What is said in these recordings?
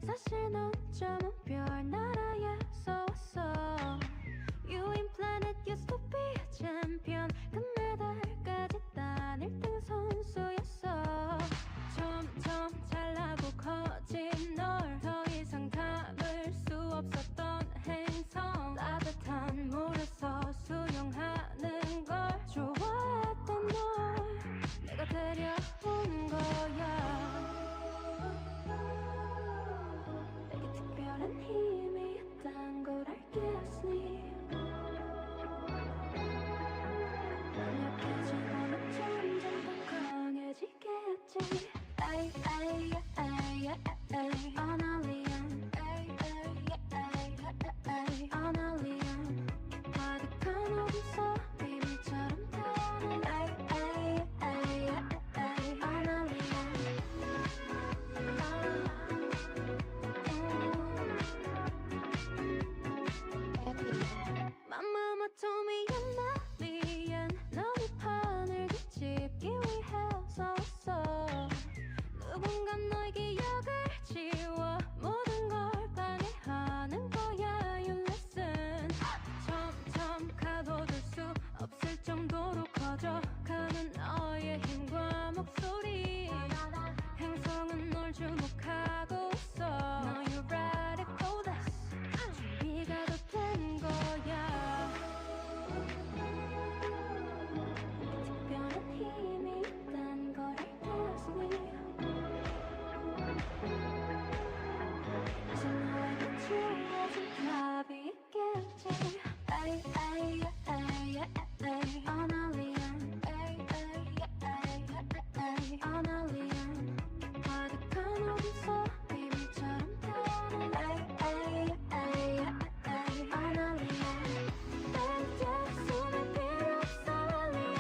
사실 넌 점은 별나라에서 왔어. 유인 planet used to be champion. 금메달까지 딴 1등 선수였어. 점점 잘나고 커진 널 더 이상 담을 수 없었던 행성. 따뜻한 물에서 수영하는 걸 좋아했던 널 내가 데려온 거야. 내게 특별한 힘이 있단 걸 알겠니? 난 약해지고는 점점 더 강해지겠지. 에이 에이 에이 에이 어널리언 에이 에이 에이 어널리언 가득한 어둠 비밀처럼 타는 에이 에이 에이 어널리언 My mama told me you're not alien. 너의 판을 뒤집기 위해서 왔어. 누군가 너의 기억을 지워 모든 걸 방해하는 거야. You listen. 점점 가둬둘 수 없을 정도로 커져가는 너의 힘과 목소리. 행성은 널 주목하고 있어. Now you're ready for this. 준비가 다 된 거야. 특별한 힘이 있단 걸 알겠니? 이제 너에게 주어진 답이 있겠지. 에이 에이 에이 에이 어널리언 에이 에이 에이 어널리언 가득한 어둠 비밀처럼 타는 에이 에이 에이 어널리언 내 숨을 필요 없어 알리야.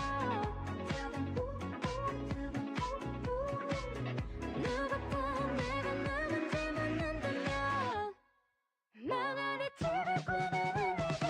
Tell them tell them 누구든 내가 누군지만 안다면 망하리 집을 꾸미는 네가.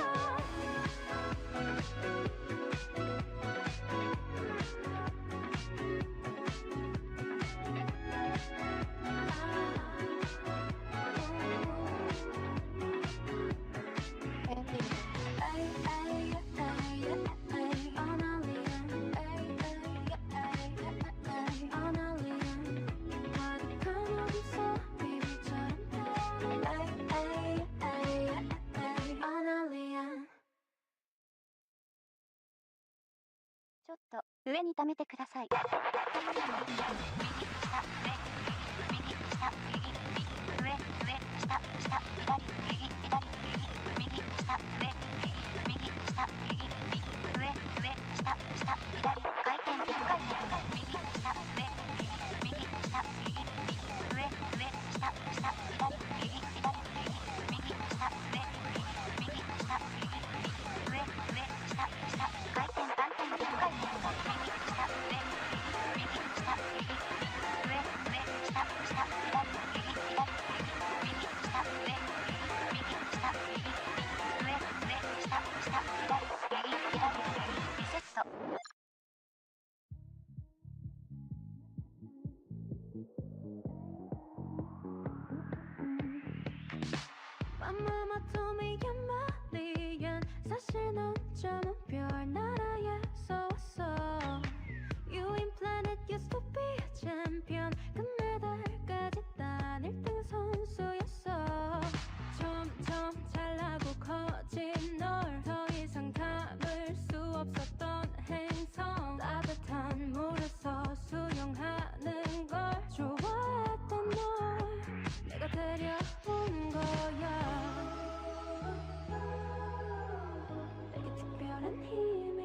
ちょっと上に溜めてください。右下上右下右右上下下左右左右右下上右下右上下下左回転1回転右下上右下右上下下左右左右下上右下右下下回転3点1回転右下上右下右下下左右左右下上右下右下下左右リセット。My mama told me you're my alien. 사실 넌 점은 별나라에서 왔어. 유인 planet used to be champion. 금메달까지 딴 1등 선수였어. 점점 잘나고 커진 널 더 이상 담을 수 없었던 행성. 따뜻한 물에서 수영하는 걸 좋아했던 널 내가 데려온 거야. 내게 특별한 힘이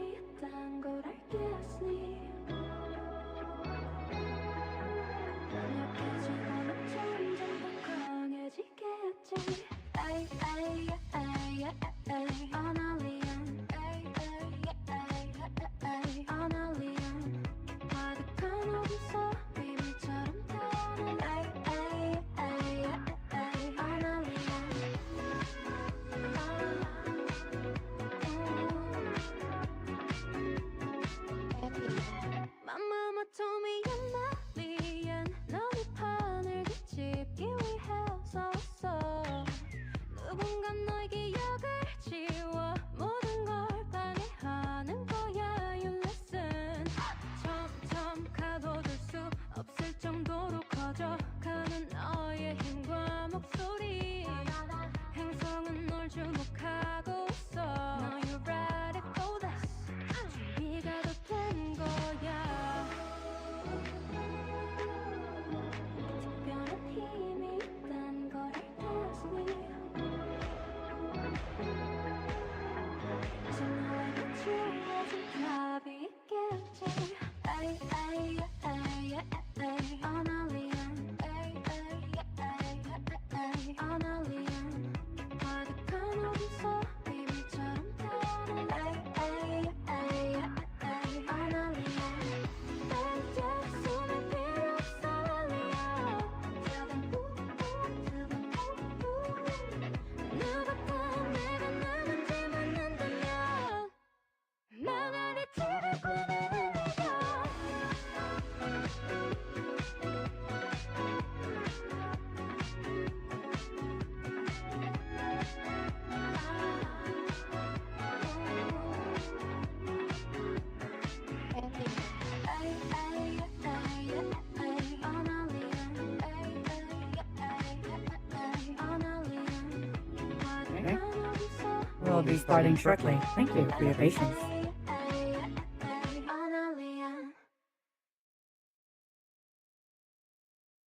We'll be starting shortly. Thank you for your patience.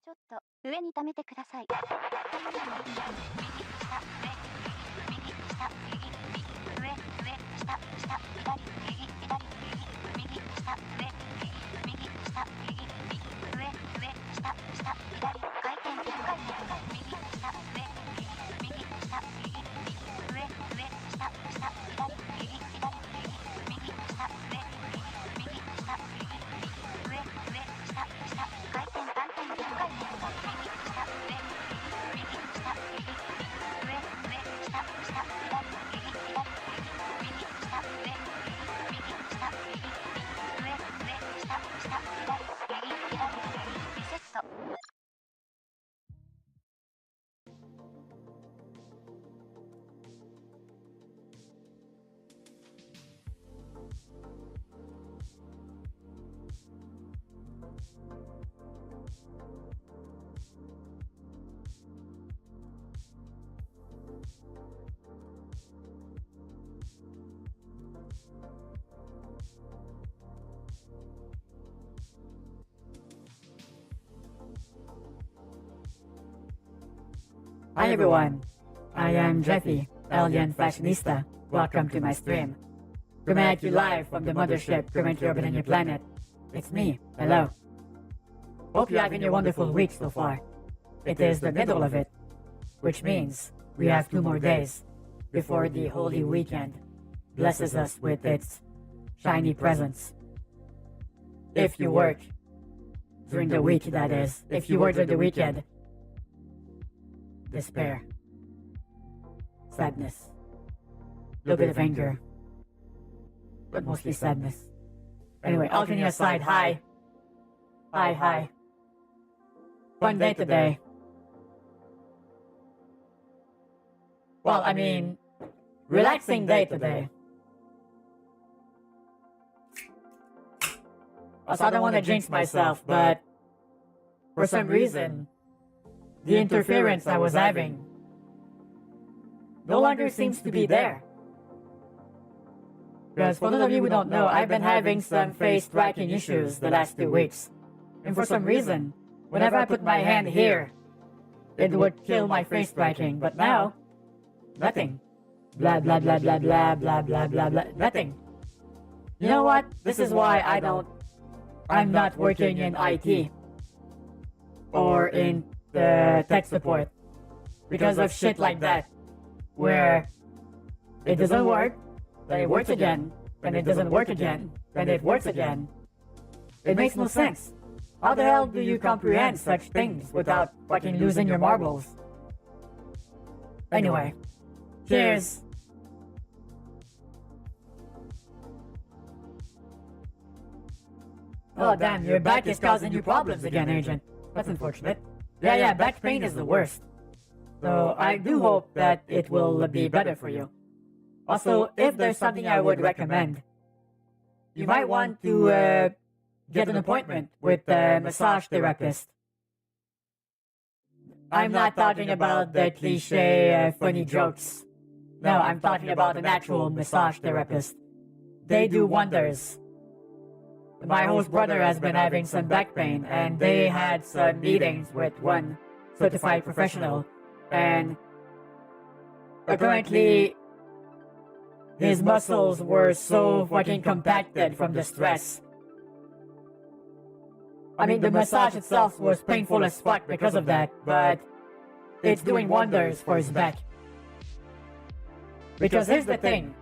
ちょっと上に溜めてください。右下上右下右上下下左右左右下上右下右上下下左回転右下上右下右下下下左右左右下上右下下回転3点4回転右下右下下左右左右下右下下左右左リセット。Hi everyone, I am Jeffy, Alien Fashionista. Welcome to my stream. Coming at you live from the mothership currently orbiting your planet. It's me, hello. Hope you're having a wonderful week so far. It is the middle of it, which means we have 2 more days before the Holy Weekend blesses us with its shiny presence. If you work during the week, that is, if you work during the weekend, despair, sadness, a little bit of anger, but mostly sadness. Anyway, all kidding aside, hi. Fun day today. Well, I mean, relaxing day today. Also, I don't want to jinx myself, but for some reason, the interference I was having no longer seems to be there. Because for those of you who don't know, I've been having some face tracking issues the last 2 weeks. And for some reason, whenever I put my hand here, it would kill my face tracking. But now, nothing. Blah, blah, blah, blah, blah, blah, blah, blah, blah, nothing. You know what? This is why I'm not working in IT. Or in the tech support. Because of shit like that. Where it doesn't work, then it works again, then it doesn't work again, then it works again. It makes no sense. How the hell do you comprehend such things without fucking losing your marbles? Anyway, cheers. Oh damn, your back is causing you problems again, Agent. That's unfortunate. Yeah, back pain is the worst. So I do hope that it will be better for you. Also, if there's something I would recommend, you might want to get an appointment with a massage therapist. I'm not talking about the cliche funny jokes. No, I'm talking about an actual massage therapist. They do wonders. My host brother has been having some back pain, and they had some meetings with one certified professional, and apparently his muscles were so fucking compacted from the stress. I mean, the massage itself was painful as fuck because of that, but it's doing wonders for his back. Because here's the thing.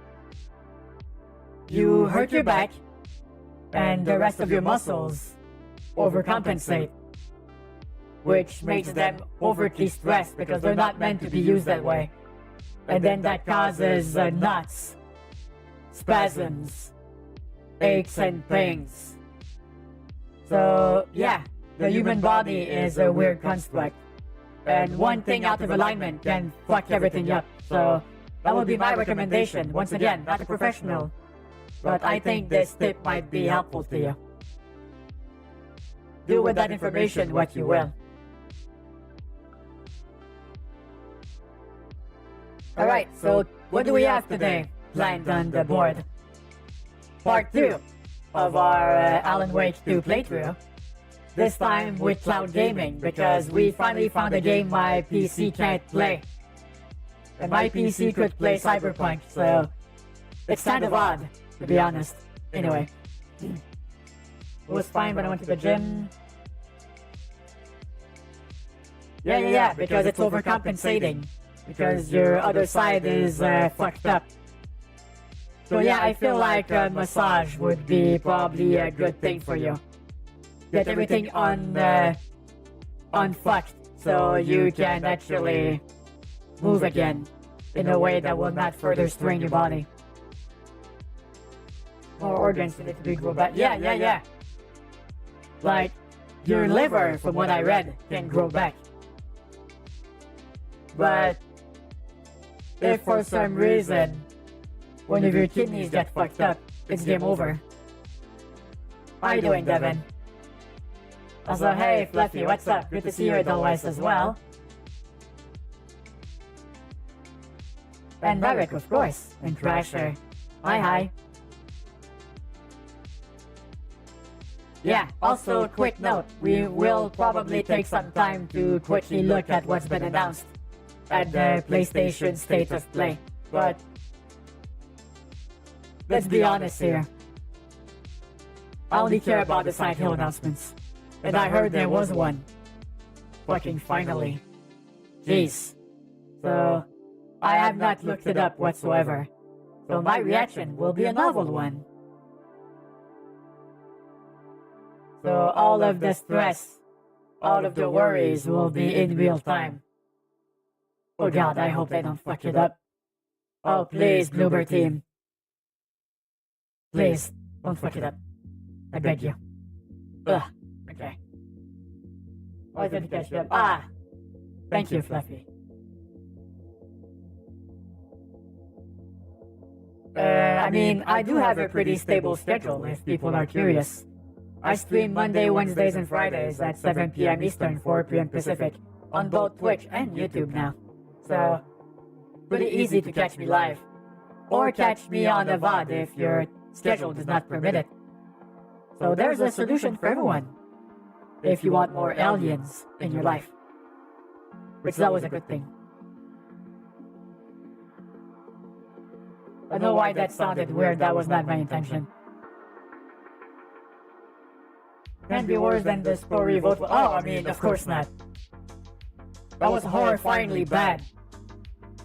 You hurt your back, and the rest of your muscles overcompensate, which makes them overtly stressed because they're not meant to be used that way. And then that causes knots, spasms, aches and pains. So, yeah, the human body is a weird construct. And one thing out of alignment can fuck everything up. So, that would be my recommendation. Once again, not a professional. But I think this tip might be helpful to you. Do with that information what you will. Alright, so what do we have today planned on the board? Part 2 of our Alan Wake 2 playthrough. This time with cloud gaming, because we finally found a game my PC can't play. And my PC could play Cyberpunk, so it's kind of odd, to be honest. Anyway. It was fine when I went to the gym. Yeah, because it's overcompensating. Because your other side is fucked up. So yeah, I feel like a massage would be probably a good thing for you. Get everything unfucked so you can actually move again in a way that will not further strain your body. More organs need to be grown back. Yeah. Like, your liver, from what I read, can grow back. But if for some reason one of your kidneys get fucked up, it's game over. How you doing, Devin? Also, hey, Fluffy, what's up? Good to see you otherwise as well. And Barrick, of course. And Crasher. Hi. Yeah, also, quick note. We will probably take some time to quickly look at what's been announced at the PlayStation State of Play. But let's be honest here. I only care about the Silent Hill announcements. And I heard there was one. Fucking finally. Jeez. So, I have not looked it up whatsoever. So my reaction will be a novel one. So all of the stress, all of the worries will be in real time. Oh god, I hope they don't fuck it up. Oh please, Bloober team. Please, don't fuck it up. I beg you. Ugh. Okay. I was going to catch you up. Thank you, Fluffy. I mean, I do have a pretty stable schedule if people are curious. I stream Monday, Wednesdays, and Fridays at 7 p.m. Eastern, 4 p.m. Pacific on both Twitch and YouTube now. So, pretty easy to catch me live. Or catch me on a VOD if your schedule does not permit it. So there's a solution for everyone. If you want more aliens in your life. Which is always a good thing. I know why that sounded weird, that was not my intention. Can't be worse than the story vote. Oh, I mean, of course not. That was horrifyingly bad.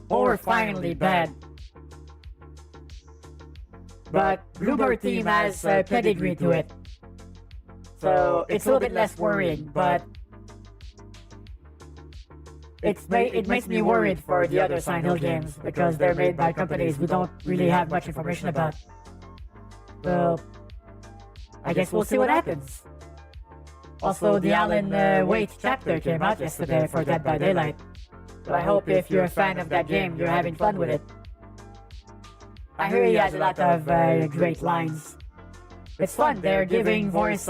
Horrifyingly bad. But Bloober team has a pedigree to it. So it's a little bit less worrying, but it makes me worried for the other Silent Hill games because they're made by companies we don't really have much information about. So I guess we'll see what happens. Also, the Alan Wake chapter came out yesterday for Dead by Daylight. So I hope if you're a fan of that game, you're having fun with it. I hear he has a lot of great lines. It's fun, they're giving voices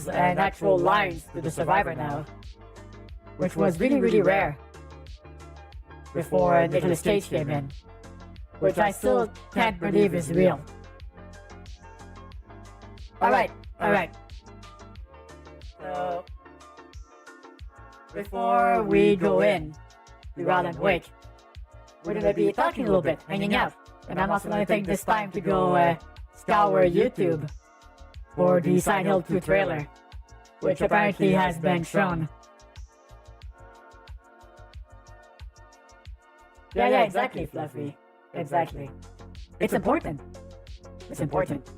and actual lines to the survivor now. Which was really, really rare. Before Nicolas Cage came in. Which I still can't believe is real. Alright. So, before we go in to Alan Wake, we're gonna be talking a little bit, hanging out. And I'm also gonna take this time to go scour YouTube for the Silent Hill 2 trailer, which apparently has been shown. Yeah, exactly, Fluffy. Exactly. It's important. It's important.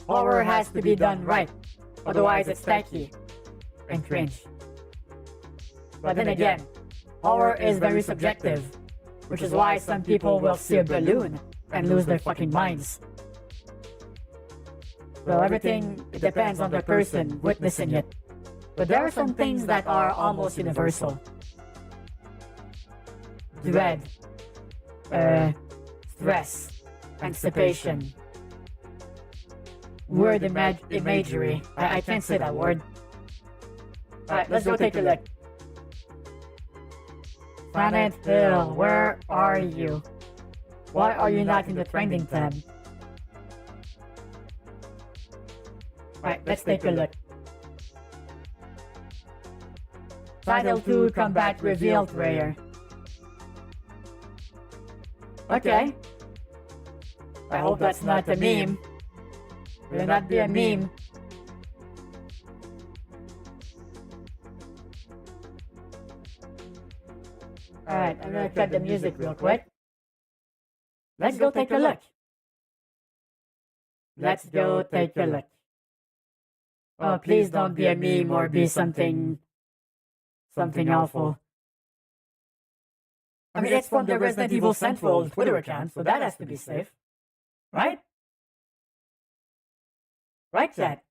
Horror has to be done right, otherwise it's tacky and cringe. But then again, horror is very subjective, which is why some people will see a balloon and lose their fucking minds. So everything depends on the person witnessing it. But there are some things that are almost universal. Dread, stress, anticipation, word imagery. I can't say that word. Alright, let's go take a look. Planet Hill, where are you? Why are you not in the trending tab? Alright, let's take a look. Title 2 Combat Reveal Trailer. Okay. I hope that's not a meme. Will not be a meme. Alright, I'm gonna cut the music real quick. Let's go take a look. Let's go take a look. Oh, please don't be a meme or be something awful. I mean, it's from the Resident Evil Central Twitter account, so that has to be safe. Right? Right, chat?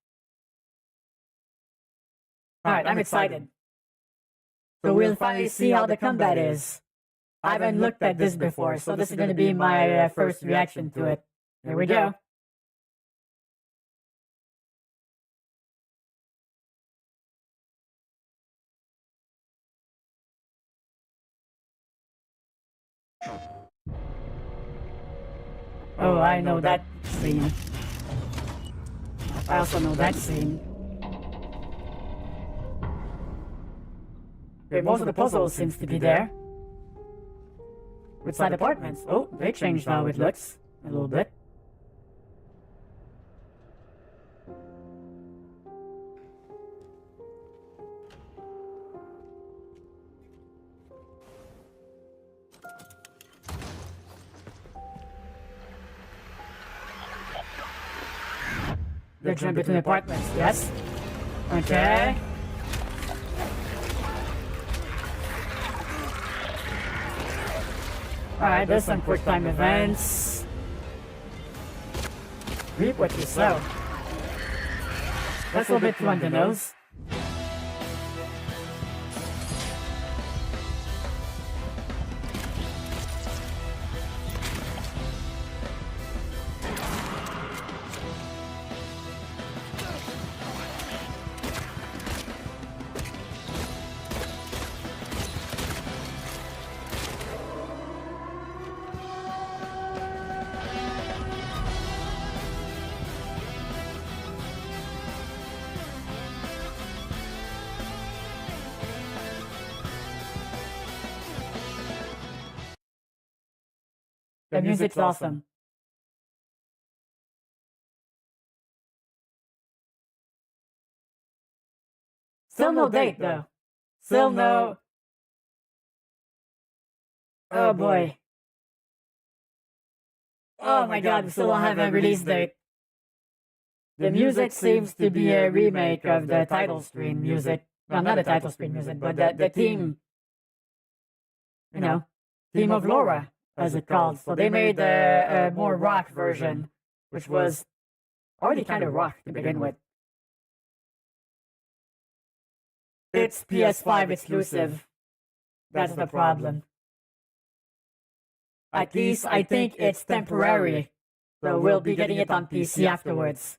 Alright, I'm excited. So we'll finally see how the combat is. I haven't looked at this before, so this is going to be my first reaction to it. Here we go. Oh, I know that scene. I also know that scene. Okay, most of the puzzles seems to be there. With side apartments. Oh, they changed how it looks a little bit. They're jumping between apartments, yes? Okay. Alright, there's some quick time events. Reap what you sow. That's a little bit too on the nose. The music's awesome. Still no date though. Still no. Oh boy. Oh my god, we still don't have a release date. The music seems to be a remake of the title screen music. Well, not the title screen music, but the theme. You know, theme of Laura, as it called. So they made a more rock version, which was already kind of rock to begin with. It's PS5 exclusive. That's the problem. At least I think it's temporary. So we'll be getting it on PC afterwards.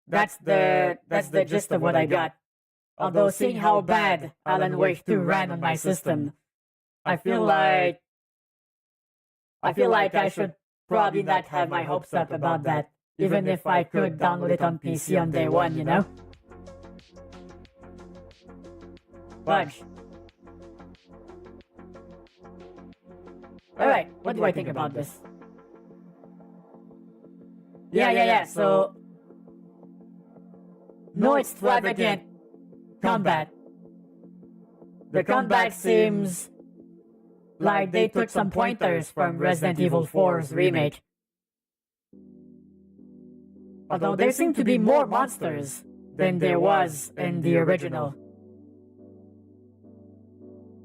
That's the gist of what I got. Although seeing how bad Alan Wake 2 ran on my system, I feel like I should probably not have my hopes up about that, even if I could download it on PC on day one, you know? Bunch. Alright, what do I think about this? Yeah, so... No extravagant combat. The combat seems like they took some pointers from Resident Evil 4's remake. Although there seem to be more monsters than there was in the original.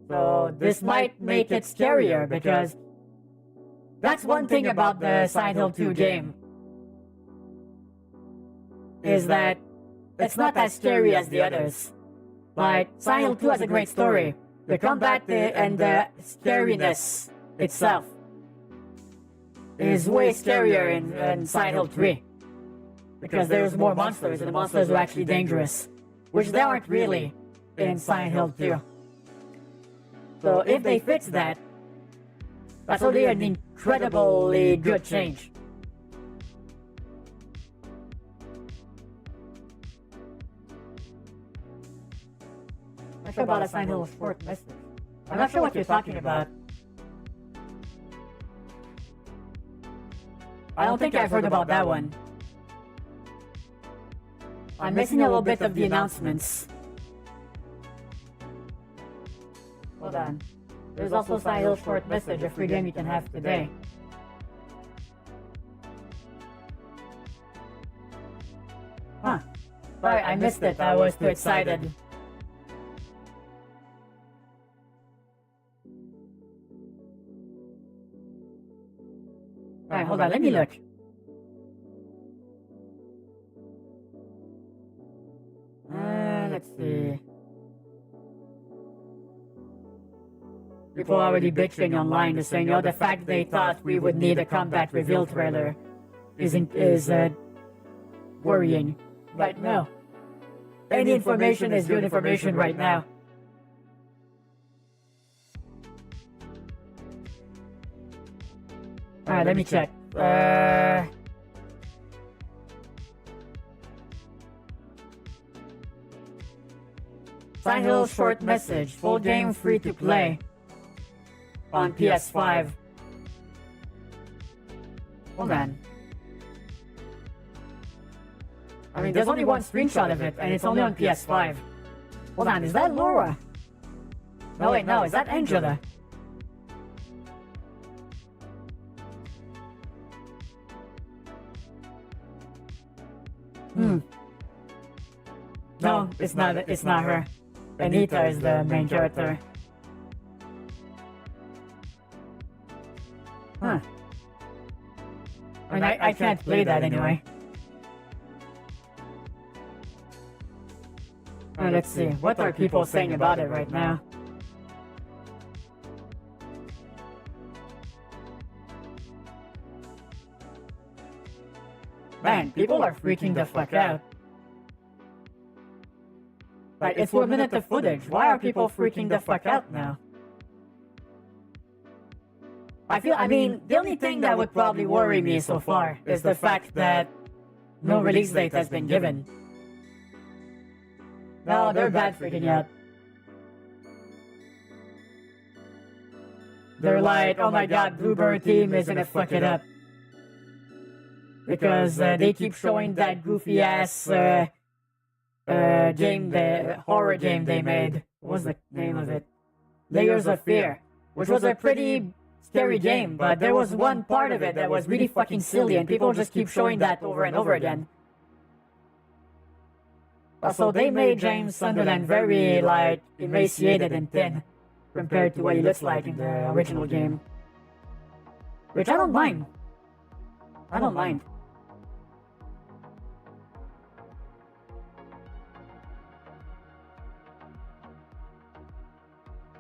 So this might make it scarier because that's one thing about the Silent Hill 2 game. is that it's not as scary as the others. Like, Silent Hill 2 has a great story. The combat and the scariness itself is way scarier in Silent Hill 3. Because there's more monsters, and the monsters are actually dangerous. Which they aren't really in Silent Hill 2. So if they fix that, that's already an incredibly good change. I'm not sure about a Silent Hill short message. I'm not sure what you're talking about. I don't think I've heard about that one. I'm missing a little bit of the announcements. Hold on. There's also Silent Hill short message, a free game you can have today. Huh. Sorry, I missed it. I was too excited. Alright, hold on, let me look. Let's see. People are already bitching online to saying, the fact they thought we would need a combat reveal trailer is worrying. But no. Any information is good information right now. Alright, let me check. Silent Hill short message, full game free to play on PS5. Hold on. I mean, there's only one screenshot of it, and it's only on PS5. Hold on, is that Laura? No, wait, no, is that Angela? No, it's not her. Anita is the main character. Huh. I mean, I can't play that anyway. Let's see, what are people saying about it right now? Man, people are freaking the fuck out. Like, it's 1 minute of footage. Why are people freaking the fuck out now? I mean, the only thing that would probably worry me so far is the fact that no release date has been given. No, they're bad freaking out. They're like, oh my god, Bluebird team is gonna fuck it up. Because they keep showing that goofy ass game, the horror game they made. What was the name of it? Layers of Fear, which was a pretty scary game, but there was one part of it that was really fucking silly, and people just keep showing that over and over again. Also, they made James Sunderland very, like, emaciated and thin compared to what he looks like in the original game. Which I don't mind. I don't mind.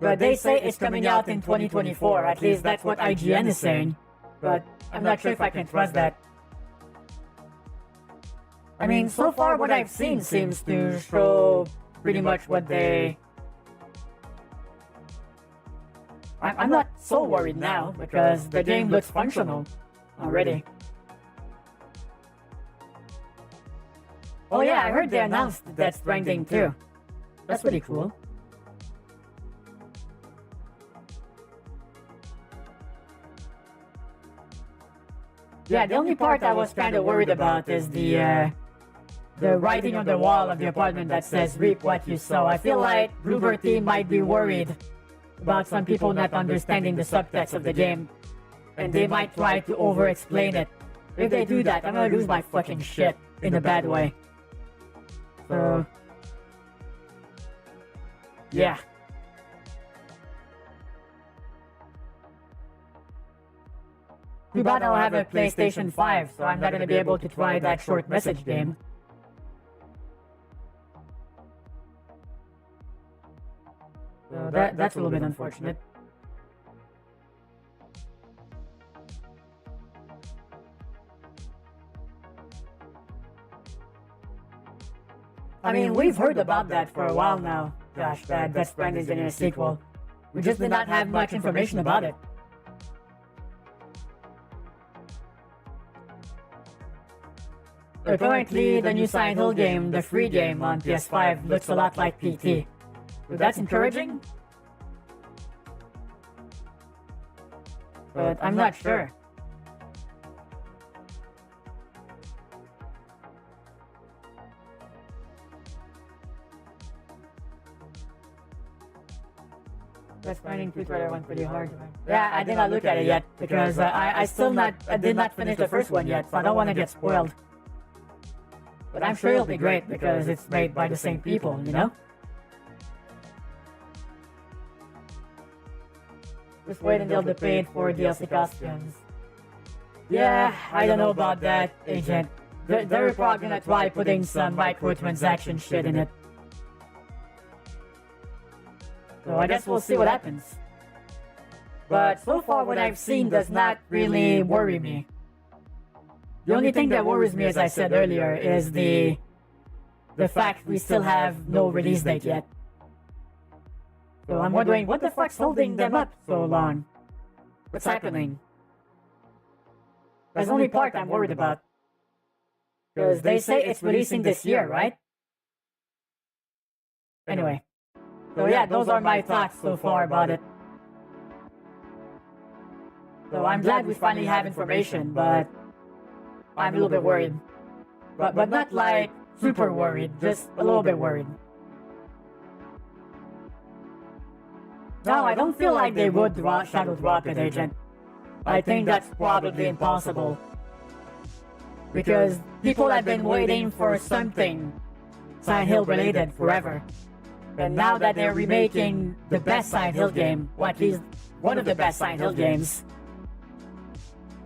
But they say it's coming out in 2024, at least that's what IGN is saying. But I'm not sure if I can trust that. I mean, so far what I've seen seems to show pretty much what they... I'm not so worried now, because the game looks functional already. Oh yeah, I heard they announced Death Stranding too. That's pretty cool. Yeah, the only part I was kind of worried about is the writing on the wall of the apartment that says reap what you sow. I feel like Bluebird team might be worried about some people not understanding the subtext of the game, and they might try to over-explain it. If they do that, I'm gonna lose my fucking shit in a bad way. So... yeah. Too bad I don't have a PlayStation 5, so I'm not gonna be able to try that short message game. So that's a little bit unfortunate. I mean, we've heard about that for a while now. Gosh, that Death Stranding getting a sequel. We just did not have much information about it. Apparently, the new Silent Hill game, the free game on PS5, looks a lot like PT. So that's encouraging? But I'm not sure. That's finding tutorial one pretty hard. Yeah, I did not look at it yet because I did not finish the first one yet, so I don't want to get spoiled. But I'm sure it'll be great because it's made by the same people, you know? Just wait until they paid for DLC costumes. Yeah, I don't know about that, Agent. They're probably gonna try putting some microtransaction shit in it. So I guess we'll see what happens. But so far what I've seen does not really worry me. The only thing that worries me, as I said earlier, is the fact we still have no release date yet. So I'm wondering, what the fuck's holding them up so long? What's happening? That's the only part I'm worried about. Because they say it's releasing this year, right? Anyway. So yeah, those are my thoughts so far about it. So I'm glad we finally have information, but I'm a little bit worried. But not like super worried, just a little bit worried. No, I don't feel like they would shadow drop it, Agent. I think that's probably impossible. Because people have been waiting for something Silent Hill related forever. And now that they're remaking the best Silent Hill game, or at least one of the best Silent Hill games,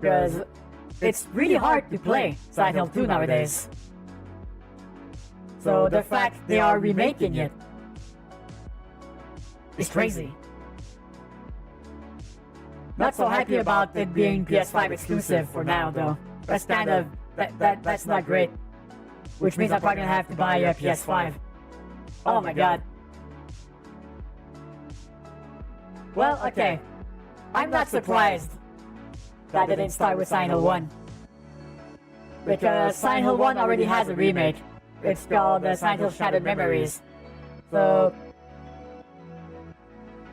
because it's really hard to play Silent Hill 2 nowadays. So the fact they are remaking it is crazy. Not so happy about it being PS5 exclusive for now, though. That's kind of that's not great. Which means I'm probably gonna have to buy a PS5. Oh my god. Well, okay. I'm not surprised that they didn't start with Silent Hill 1. Because Silent Hill 1 already has a remake. It's called Silent Hill Shattered Memories. So,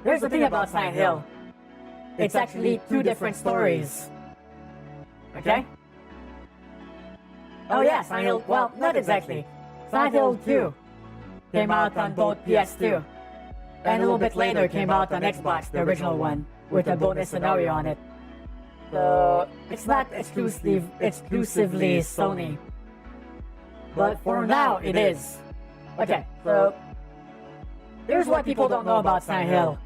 here's the thing about Silent Hill. It's actually two different stories. Okay? Oh yeah, Silent Hill, well, not exactly. Silent Hill 2 came out on both PS2. And a little bit later came out on Xbox, the original one, with a bonus scenario on it. So, it's not exclusively Sony. But for now, it is. Okay, so, here's what people don't know about Silent Hill.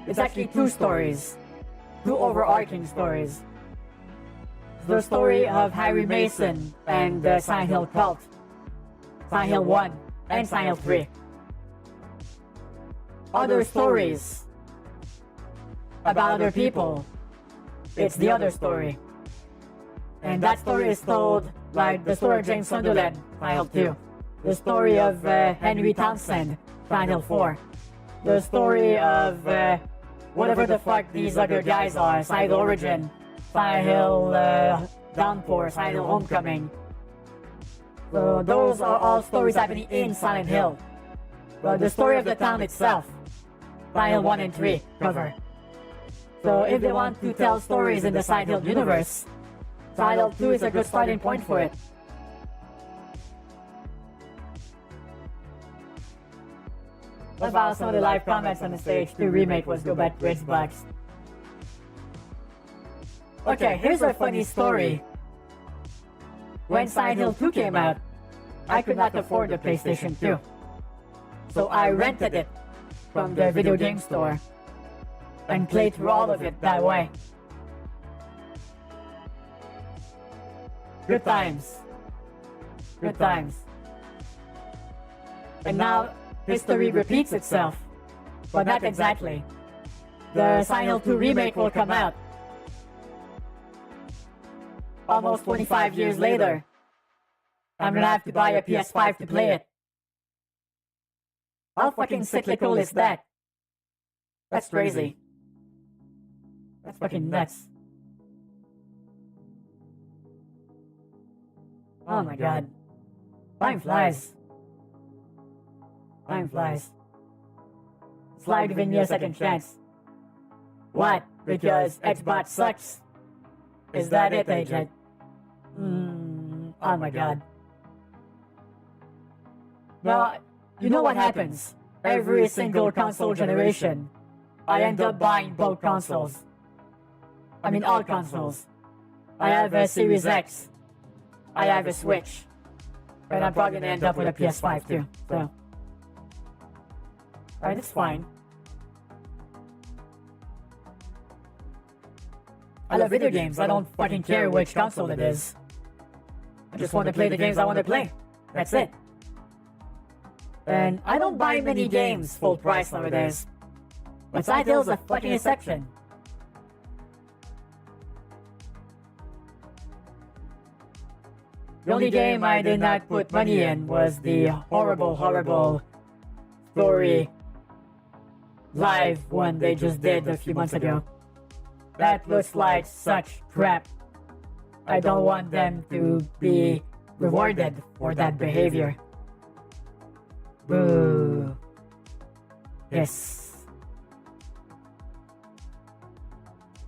It's actually two stories. Two overarching stories. The story of Harry Mason and the Silent Hill cult. Silent Hill 1 and Silent Hill 3. Other stories about other people. It's the other story. And that story is told like the story of James Sunderland, Silent Hill 2. The story of Henry Townsend, Silent Hill 4. The story of whatever the fuck these other guys are, Silent Hill Origin, Silent Hill Downpour, Silent Hill Homecoming. So those are all stories happening in Silent Hill. But the story of the town itself, Silent Hill 1 and 3 cover. So if they want to tell stories in the Silent Hill universe, Silent Hill 2 is a good starting point for it. What about some of the live comments on the stage? 2 remake was go back to Xbox. Okay, here's a funny story. When Silent Hill 2 came out, I could not afford the PlayStation 2. So I rented it from the video game store and played through all of it that way. Good times. Good times. And now history repeats itself. but not exactly. The Silent Hill 2 remake will come out almost 25 years later. I'm gonna have to buy a PS5 to play it. How fucking cyclical is that? That's crazy. That's fucking nuts. Oh my god. Time flies. Time flies. It's like giving me a second chance. What? Because Xbox sucks? Is that it, Agent? Oh my god. Well, you know what happens? Every single console generation, I end up buying both consoles. I mean all consoles. I have a Series X. I have a Switch. And I'm probably gonna end up with a PS5 too, so. Alright, it's fine. I love video games. I don't fucking care which console it is. I just want to play the games I want to play. That's it. And I don't buy many games full price nowadays. But Silent Hill's a fucking exception. The only game I did not put money in was the horrible story live one they just did a few months ago. That looks like such crap. I don't want them to be rewarded for that behavior. Boo. Yes.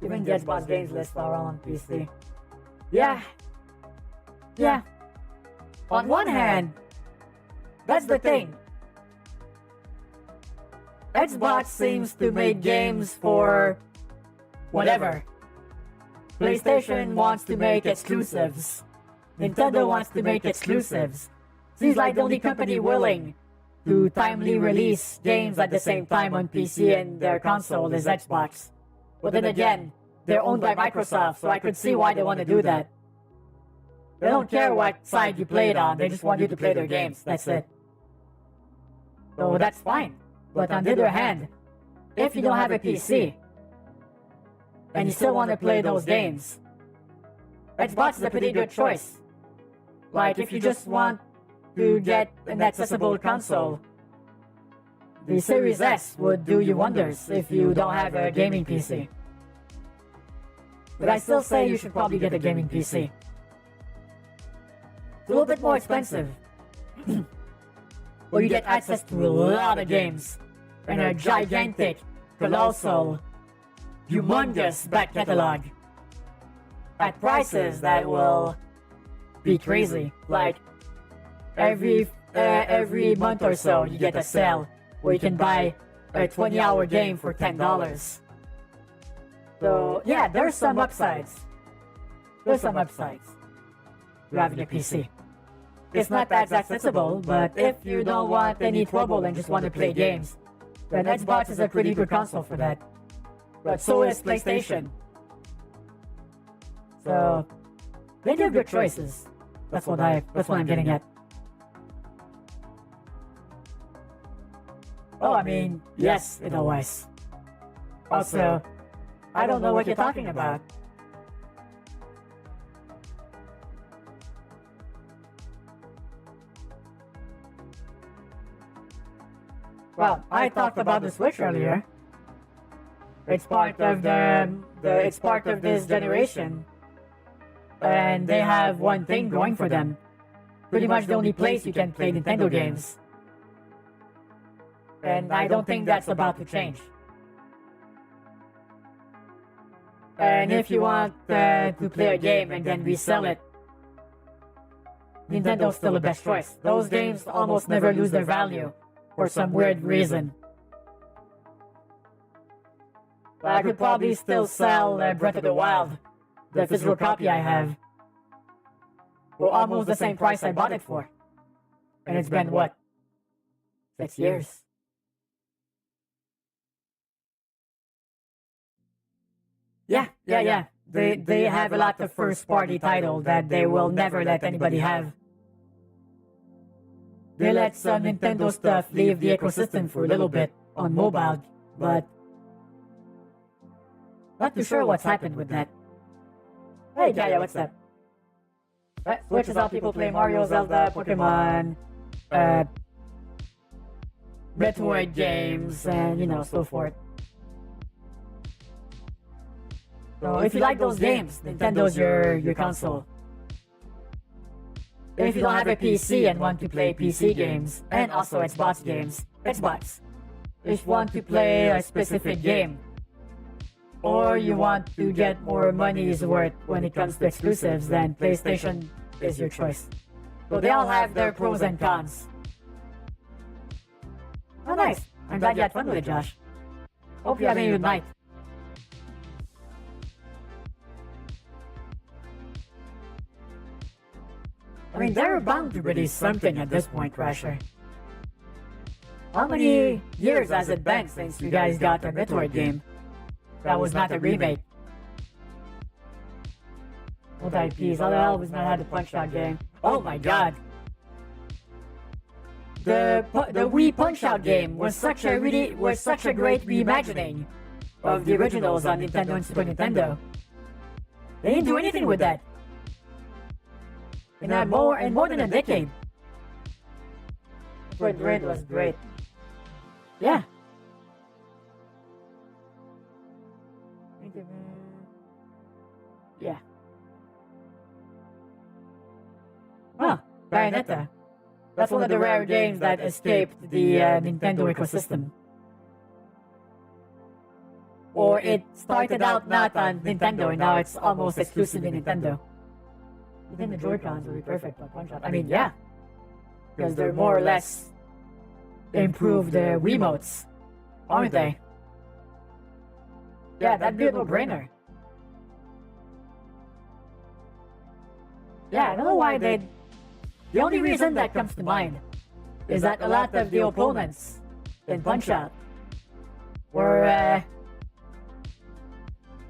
Even the Xbox games list are all on PC. Yeah. Yeah. On one hand, that's the thing. Xbox seems to make games for whatever. PlayStation wants to make exclusives. Nintendo wants to make exclusives. Seems like the only company willing to timely release games at the same time on PC and their console is Xbox. But then again, they're owned by Microsoft, so I could see why they want to do that. They don't care what side you play it on, they just want you to play their games, that's it. So that's fine. But on the other hand, if you don't have a PC, and you still want to play those games, Xbox is a pretty good choice. Like, if you just want to get an accessible console, the Series S would do you wonders if you don't have a gaming PC. But I still say you should probably get a gaming PC. It's a little bit more expensive. Well, you get access to a lot of games and a gigantic, colossal, humongous back catalog at prices that will be crazy. Like every month or so, you get a sale where you can buy a 20-hour game for $10. So yeah, there's some upsides. There's some upsides to having a PC. It's not that accessible, but if you don't want any trouble and just want to play games, then Xbox is a pretty good console for that. But so is PlayStation. So they do good choices. That's what I'm getting at. Oh, I mean, yes, it always. Also, I don't know what you're talking about. Well, I talked about the Switch earlier. It's part of it's part of this generation, and they have one thing going for them. Pretty much the only place you can play Nintendo games, and I don't think that's about to change. And if you want to play a game and then resell it, Nintendo's still the best choice. Those games almost never lose their value for some weird reason. But I could probably still sell Breath of the Wild, the physical copy I have, for almost the same price I bought it for. And it's been, what, 6 years? Yeah. They have a lot of first-party titles that they will never let anybody have. They let some Nintendo stuff leave the ecosystem for a little bit on mobile but not too sure what's happened with that. Hey Gaia, what's up? Switch is how people play Mario, Zelda, Pokemon, Metroid games, and so forth. So if you like those games, Nintendo's your console. If you don't have a PC and want to play PC games, and also Xbox games, Xbox. If you want to play a specific game, or you want to get more money's worth when it comes to exclusives, then PlayStation is your choice. So they all have their pros and cons. Oh nice! I'm glad you had fun with it, Josh. Hope you have a good night. I mean, they're bound to release something at this point, Crasher. How many years has it been since you guys got a Metroid game that was not a remake? What IPs? How the hell was not had a Punch-Out game? Oh my god! The Wii Punch-Out game was such a great reimagining of the originals on Nintendo and Super Nintendo. They didn't do anything with that. In more than a decade. Metroid Dread was great. Yeah. Yeah. Huh, Bayonetta. That's one of the rare games that escaped the Nintendo ecosystem. Or it started out not on Nintendo and now it's almost exclusively Nintendo. Even the Joy-Cons would be perfect for Punch-Out. I mean, yeah. Because they're more or less improved Wiimotes, aren't they? Yeah, that'd be a no-brainer. Yeah, I don't know why they... The only reason that comes to mind is that a lot of the opponents in Punch-Out were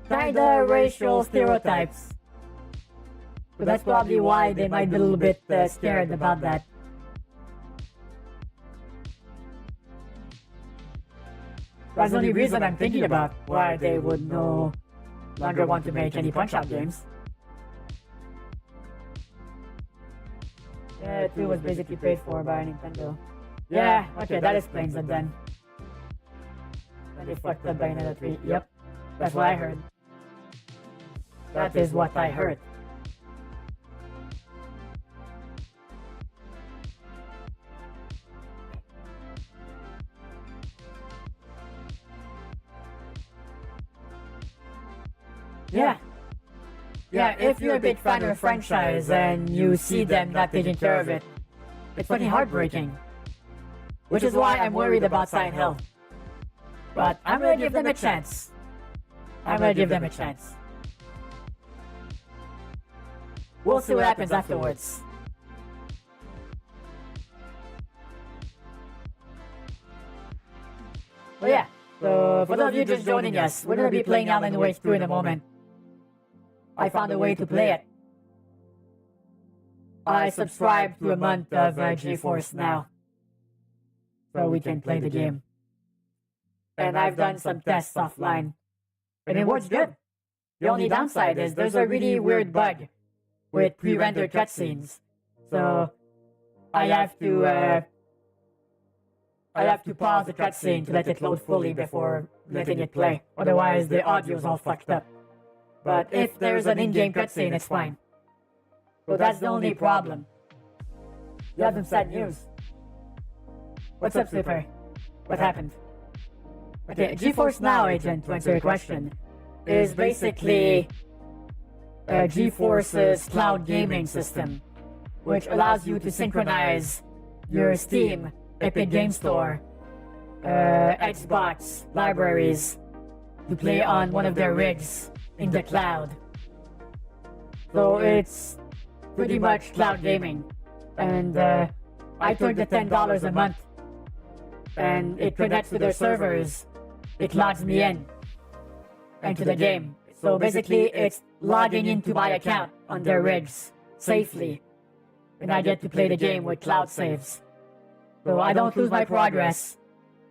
kinda racial stereotypes. So that's probably why they might be a little bit scared about that. That's the only reason I'm thinking about why they would no longer want to make any Punch-Out games. Yeah, 2 was basically paid for by Nintendo. Yeah, okay, that explains it then. And they fucked up Bayonetta 3. Yep, that's what I heard. That is what I heard. Yeah. Yeah, if you're a big fan of a franchise and you see them not taking care of it, it's fucking heartbreaking. Which is why I'm worried about Silent Hill. But I'm gonna give them a chance. We'll see what happens afterwards. Oh yeah, so for those of you just joining us, we're gonna be playing Alan Wake 2 in a moment. I found a way to play it. I subscribed to a month of GeForce now, so we can play the game. And I've done some tests offline, and it works good. The only downside is there's a really weird bug with pre-rendered cutscenes, so I have to pause the cutscene to let it load fully before letting it play. Otherwise, the audio's all fucked up. But if there's an in-game cutscene, it's fine. So that's the only problem. You have some sad news. What's up, Slipper? What happened? Okay, GeForce Now, Agent, to answer your question, is basically GeForce's cloud gaming system, which allows you to synchronize your Steam, Epic Game Store, Xbox libraries to play on one of their rigs in the cloud. So it's pretty much cloud gaming. And I took the $10 a month and it connects to their servers. It logs me in into the game. So basically it's logging into my account on their rigs safely. And I get to play the game with cloud saves. So I don't lose my progress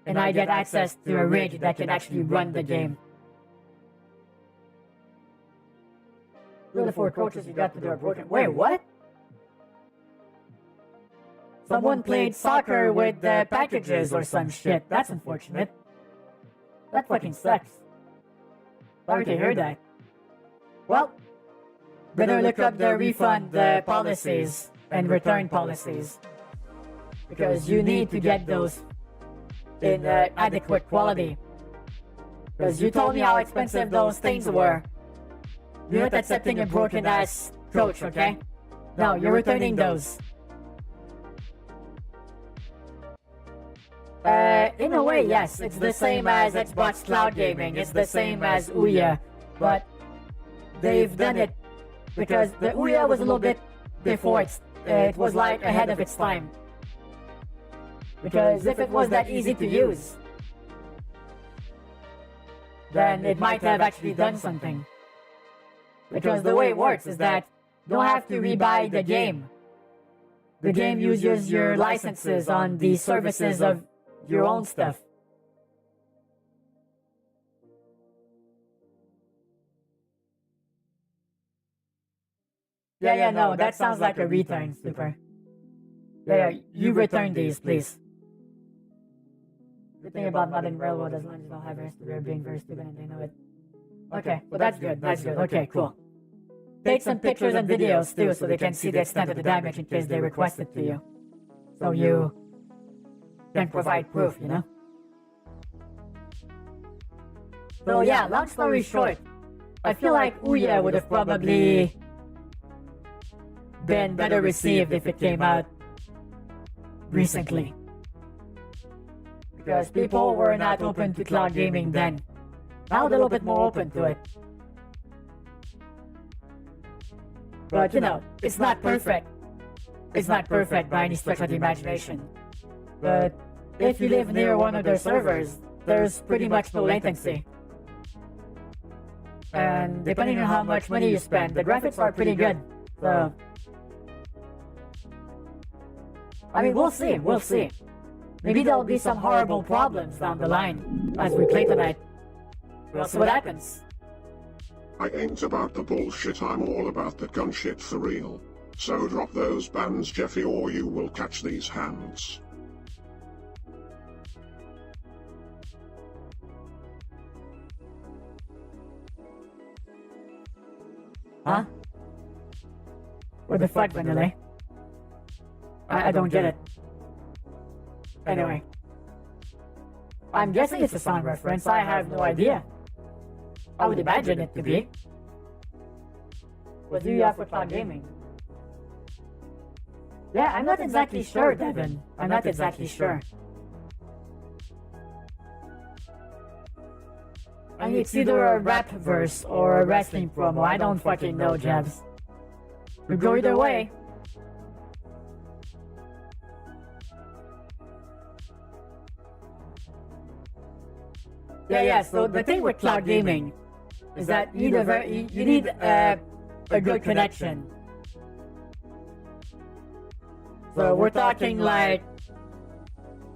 and I get access to a rig that can actually run the game. Through the 4 coaches you got to do a broken. Wait, what? Someone played soccer with the packages or some shit. That's unfortunate. That fucking sucks. Sorry to hear that. Well, better look up the refund policies and return policies, because you need to get those in adequate quality. Because you told me how expensive those things were. You're not accepting a broken ass coach, okay? No, you're returning those. In a way, yes, it's the same as Xbox Cloud Gaming, it's the same as Ouya, but they've done it because the Ouya was a little bit before it was like ahead of its time. Because if it was that easy to use, then it might have actually done something. Because the way it works is that you don't have to rebuy the game. The game uses your licenses on the services of your own stuff. Yeah, no, that sounds like a return, Super. Yeah, you return these, please. The thing about modern railroad, as long as you don't have history of being very stupid and they know it. Okay, well that's good, okay, cool. Take some pictures and videos too, so they can see the extent of the damage in case they request it to you. So you can provide proof, you know? So yeah, long story short, I feel like Ouya would have probably been better received if it came out recently. Because people were not open to cloud gaming then. Now they're a little bit more open to it. But you know, it's not perfect. It's not perfect by any stretch of the imagination. But if you live near one of their servers, there's pretty much no latency. And depending on how much money you spend, the graphics are pretty good. So, I mean, we'll see. Maybe there'll be some horrible problems down the line as we play tonight. We'll see what happens. I ain't about the bullshit, I'm all about the gun shit for real. So drop those bans, Jeffy, or you will catch these hands. Huh? What the fuck, Vanilla? I don't get it. Anyway. I'm guessing it's a song reference, I have no idea. I would imagine it to be. What do you have for cloud gaming? Yeah, I'm not exactly sure, Devin. I'm not exactly sure. I mean, it's either a rap verse or a wrestling promo. I don't fucking know, Jabs. We go either way. Yeah, so the thing with cloud gaming is that you need a good connection. So we're talking like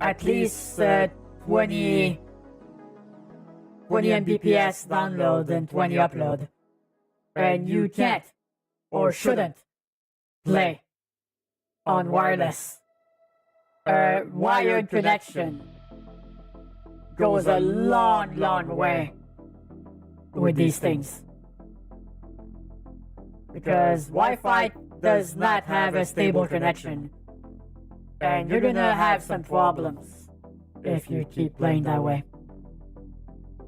at least 20 Mbps download and 20 upload. And you can't or shouldn't play on wireless. Wired connection goes a long way with these things. Because Wi-Fi does not have a stable connection. And you're gonna have some problems if you keep playing that way.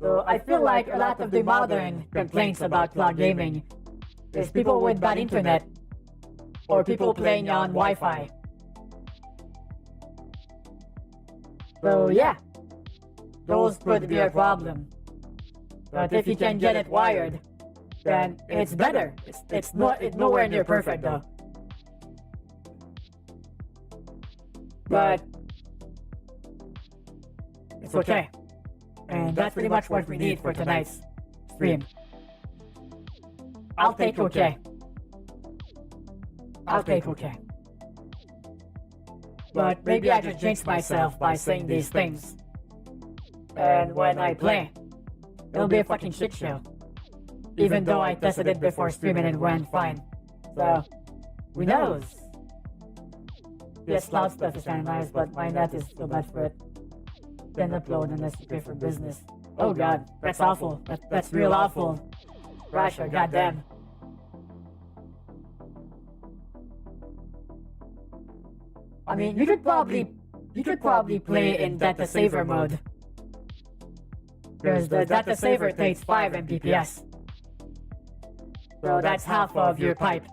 So I feel like a lot of the modern complaints about cloud gaming is people with bad internet or people playing on Wi-Fi. So yeah, those could be a problem. But if you can get it wired, then it's better. It's nowhere near perfect though. But it's okay. And that's pretty much what we need for tonight's stream. I'll take okay. But maybe I just jinxed myself by saying these things. And when I play, it'll be a fucking shit show. Even though I tested it before streaming and went fine. So, who knows? Yes, cloud stuff is kinda nice, but my net is still bad for it. Then upload unless you pay for business. Oh god, that's awful. That's real awful. Russia, goddamn. I mean, you could probably play in data saver mode. Because the data saver takes 5 Mbps. So that's half of your pipe.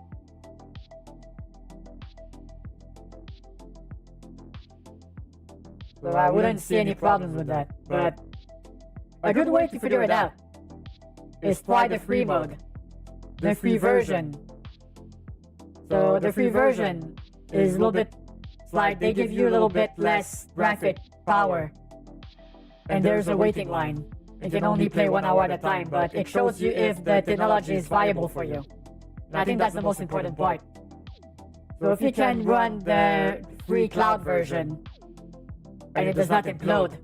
So I wouldn't see any problems with that. But a good way to figure it out is try the free mode. The free version. So the free version is a little bit, it's like they give you a little bit less graphic power. And there's a waiting line. You can only play 1 hour at a time, but it shows you if the technology is viable for you. And I think that's the most important part. So if you can run the free cloud version, and it does not implode,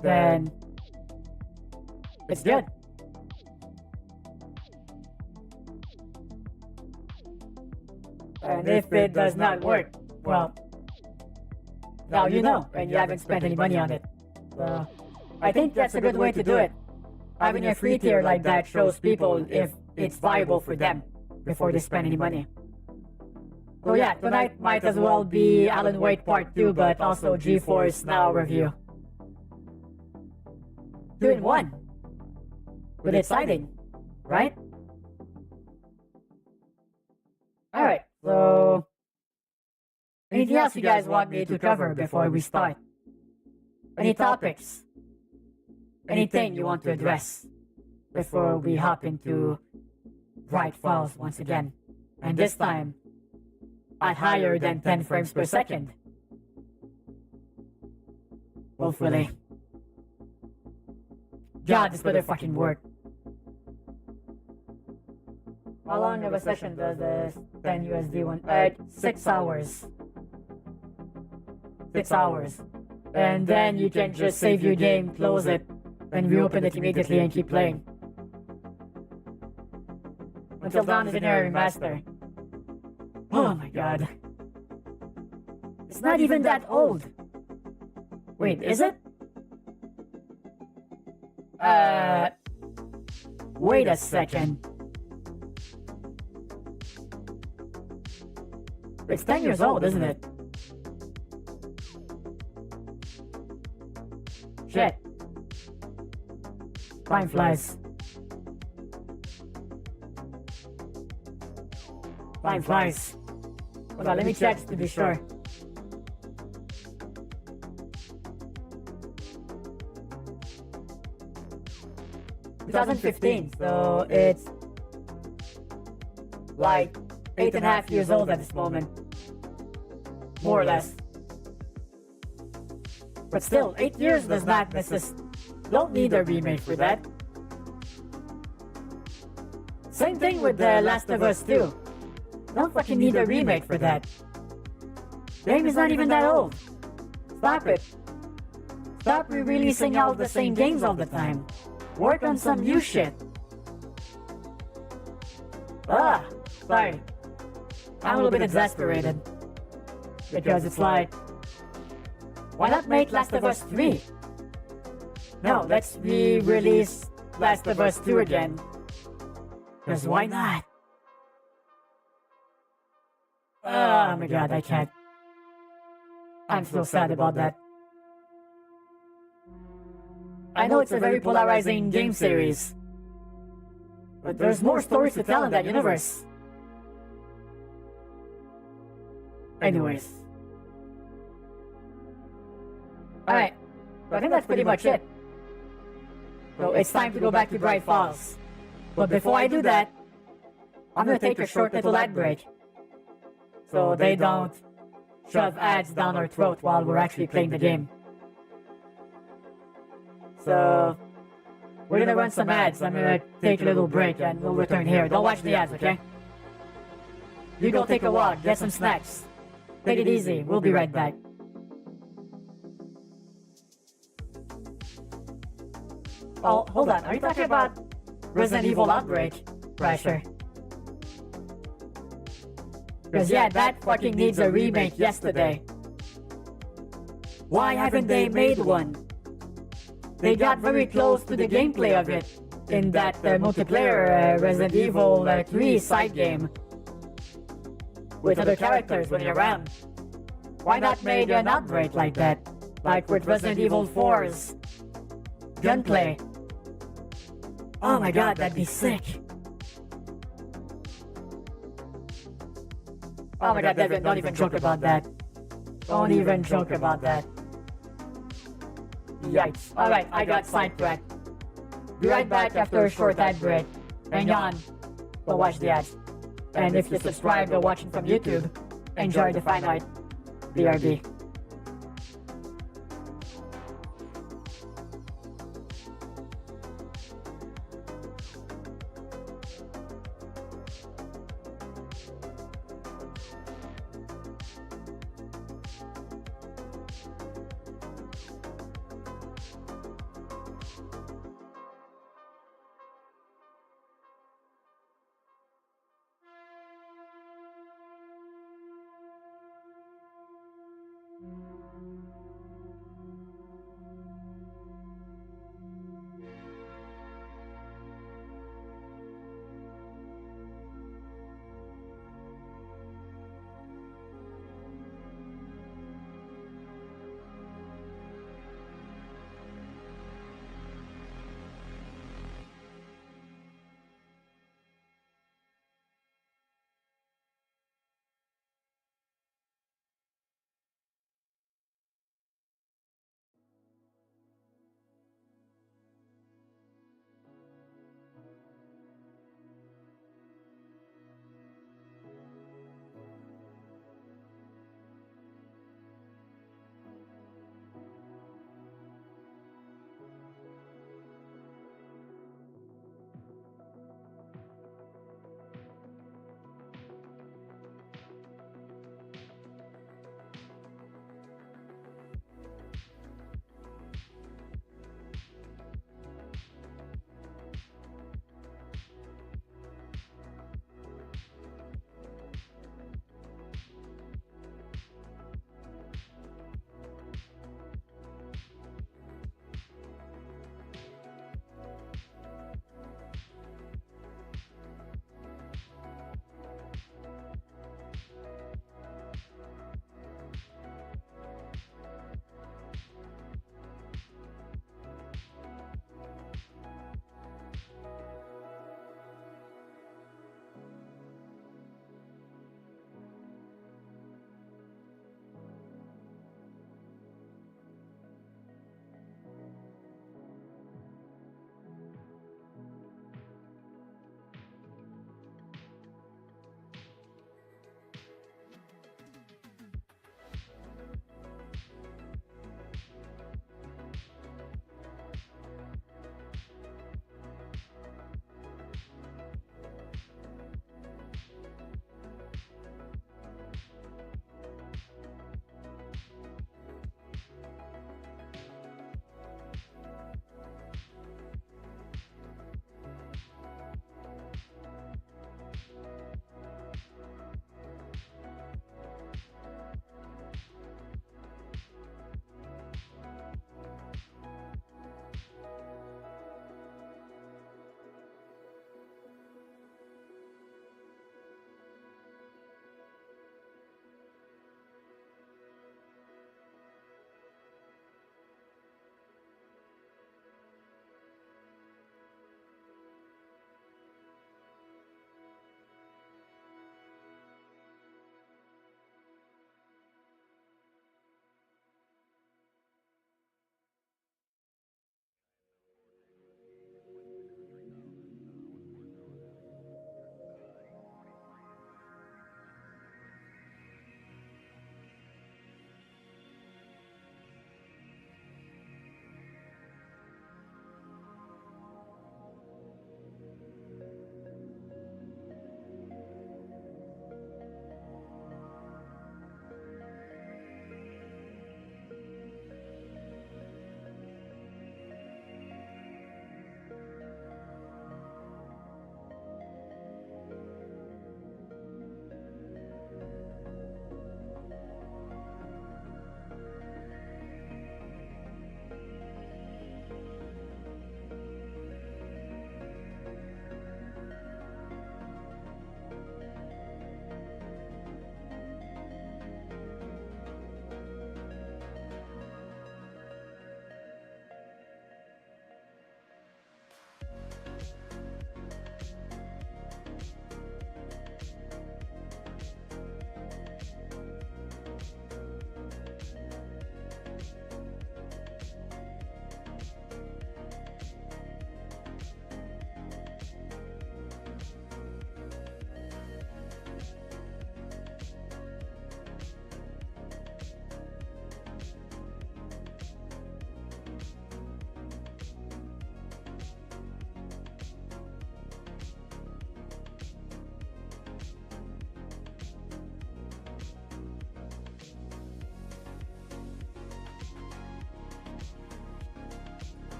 then it's good. And if it does not work, well, now you know, and you haven't spent any money on it. So I think that's a good way to do it. Having a free tier like that shows people if it's viable for them before they spend any money. So yeah, tonight might as well be Alan Wake Part 2, but also GeForce Now review. 2 in 1. But exciting, right? Alright, so anything else you guys want me to cover before we start? Any topics? Anything you want to address before we hop into Bright Falls once again? And this time, at higher than 10 frames per second. Hopefully. God, this better fucking work. How long of a session does this 10 USD one? 6 hours. 6 hours. And then you can just save your game, close it, and reopen it immediately and keep playing. Until Dawn is in a remaster. Oh my god. It's not even that old. Wait, is it? Wait a second. It's 10 years old, isn't it? Shit. Time flies. Time flies. Hold on, let me check to be sure. (2015), so it's like 8.5 years old at this moment. More or less. But still, 8 years does not don't need a remake for that. Same thing with The Last of Us 2. Don't fucking need a remake for that. Game is not even that old. Stop it. Stop re-releasing all the same games all the time. Work on some new shit. Sorry. I'm a little bit exasperated. Because it's like, why not make Last of Us 3? No, let's re-release Last of Us 2 again. Because why not? Oh my god, I can't. I'm so sad about that. I know it's a very polarizing game series, but there's more stories to tell in that universe. Anyways. Alright, so I think that's pretty much it. So it's time to go back to Bright Falls. But before I do that, I'm gonna take a short little ad break, so they don't shove ads down our throat while we're actually playing the game. So we're gonna run some ads. I'm gonna take a little break and we'll return here. Don't watch the ads, okay? You go take a walk, get some snacks. Take it easy. We'll be right back. Oh, hold on. Are you talking about Resident Evil Outbreak, Crasher? Because yeah, that fucking needs a remake yesterday. Why haven't they made one? They got very close to the gameplay of it in that multiplayer Resident Evil 3 side game with other characters running around. Why not make an Outbreak like that? Like with Resident Evil 4's gunplay. Oh my god, that'd be sick. Oh my god, Devin, don't even joke about that. Don't even joke about that. Yikes. Alright, I got sidetracked. Be right back after a short ad break. Hang on. Go watch the ads. And if you subscribe or watching from YouTube, enjoy the fine art. BRB.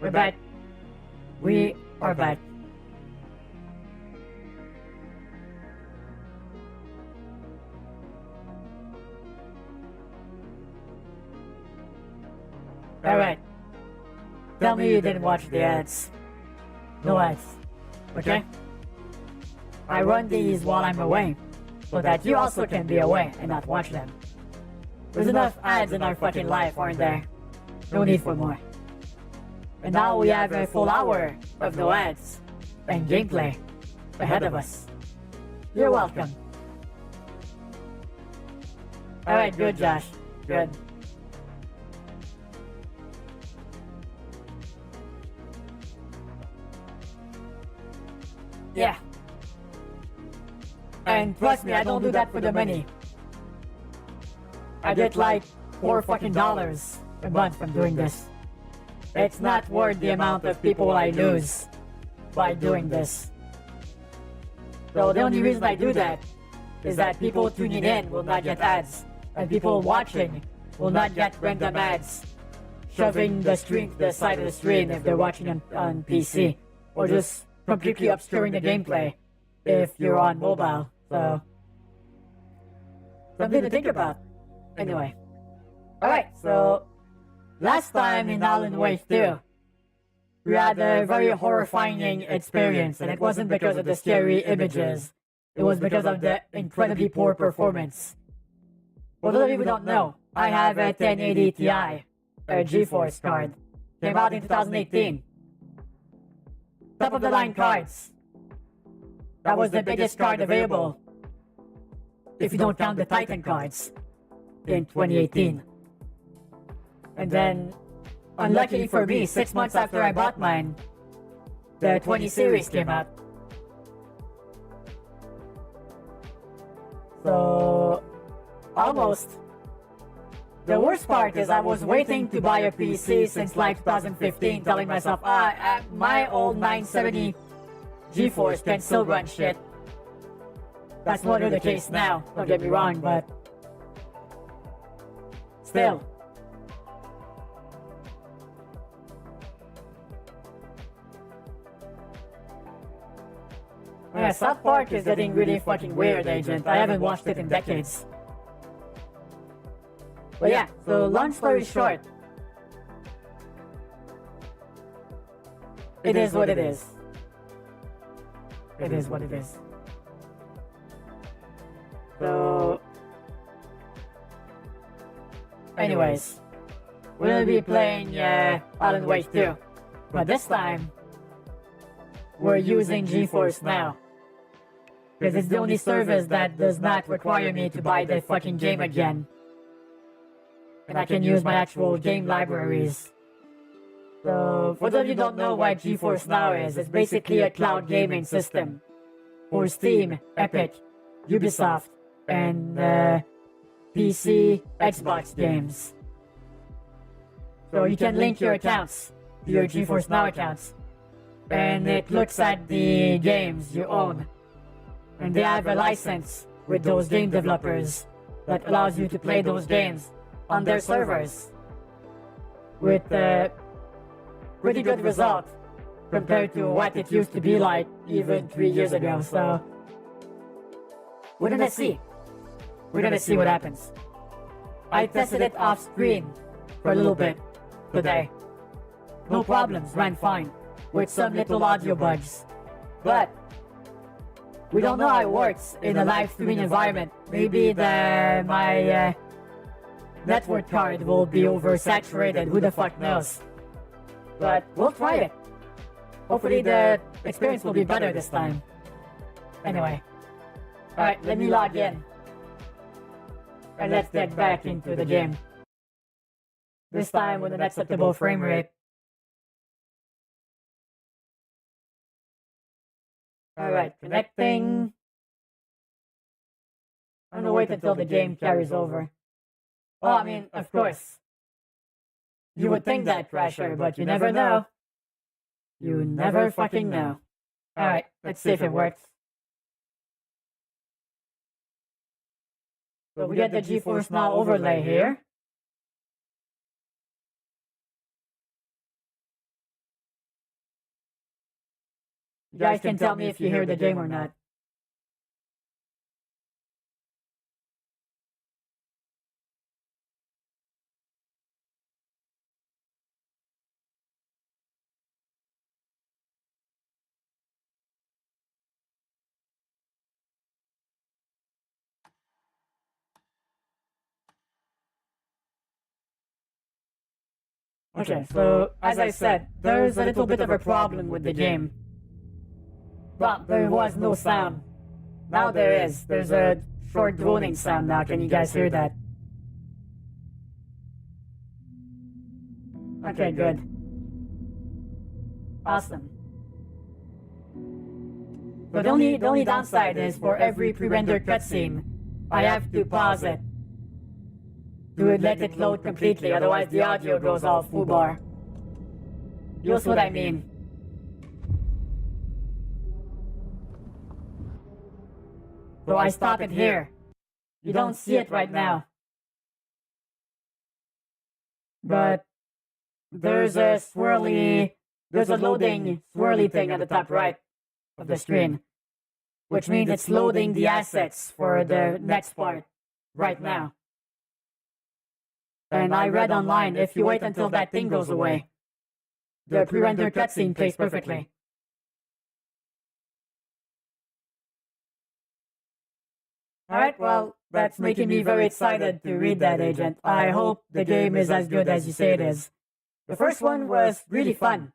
We're back. We are back. Alright. Tell me you didn't watch the ads. No ads. Okay? I run these while I'm away, so that you also can be away and not watch them. There's enough ads in our fucking life, aren't there? No need for more. And now we have a full hour of no ads and gameplay ahead of us. You're welcome. Alright, good, Josh. Good. Yeah. And trust me, I don't do that for the money. I get like $4 fucking a month from doing this. It's not worth the amount of people I lose by doing this. So the only reason I do that is that people tuning in will not get ads, and people watching will not get random ads shoving the stream to the side of the screen if they're watching on PC, or just completely obscuring the gameplay if you're on mobile. So something to think about. Anyway. Alright, so last time in Alan Wake 2, we had a very horrifying experience, and it wasn't because of the scary images. It was because of the incredibly poor performance. For those of you who don't know, I have a 1080 Ti, a GeForce card. Came out in 2018. Top of the line cards. That was the biggest card available, if you don't count the Titan cards, in 2018. And then, unluckily for me, 6 months after I bought mine, the 20 series came out. So, almost. The worst part is I was waiting to buy a PC since like 2015, telling myself, my old 970 GeForce can still run shit. That's no longer the case now, don't get me wrong, but still. Yeah, South Park is getting really fucking weird, Agent. I haven't watched it in decades. But yeah, so long story short, it is what it is. It is what it is. So, anyways, we'll be playing Alan Wake 2, but this time we're using GeForce Now, because it's the only service that does not require me to buy the fucking game again, and I can use my actual game libraries. So, for those of you who don't know what GeForce Now is, it's basically a cloud gaming system for Steam, Epic, Ubisoft, and PC, Xbox games. So you can link your accounts to your GeForce Now accounts, and it looks at the games you own. And they have a license with those game developers that allows you to play those games on their servers with a pretty good result compared to what it used to be like even 3 years ago. So we're gonna see. We're gonna see what happens. I tested it off screen for a little bit today. No problems, ran fine, with some little audio bugs. But we don't know how it works in a live streaming environment. Maybe my network card will be oversaturated, who the fuck knows. But we'll try it. Hopefully the experience will be better this time. Anyway. Alright, let me log in. And let's get back into the game. This time with an acceptable frame rate. Alright, connecting. I'm gonna wait until the game carries over. Well, I mean, of course. You would think that, Crasher, but you never know. You never fucking know. Alright, let's see if it works. So we get the GeForce Now overlay here. You guys can tell me if you hear the game or not. Okay, so as I said, there's a little bit of a problem with the game. But there was no sound. Now there is. There's a short droning sound now. Can you guys hear that? Okay, good. Awesome. But the only downside is for every pre-rendered cutscene, I have to pause it to let it load completely, otherwise the audio goes all foobar. You know what I mean? So I stop it here. You don't see it right now. But there's a loading swirly thing at the top right of the screen, which means it's loading the assets for the next part right now. And I read online, if you wait until that thing goes away, the pre-rendered cutscene plays perfectly. Alright, well, that's making me very excited to read that, Agent. I hope the game is as good as you say it is. The first one was really fun.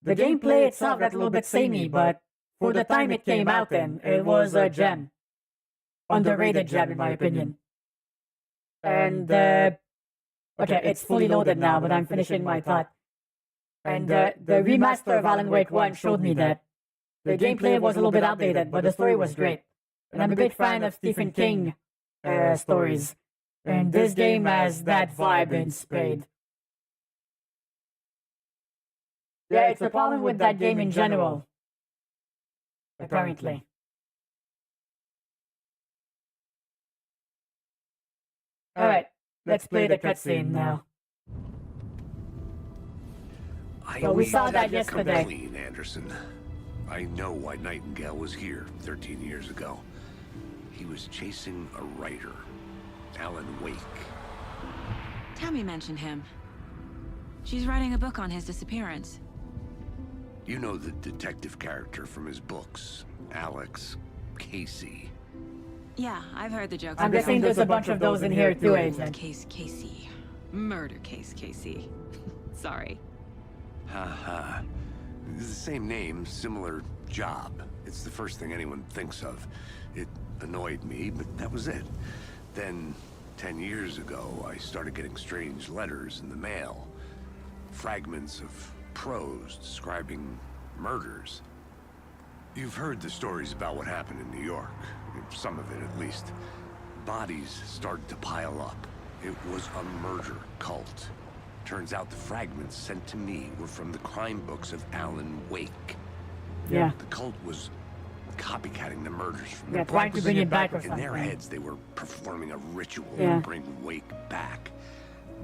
The gameplay itself got a little bit samey, but for the time it came out in, it was a gem. Underrated gem, in my opinion. And, okay, it's fully loaded now, but I'm finishing my thought. And the remaster of Alan Wake 1 showed me that the gameplay was a little bit outdated, but the story was great. And I'm a big fan of Stephen King stories. And this game has that vibe in spade. Yeah, it's a problem with that game in general. Apparently. Alright, let's play the cutscene now. So we saw that yesterday. Come clean, Anderson. I know why Nightingale was here 13 years ago. He was chasing a writer, Alan Wake. Tammy mentioned him. She's writing a book on his disappearance. You know the detective character from his books, Alex Casey. Yeah, I've heard the jokes. I'm guessing there's a bunch of those in here too, Cold Agent. Case Casey. Murder Case Casey. Sorry. Haha. It's the same name, similar job. It's the first thing anyone thinks of. It annoyed me, but that was it. Then, 10 years ago, I started getting strange letters in the mail. Fragments of prose describing murders. You've heard the stories about what happened in New York. Some of it, at least. Bodies started to pile up. It was a murder cult. Turns out the fragments sent to me were from the crime books of Alan Wake. Yeah. The cult was copycatting the murders from Yeah, the trying to books. bring it back or In their something. heads, they were performing a ritual Yeah. to bring Wake back.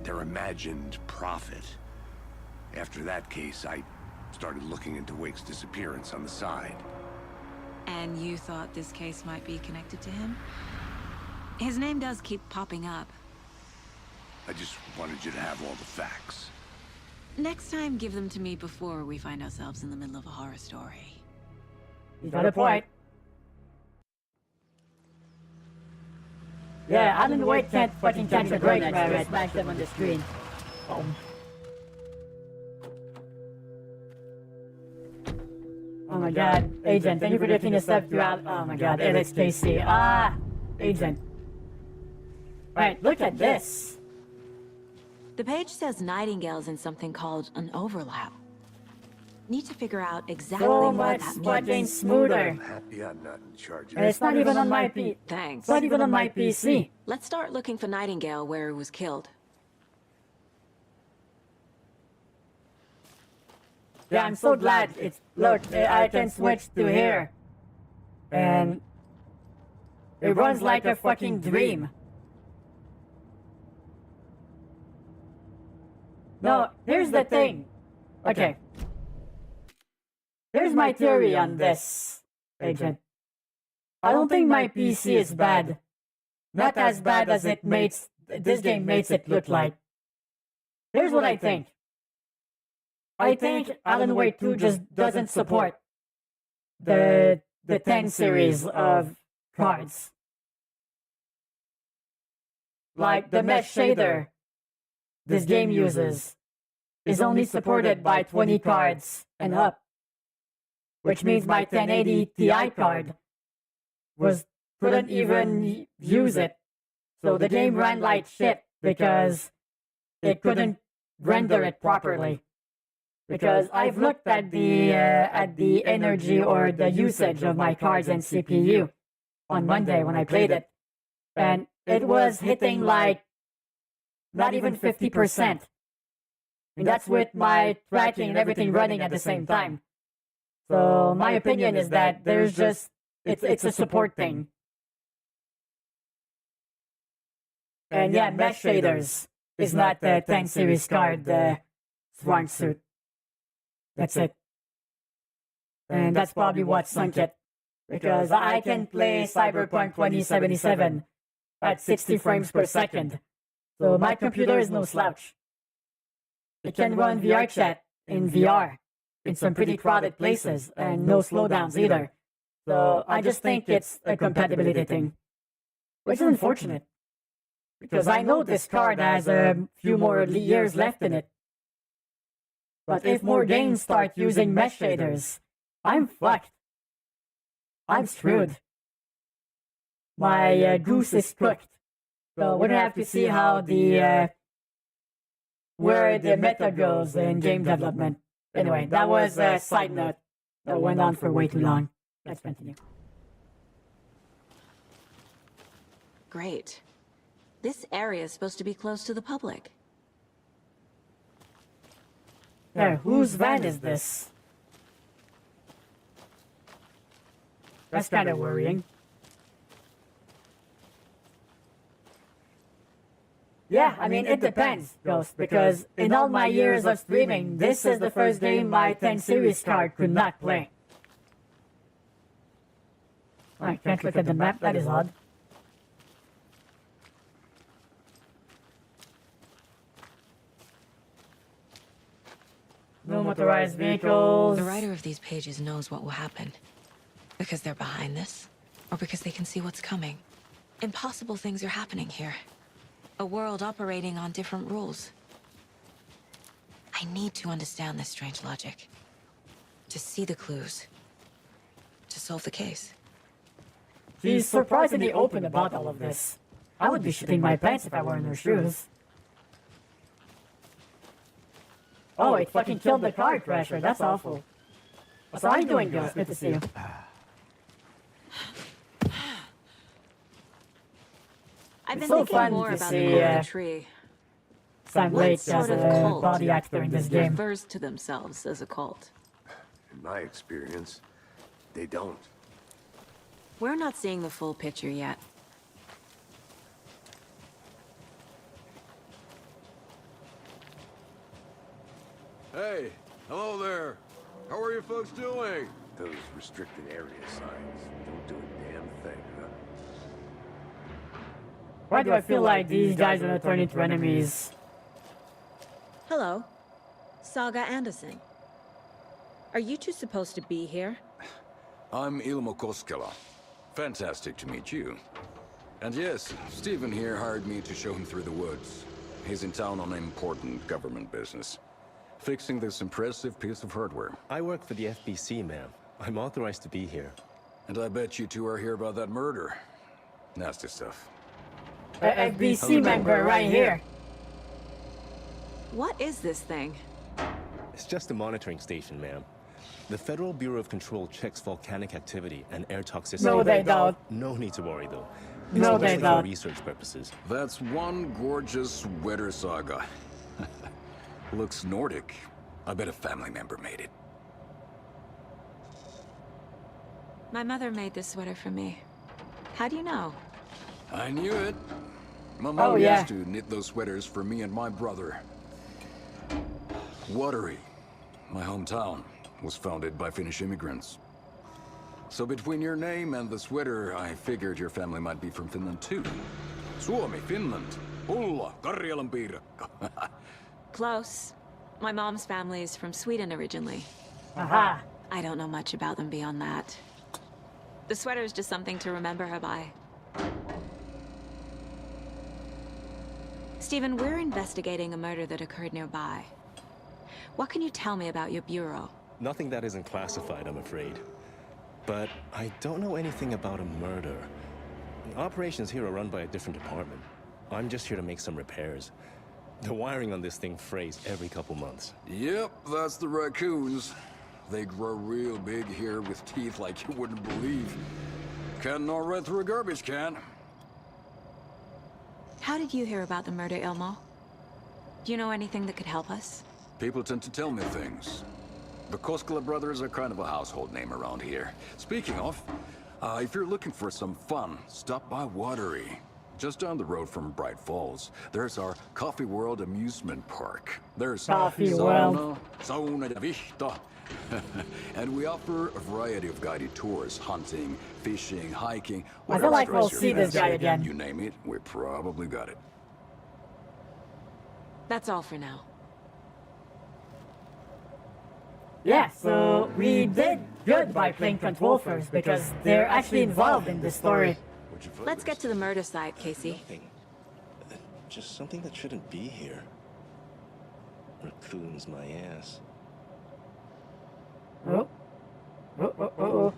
Their imagined prophet. After that case, I started looking into Wake's disappearance on the side. And you thought this case might be connected to him? His name does keep popping up. I just wanted you to have all the facts. Next time, give them to me before we find ourselves in the middle of a horror story. You got a point. Yeah, Alan Wake can't fucking catch a break, man. I smashed them on the screen. Oh my god, Agent, thank you for taking a step throughout. Oh my god, Alex Casey. Ah, Agent. Right, look at this. The page says Nightingale's in something called an overlap. Need to figure out exactly So what much that fucking means. smoother. I'm happy I'm not in charge of And it. it's not even on my Thanks. It's not even on my PC. Let's start looking for Nightingale where he was killed. Yeah, I'm so glad it's... Look, I can switch to here. And... it runs like a fucking dream. No, here's the thing. Okay. Here's my theory on this, Agent. I don't think my PC is bad. Not as bad as this game makes it look like. Here's what I think. I think Alan Wake 2 just doesn't support the 10 series of cards. Like the mesh shader this game uses is only supported by 20 cards and up, which means my 1080 Ti card couldn't even use it. So the game ran like shit because it couldn't render it properly. Because I've looked at the energy or the usage of my cards and CPU on Monday when I played it, and it was hitting like not even 50%. And that's with my tracking and everything running at the same time. So my opinion is that there's just it's a support thing. And yeah, mesh shaders is not the 10 series card strong suit. That's it. And that's probably what sunk it. Because I can play Cyberpunk 2077 at 60 frames per second. So my computer is no slouch. It can run VR chat in VR in some pretty crowded places and no slowdowns either. So I just think it's a compatibility thing. Which is unfortunate. Because I know this card has a few more years left in it. But if more games start using mesh shaders, I'm fucked. I'm screwed. My goose is cooked. So we're gonna have to see how where the meta goes in game development. Anyway, that was a side note that went on for way too long. Let's continue. Great. This area is supposed to be close to the public. Yeah, whose van is this? That's kind of worrying. Yeah, I mean, it depends, Ghost, because in all my years of streaming, this is the first game my 10 series card could not play. I can't look at the map, that is odd. No motorized vehicles. The writer of these pages knows what will happen. Because they're behind this, or because they can see what's coming. Impossible things are happening here. A world operating on different rules. I need to understand this strange logic. To see the clues. To solve the case. She's surprisingly open about all of this. I would be shitting my pants if I were in her shoes. Oh, it fucking killed the car crasher. That's awful. So how are you doing, Ghost? Good to see you. I've been so thinking fun more to about see, the golden tree. Sam What Blake as sort of a cult body actor in this game. refers to themselves as a cult? In my experience, they don't. We're not seeing the full picture yet. Hey, hello there. How are you folks doing? Those restricted area signs don't do a damn thing, huh? Why do I feel like these guys are gonna turn into enemies? Hello, Saga Anderson. Are you two supposed to be here? I'm Ilmo Koskela. Fantastic to meet you. And yes, Stephen here hired me to show him through the woods. He's in town on important government business. Fixing this impressive piece of hardware. I work for the FBC, ma'am. I'm authorized to be here. And I bet you two are here about that murder. Nasty stuff. A FBC member right here. What is this thing? It's just a monitoring station, ma'am. The Federal Bureau of Control checks volcanic activity and air toxicity. No, they don't. No need to worry, though. No, they mostly don't. for research purposes. That's one gorgeous weather saga. Looks Nordic. I bet a family member made it. My mother made this sweater for me. How do you know? I knew it. My mom yeah. used to knit those sweaters for me and my brother. Watery, my hometown. was founded by Finnish immigrants. So between your name and the sweater, I figured your family might be from Finland too. Suomi, Finland. Ulla, Karjalan piirakka. Close. My mom's family is from Sweden originally. Aha! I don't know much about them beyond that. The sweater is just something to remember her by. Stephen, we're investigating a murder that occurred nearby. What can you tell me about your bureau? Nothing that isn't classified, I'm afraid. But I don't know anything about a murder. Operations here are run by a different department. I'm just here to make some repairs. The wiring on this thing frays every couple months. Yep, that's the raccoons. They grow real big here with teeth like you wouldn't believe. Can't gnaw right through a garbage can. How did you hear about the murder, Ilmo? Do you know anything that could help us? People tend to tell me things. The Koskela brothers are kind of a household name around here. Speaking of, if you're looking for some fun, stop by Watery. Just down the road from Bright Falls, there's our Coffee World amusement park. There's Coffee World. sauna ja vihta. And we offer a variety of guided tours, hunting, fishing, hiking, I feel like we'll stress your see this guy fancy. again. You name it, we probably got it. That's all for now. Yeah, so we did good by playing Control first because they're actually involved in this story. Let's get to the murder site, Casey. Nothing. Just something that shouldn't be here. Raccoons my ass. Oh. Oh.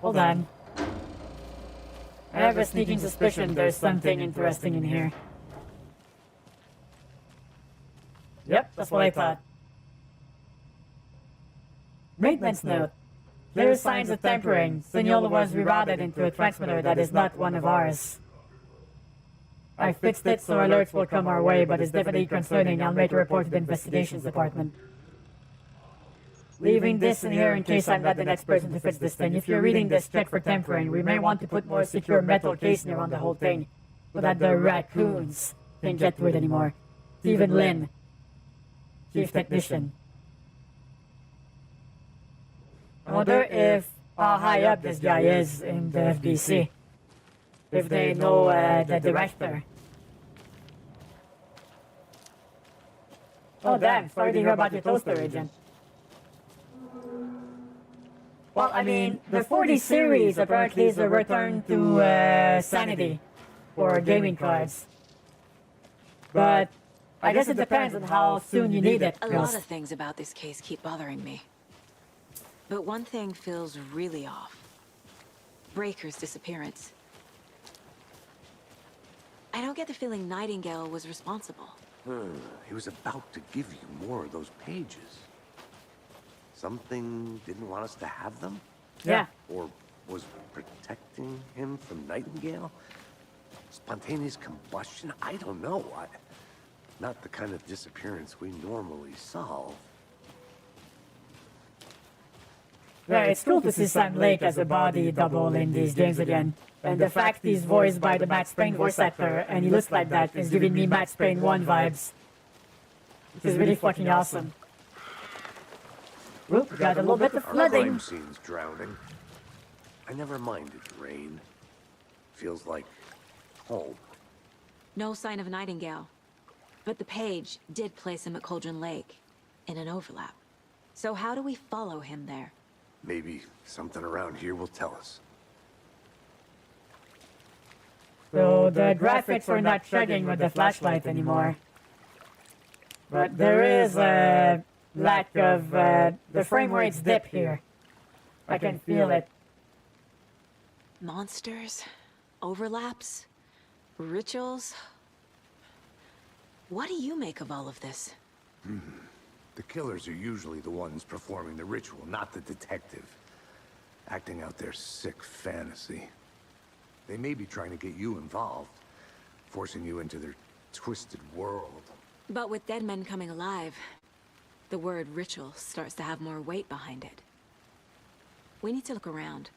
Hold on. I have a sneaking suspicion there's something interesting in here. Yep, that's what I thought. Maintenance note. There are signs of tampering. Signola was rerouted into a transmitter that is not one of ours. I fixed it so alerts will come our way, but it's definitely concerning. I'll make a report to the investigations department. Leaving this in here in case I'm not the next person to fix this thing. If you're reading this, check for tampering. We may want to put more secure metal casing around the whole thing so that the raccoons can't get to it anymore. Stephen Lin, Chief Technician. I wonder if how high up this guy is in the FBC. If they know the director. Oh damn, sorry to hear about your toaster, Agent. Well, I mean, the 40 series apparently is a return to sanity for gaming cards. But I guess it depends on how soon you need it. A lot of things about this case keep bothering me. But one thing feels really off. Breaker's disappearance. I don't get the feeling Nightingale was responsible. He was about to give you more of those pages. Something didn't want us to have them? Yeah. Or was protecting him from Nightingale? Spontaneous combustion? I don't know. Not the kind of disappearance we normally solve. Yeah, it's cool to see Sam Lake as a body double in these games again. And the fact he's voiced by the Matt Sprain voice actor, and he looks like that, is giving me Matt Sprain 1 vibes. Which is really fucking awesome. Oop, we got a little bit of Our flooding. crime scene's drowning. I never minded rain. Feels like home. No sign of Nightingale. But the page did place him at Cauldron Lake, in an overlap. So how do we follow him there? Maybe something around here will tell us. So the graphics are not chugging with the flashlight anymore. But there is a lack of the frame rate's dip here. I can feel it. Monsters? Overlaps? Rituals? What do you make of all of this? The killers are usually the ones performing the ritual, not the detective. Acting out their sick fantasy. They may be trying to get you involved, forcing you into their twisted world. But with dead men coming alive, the word ritual starts to have more weight behind it. We need to look around,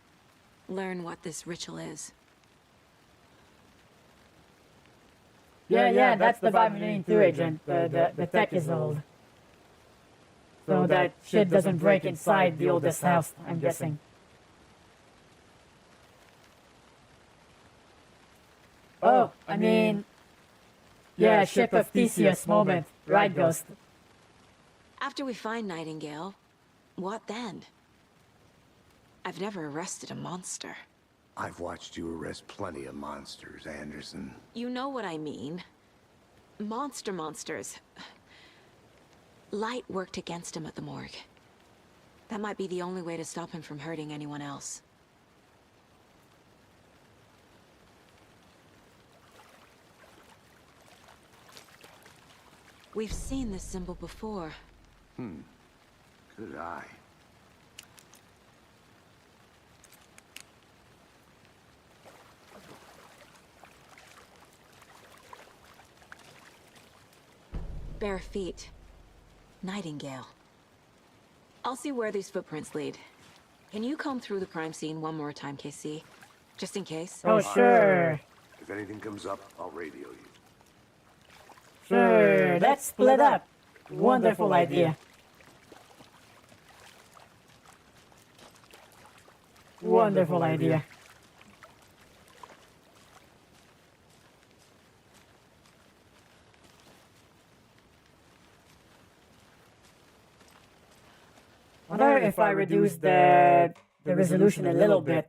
learn what this ritual is. Yeah, that's the vibe I'm getting too, Agent. The tech is old. So that shit doesn't break inside the oldest house, I'm guessing. Oh, I mean... Yeah, Ship of Theseus moment. Right, Ghost? After we find Nightingale, what then? I've never arrested a monster. I've watched you arrest plenty of monsters, Anderson. You know what I mean. Monsters. Light worked against him at the morgue. That might be the only way to stop him from hurting anyone else. We've seen this symbol before. Good eye. Bare feet. Nightingale. I'll see where these footprints lead. Can you comb through the crime scene one more time, KC? Just in case? Oh, sure. If anything comes up, I'll radio you. Sure, let's split up. Wonderful idea. Wonderful idea. Wonder if I reduce the resolution a little bit.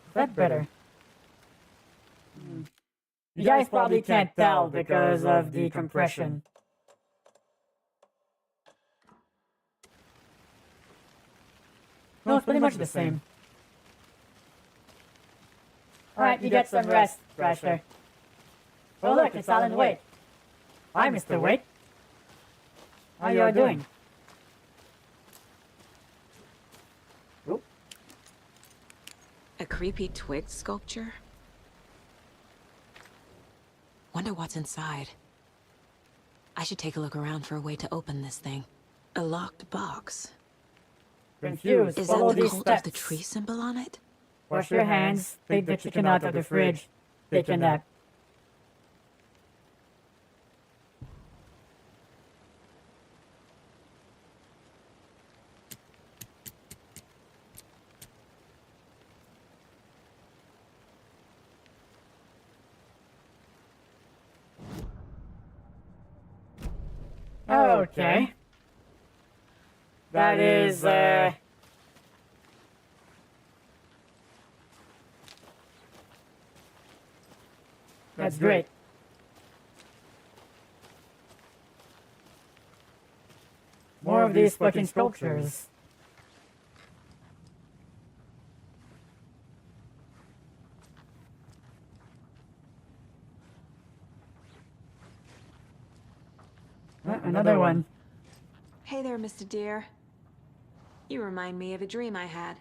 Is that better? You guys probably can't tell because of the compression. No, it's pretty much the same. Alright, you get some rest, Thrasher. Oh look, it's Alan Wake. Hi, Mr. Wake. How you all doing? Oop. A creepy twig sculpture? Wonder what's inside. I should take a look around for a way to open this thing. A locked box. Confused, Is follow that the these cult steps. of the tree symbol on it? Wash your hands, take the chicken out of the fridge, take a nap. Okay. That is, that's great. More of these fucking sculptures. Another one. Hey there, Mr. Deer. You remind me of a dream I had.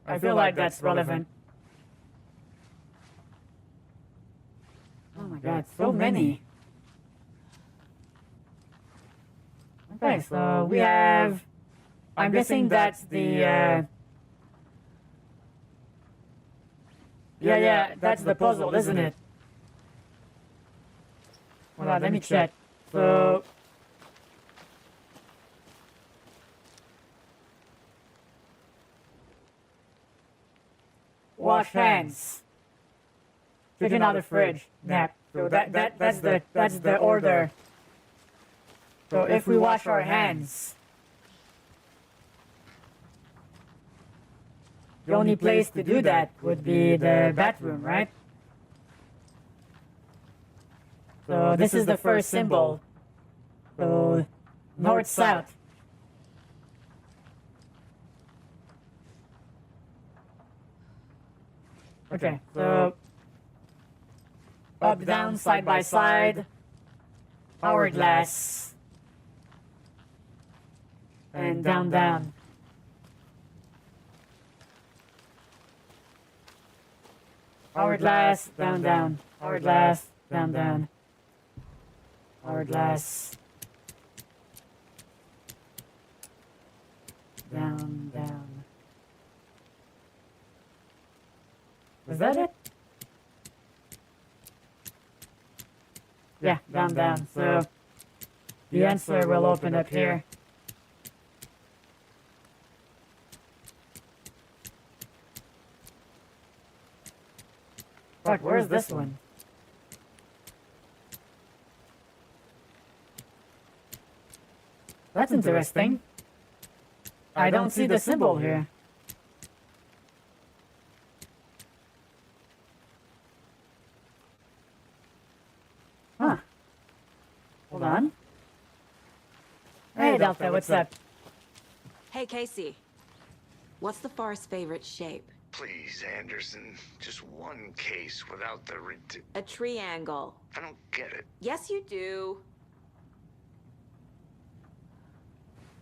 I feel like that's relevant. Oh my god, so many. Okay, so we have... I'm guessing that's the, Yeah, that's the puzzle, isn't it? Hold on, let me check. So... Wash hands. Chicken out of the fridge. Nap. So that's the order. So if we wash our hands, the only place to do that would be the bathroom, right? So this is the first symbol. So north south. Okay, so up, down, side by side, hourglass, and down, down. Hourglass, down, down. Hourglass, down, down. Hourglass, down, down. Was that it? Yeah, down. So the answer will open up here. Fuck, where's this one? That's interesting. I don't see the symbol here. Huh. Hold on. Hey, Delta, what's up? Hey, Casey. What's the forest's favorite shape? Please, Anderson. Just one case without the A triangle. I don't get it. Yes, you do.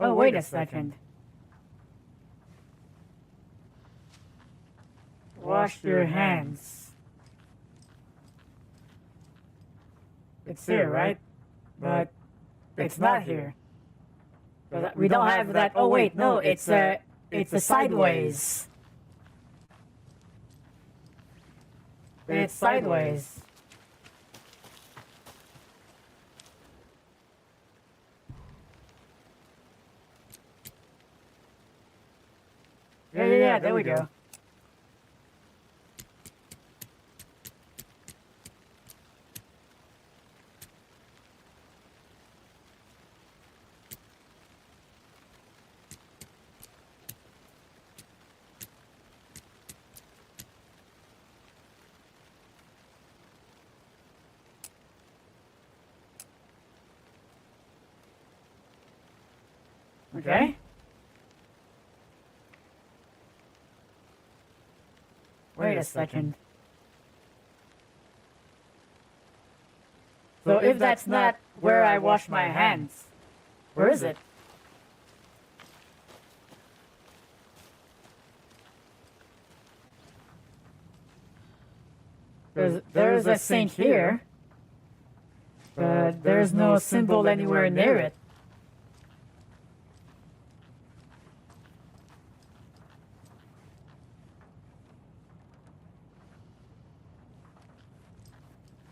Oh, wait a second. Wash your hands. It's here, right? But it's not here. But we don't have that. Oh wait, no, it's a sideways. It's sideways. Yeah, there we go. Okay. Wait a second. So if that's not where I wash my hands, where is it? There's a sink here, but there's no symbol anywhere near it.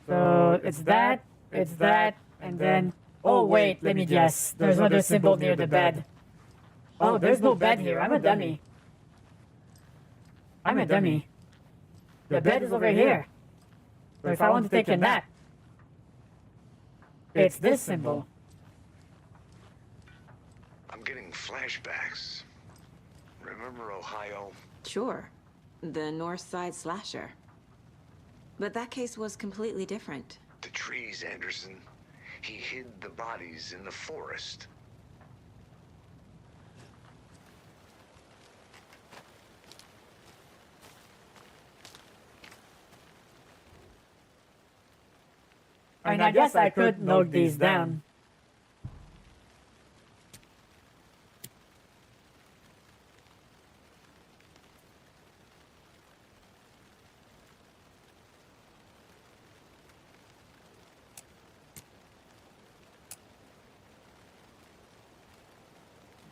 So it's that, and then... Oh wait, let me guess. There's another symbol near the bed. Oh, there's no bed here. I'm a dummy. The bed is over here. So if I want to take a nap, it's this symbol. I'm getting flashbacks. Remember Ohio? Sure. The North Side slasher. But that case was completely different. The trees, Anderson. He hid the bodies in the forest. And I guess I could note these down.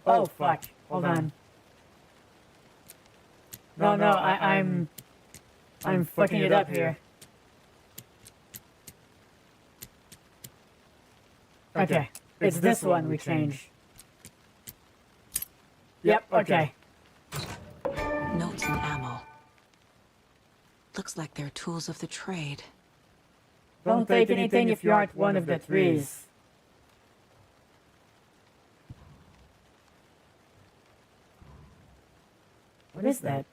Oh fuck! Hold on. No, I'm fucking it up here. Okay, it's this one we change. Yep, okay. Notes and ammo. Looks like they're tools of the trade. Don't take anything if you aren't one of the threes. What is that?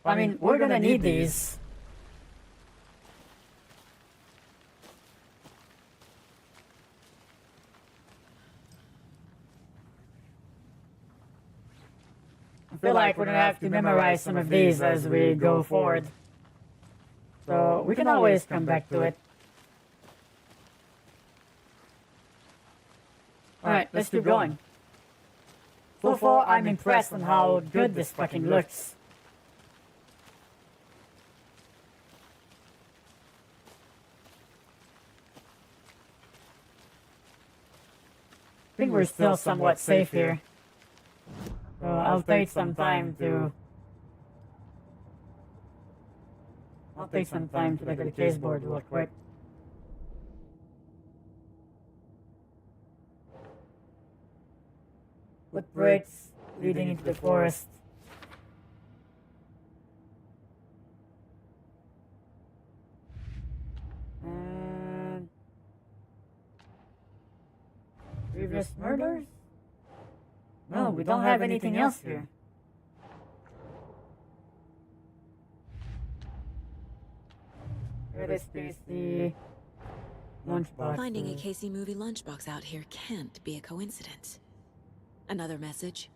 I mean, we're gonna need these. I feel like we're gonna have to memorize some of these as we go forward. So we can always come back to it. Alright, let's keep going. So far, I'm impressed on how good this fucking looks. I think we're still somewhat safe here. So I'll take some time to I'll take some time to look at the case board real quick. Footbreaks leading into the forest. And previous murders? No, we don't have anything else here. Here is the lunchbox. Finding a Casey movie lunchbox out here can't be a coincidence. Another message?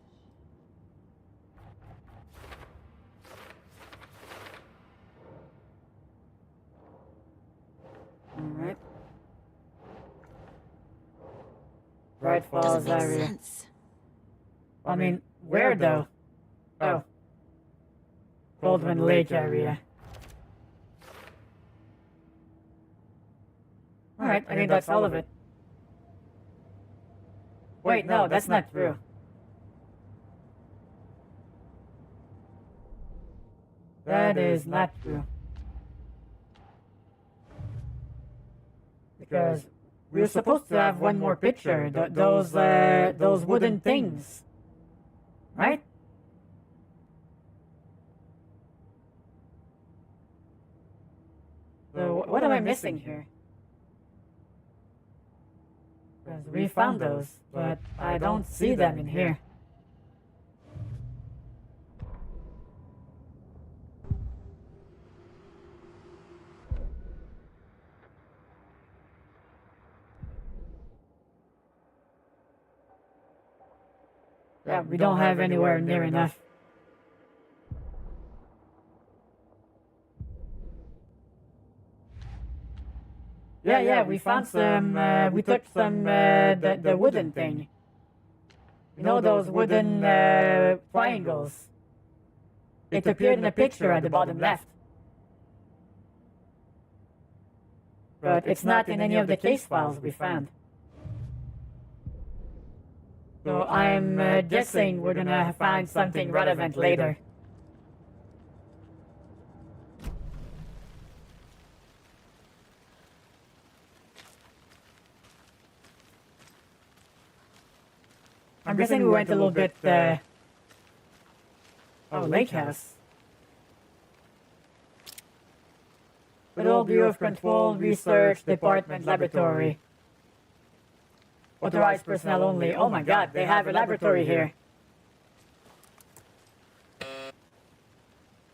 Alright. Bright Falls Doesn't make area. sense. I mean, where though? Oh. Baldwin Lake area. Alright, I think that's all of it. Wait, no, that's not true. That is not true. Because we're supposed to have one more picture. Those wooden things. Right? So, what am I missing here? Because we found those, but I don't see them in here. Yeah, we don't have anywhere near enough. Yeah, we found some, we took some, the wooden thing. You know those wooden, triangles? It appeared in a picture at the bottom left. But it's not in any of the case files we found. So I'm guessing we're gonna find something relevant later. I'm guessing we went a little bit, oh, lake house. Federal Bureau of Control, Research, Department, Laboratory. Authorized personnel only. Oh my god, they have a laboratory here.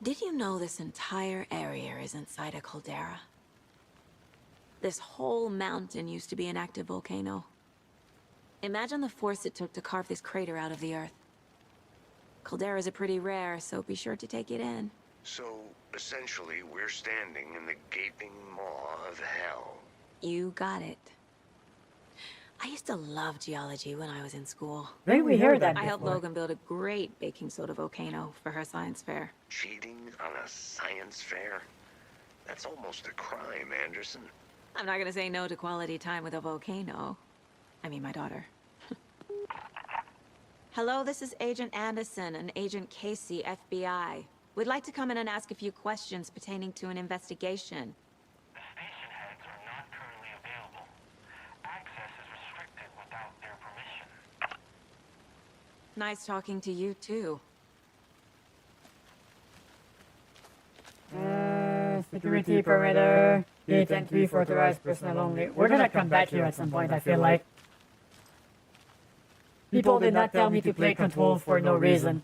Did you know this entire area is inside a caldera? This whole mountain used to be an active volcano. Imagine the force it took to carve this crater out of the earth. Calderas are pretty rare, so be sure to take it in. So, essentially, we're standing in the gaping maw of hell. You got it. I used to love geology when I was in school. Maybe we heard that I helped before. Logan build a great baking soda volcano for her science fair. Cheating on a science fair? That's almost a crime, Anderson. I'm not gonna say no to quality time with a volcano. I mean, my daughter. Hello, this is Agent Anderson and Agent Casey, FBI. We'd like to come in and ask a few questions pertaining to an investigation. The station heads are not currently available. Access is restricted without their permission. Nice talking to you, too. Security perimeter. Gate entry for authorized personnel only. We're gonna come back here at some point, I feel like. People did not tell me to play Control for no reason.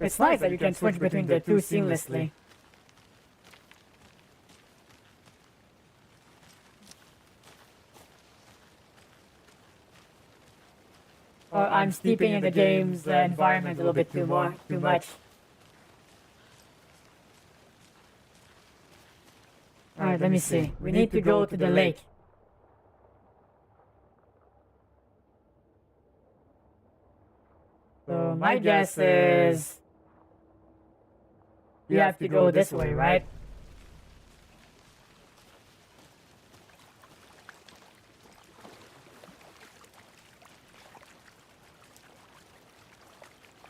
It's nice that you can switch between the two seamlessly. Or I'm steeping in the game's environment a little bit too much. Alright, let me see. We need to go to the lake. So my guess is you have to go this way, right?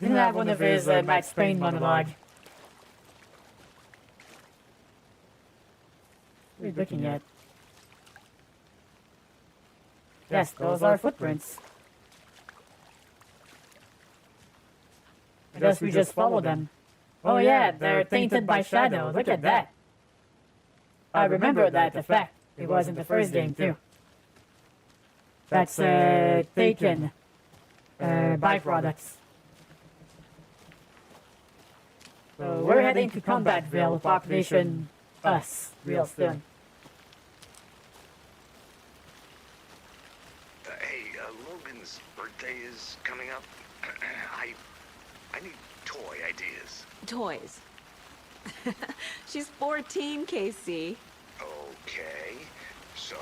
Didn't have one of his Max Payne monologue. What are you looking at? Yes, those are footprints. I guess we just follow them. Oh yeah, they're tainted by shadow. Look at that. I remember that effect. It was in the first game too. That's taken byproducts. So we're heading to Combatville, population us, real soon. Hey, Logan's birthday is coming up. I need toy ideas. Toys. She's 14, Casey. Okay, so?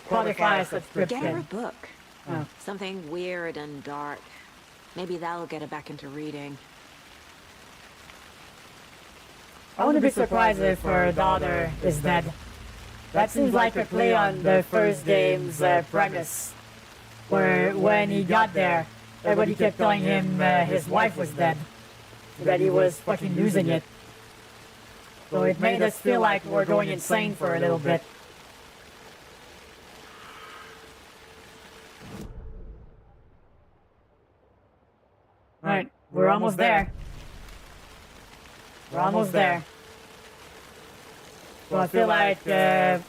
Qualify a Get her a subscription. book. Oh. Something weird and dark. Maybe that'll get her back into reading. I wouldn't be surprised if her daughter is dead. That seems like a play on the first game's premise, where when he got there, everybody kept telling him his wife was dead, that he was fucking losing it. So it made us feel like we're going insane for a little bit. Alright, we're almost there. We're almost there. So I feel like we're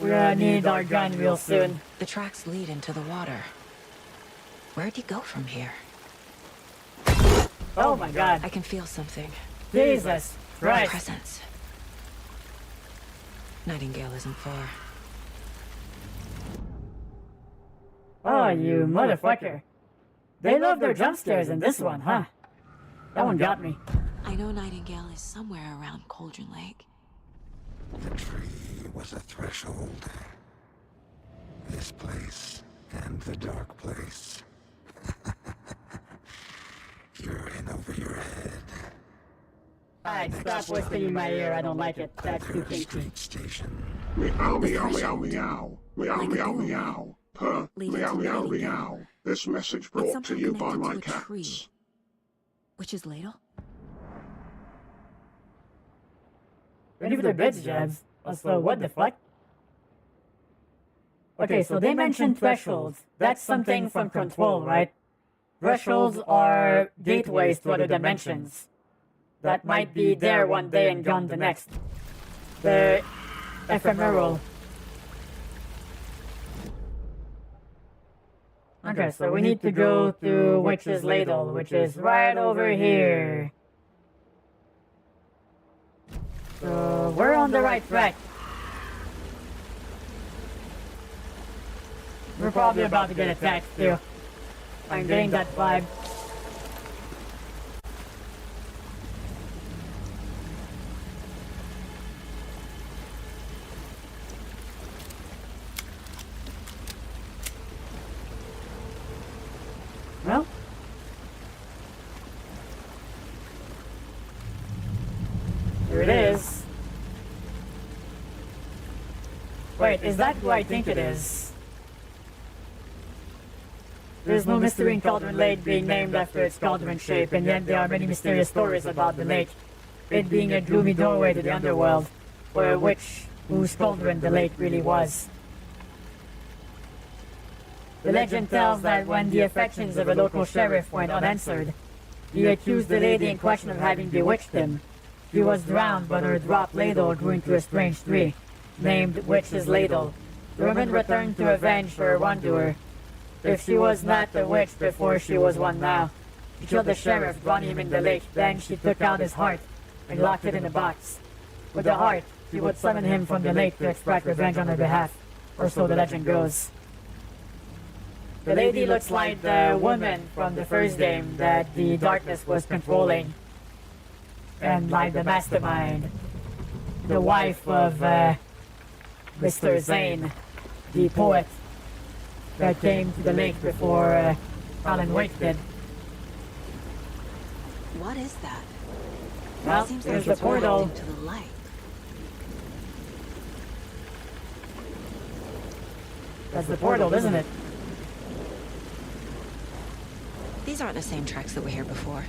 gonna need our gun real soon. The tracks lead into the water. Where'd he go from here? Oh my god. I can feel something. Jesus A Christ. presence. Nightingale isn't far. Oh, you motherfucker. They love their jump scares in this one, huh? That one got me. I know Nightingale is somewhere around Cauldron Lake. The tree was a threshold. This place and the dark place. You're in over your head. Alright, stop whispering in my ear. I don't like it. That's too Their kinky. street station. Meow, meow, meow, meow. Meow, Like a meow, doorway. meow. Purr, Leading meow, to meow, Nightingale. meow. This message It's brought somehow to you by connected my to a tree. cats. Witch's Ladle? Ready for the beds, Jabs. Also, what the fuck? Okay, so they mentioned thresholds. That's something from Control, right? Thresholds are gateways to other dimensions that might be there one day and gone the next. The ephemeral. Okay, so we need to go to Witch's Ladle, which is right over here. So we're on the right track. We're probably about to get attacked too. I'm getting that vibe. Well, here it is. Wait, is that who I think it is? There's no mystery in Cauldron Lake being named after its cauldron shape, and yet there are many mysterious stories about the lake. It being a gloomy doorway to the underworld, or a witch whose cauldron the lake really was. The legend tells that when the affections of a local sheriff went unanswered, he accused the lady in question of having bewitched him. She was drowned, but her dropped ladle grew into a strange tree, named Witch's Ladle. The woman returned to avenge her wrongdoer. If she was not a witch before she was one now, she killed the sheriff, drowned him in the lake. Then she took out his heart and locked it in a box. With the heart, she would summon him from the lake to extract revenge on her behalf, or so the legend goes. The lady looks like the woman from the first game that the darkness was controlling, and like the mastermind, the wife of Mr. Zane, the poet that came to the lake before Alan Wake did. What is that? Well, Seems there's like the it's portal. reacting to the light. That's the portal, isn't it? These aren't the same tracks that were here before.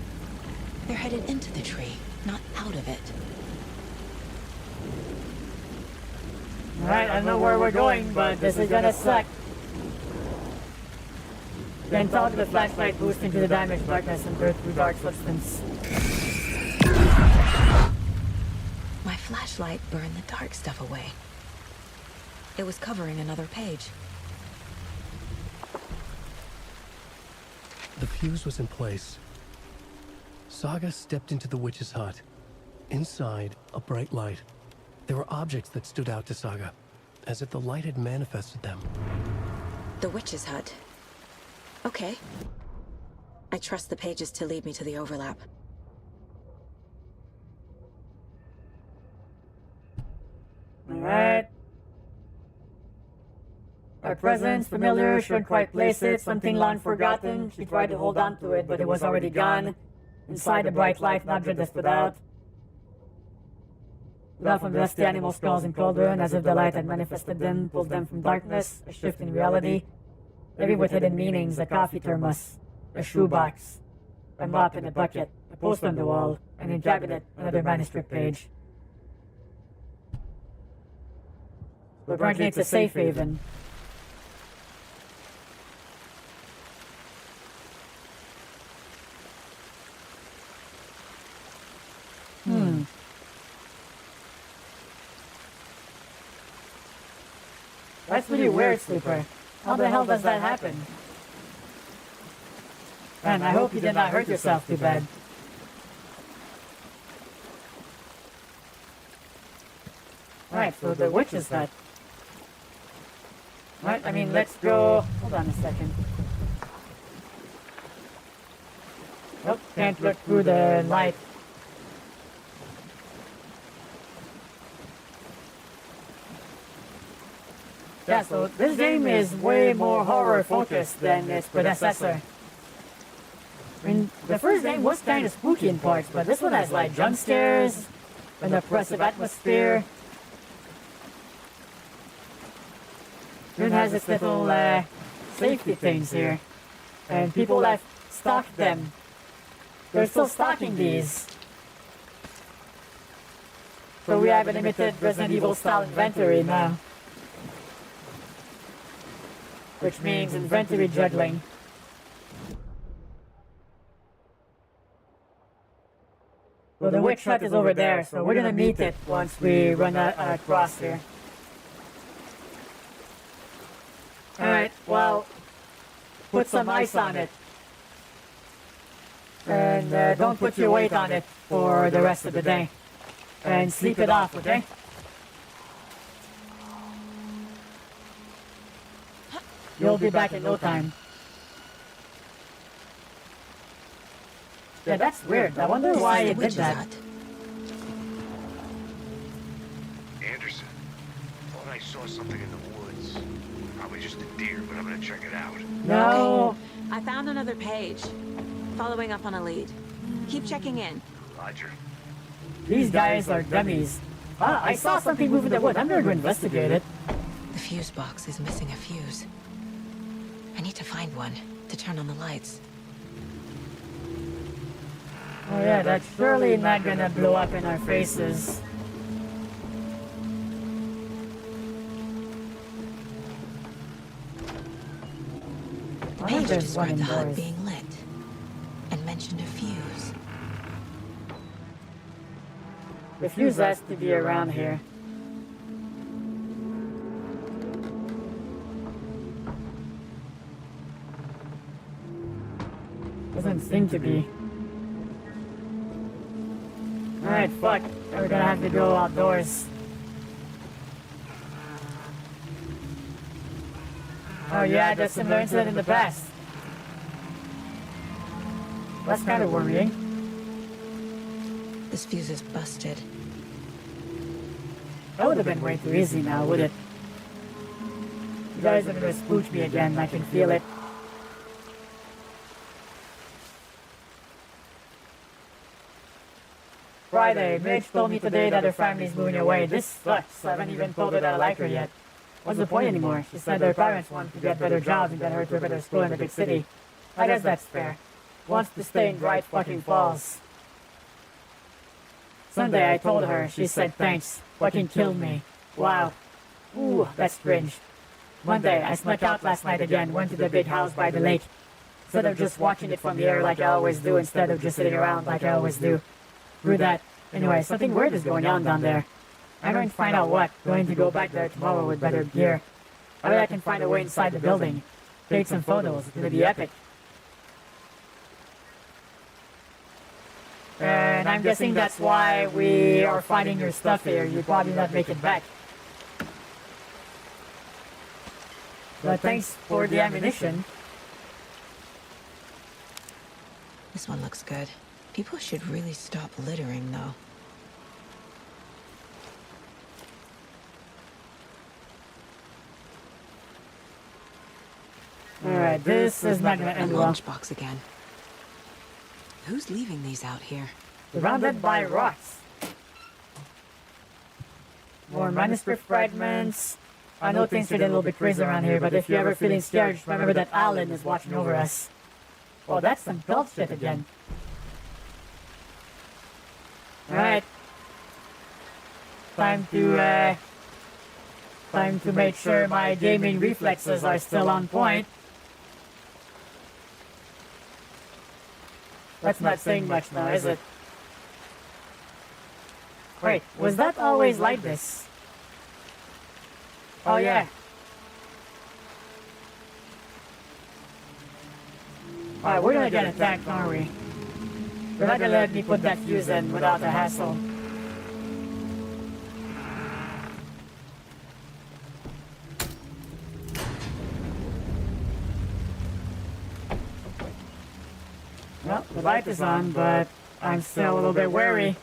They're headed into the tree, not out of it. Alright, I don't know where we're going, but this is gonna suck. Then tell the flashlight boost into the damaged darkness and burn through dark substance. My flashlight burned the dark stuff away. It was covering another page. The fuse was in place. Saga stepped into the witch's hut. Inside, a bright light. There were objects that stood out to Saga, as if the light had manifested them. The witch's hut. Okay. I trust the pages to lead me to the overlap. Alright. Our presence, familiar, shouldn't quite place it. Something long forgotten. She tried to hold on to it, but it was already gone. Inside the bright light, an object that stood out. Well, from the dusty animal skulls and cauldron, as if the light had manifested them, pulled them from darkness, a shift in reality. Maybe with hidden meanings, a coffee thermos, a shoebox, a mop in a bucket, a poster on the wall, and in cabinet, another manuscript page. But apparently it's a safe haven. That's really weird, Sleeper. How the hell does that happen? Man, I hope you did not hurt yourself too bad. Alright, so the witch's hut. Alright, I mean, let's go... Hold on a second. Nope, can't look through the light. Yeah, so this game is way more horror focused than its predecessor. I mean, the first game was kind of spooky in parts, but this one has like jump scares, an oppressive atmosphere. It has its little safety things here, and people have stalked them. They're still stalking these. So we have a limited Resident Evil style inventory now. Which means inventory juggling. Well, the witch hut is over there, so we're gonna meet it once we run across here. Alright, well, put some ice on it. And don't put your weight on it for the rest of the day. And sleep it off, okay? You'll be back in no time. Yeah, that's weird. I wonder why it did that. Anderson, thought I saw something in the woods. Probably just a deer, but I'm gonna check it out. No! Okay. I found another page. Following up on a lead. Keep checking in. Roger. These guys are dummies. Ah, I saw something move in the wood. I'm gonna go investigate it. The fuse box is missing a fuse. I need to find one to turn on the lights. Oh yeah, that's surely not gonna blow up in our faces. The page described the hut being lit and mentioned a fuse. The fuse has to be around here. Doesn't seem to be. Alright, fuck. We're gonna have to go outdoors. Oh yeah, there's similar incident in the past. That's kind of worrying. This fuse is busted. That would have been way too easy now, would it? You guys are gonna spook me again, I can feel it. Friday. Midge told me today that her family's moving away. This sucks. I haven't even told her that I like her yet. What's the point anymore? She said her parents want to get better jobs and get her to a better school in the big city. I guess that's fair. Wants to stay in Bright fucking Falls. Sunday I told her. She said thanks. Fucking killed me. Wow. Ooh, that's cringe. Monday, I snuck out last night again, went to the big house by the lake. Instead of just watching it from the air like I always do, instead of just sitting around like I always do. Screw that. Anyway, something weird is going on down there. I'm going to find out what. Going to go back there tomorrow with better gear. I bet I can find a way inside the building. Take some photos. It's gonna be epic. And I'm guessing that's why we are finding your stuff here. You probably not make it back. But thanks for the ammunition. This one looks good. People should really stop littering, though. Alright, this is not gonna end well. Lunchbox again. Who's leaving these out here? Surrounded by rocks. More manuscript fragments. I know things are getting a little bit crazy around here, but if you're ever feeling scared, just remember that Alan is watching over us. Oh, that's some cult shit again. Alright. Time to make sure my gaming reflexes are still on point. That's not saying much now, is it? Wait, was that always like this? Oh yeah. Alright, we're gonna get attacked, aren't we? They're not gonna let me put that fuse in without a hassle. Well, the light is on, but I'm still a little bit wary.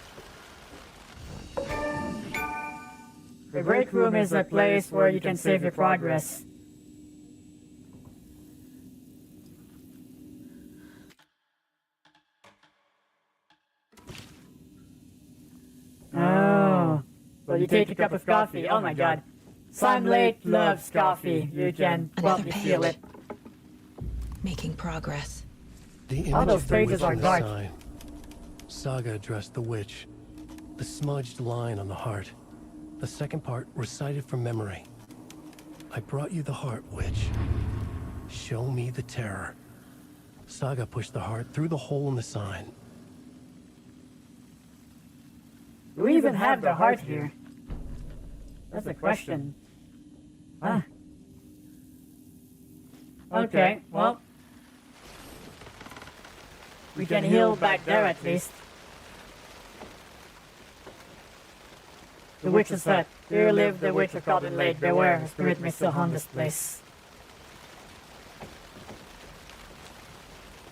The break room is a place where you can save your progress. Oh, well, you take a cup of coffee. Oh my god. Sam Lake loves coffee. You can probably feel it. Making progress. The image All those of the pages witch are on the dark. sign. Saga addressed the witch. The smudged line on the heart. The second part recited from memory. I brought you the heart, witch. Show me the terror. Saga pushed the heart through the hole in the sign. Do we even have the heart here? That's a question. Huh. Okay, well. We can heal back there at least. The witch's hut. Here lived the witch of Cotton Lake. Beware, her spirit may still haunt this place.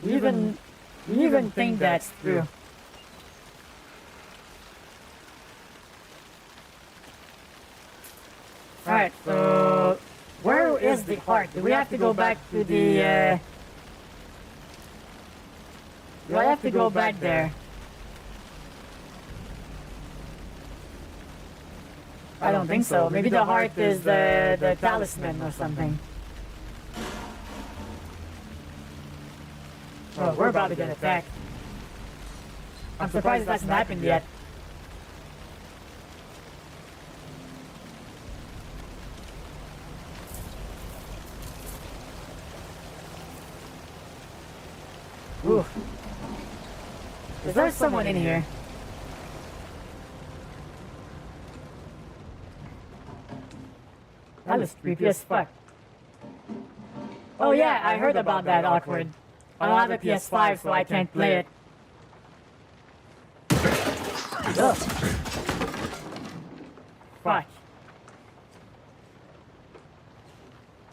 You even think that's true. Alright, so where is the heart? Do we have to go back to the do I have to go back there? I don't think so. Maybe the heart is the talisman or something. Oh, we're about to get attacked. I'm surprised it hasn't happened yet. Ooh. Is there someone in here? That was creepy as fuck. Oh yeah, I heard about that, awkward. I don't have a PS5, so I can't play it. Ugh. Fuck.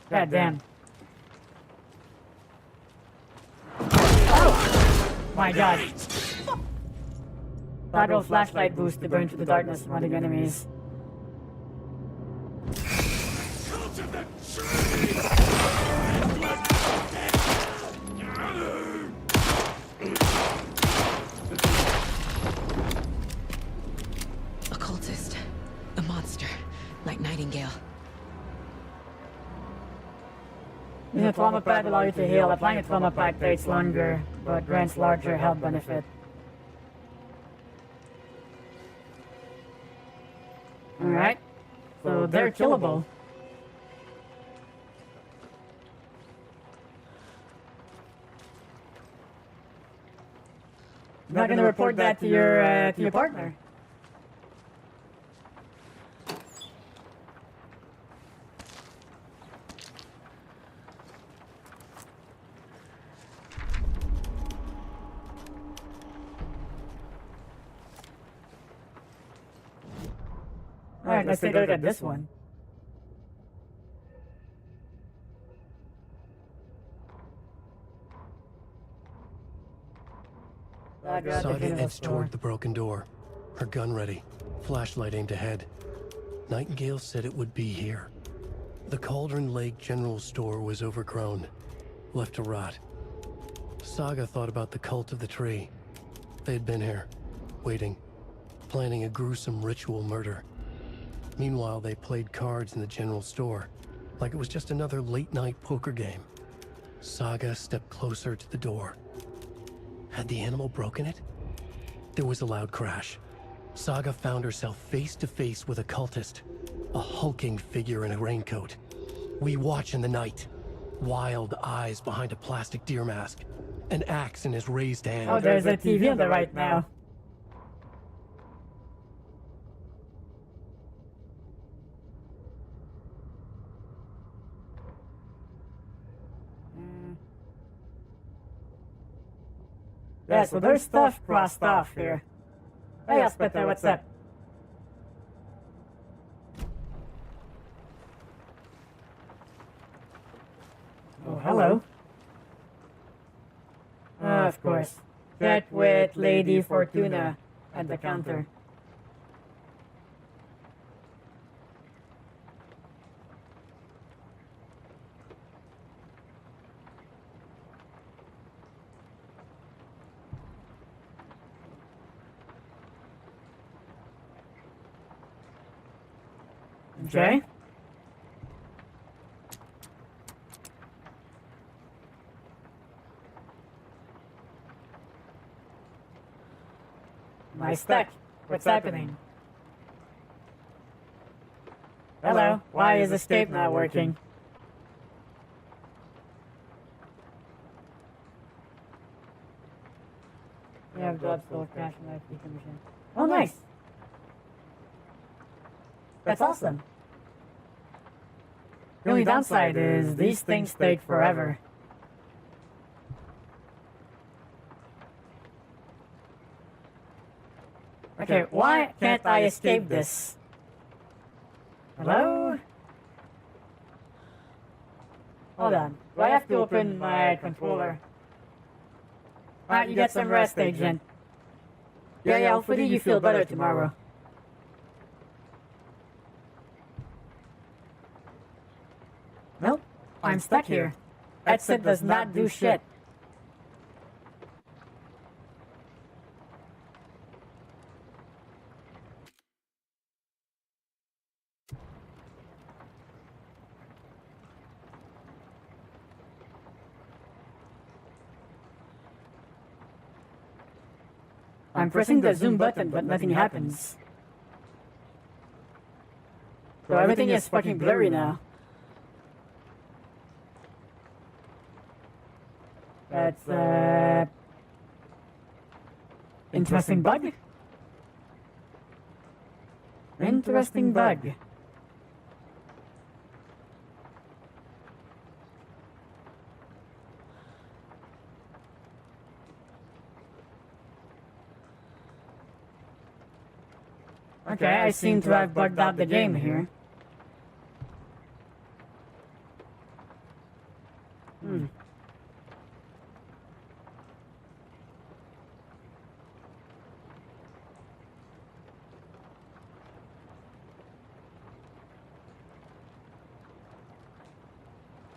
God damn. Oh! My god. Toggle flashlight boost to burn through the darkness surrounding enemies. Nightingale. Using a trauma pad allows you to heal. Applying a trauma pad takes longer, but grants larger health benefit. Alright. So they're killable. You're not gonna report that to your partner. Alright, let's take a look at this one. Saga edged toward the broken door, her gun ready, flashlight aimed ahead. Nightingale said it would be here. The Cauldron Lake General Store was overgrown, left to rot. Saga thought about the cult of the tree. They had been here, waiting, planning a gruesome ritual murder. Meanwhile, they played cards in the general store, like it was just another late-night poker game. Saga stepped closer to the door. Had the animal broken it? There was a loud crash. Saga found herself face to face with a cultist, a hulking figure in a raincoat. We watch in the night. Wild eyes behind a plastic deer mask, an axe in his raised hand. Oh, there's a TV on the right now. Yeah, so there's stuff crossed off here. Hey, Aspeter, what's up? Oh, hello. Of course. Chat with Lady Fortuna at the counter. Okay. My stuck. What's happening? Hello. Why is escape not working? We have jobs full crash and life decommission. Oh, nice. That's awesome. The only downside is these things take forever. Okay, why can't I escape this? Hello? Hold on. Do I have to open my controller? Alright, you get some rest, Agent. Yeah, hopefully you feel better tomorrow. Nope, I'm stuck here. Exit does not do shit. I'm pressing the zoom button, but nothing happens. So everything is fucking blurry now. That's, interesting bug. Interesting bug. Okay, I seem to have bugged out the game here.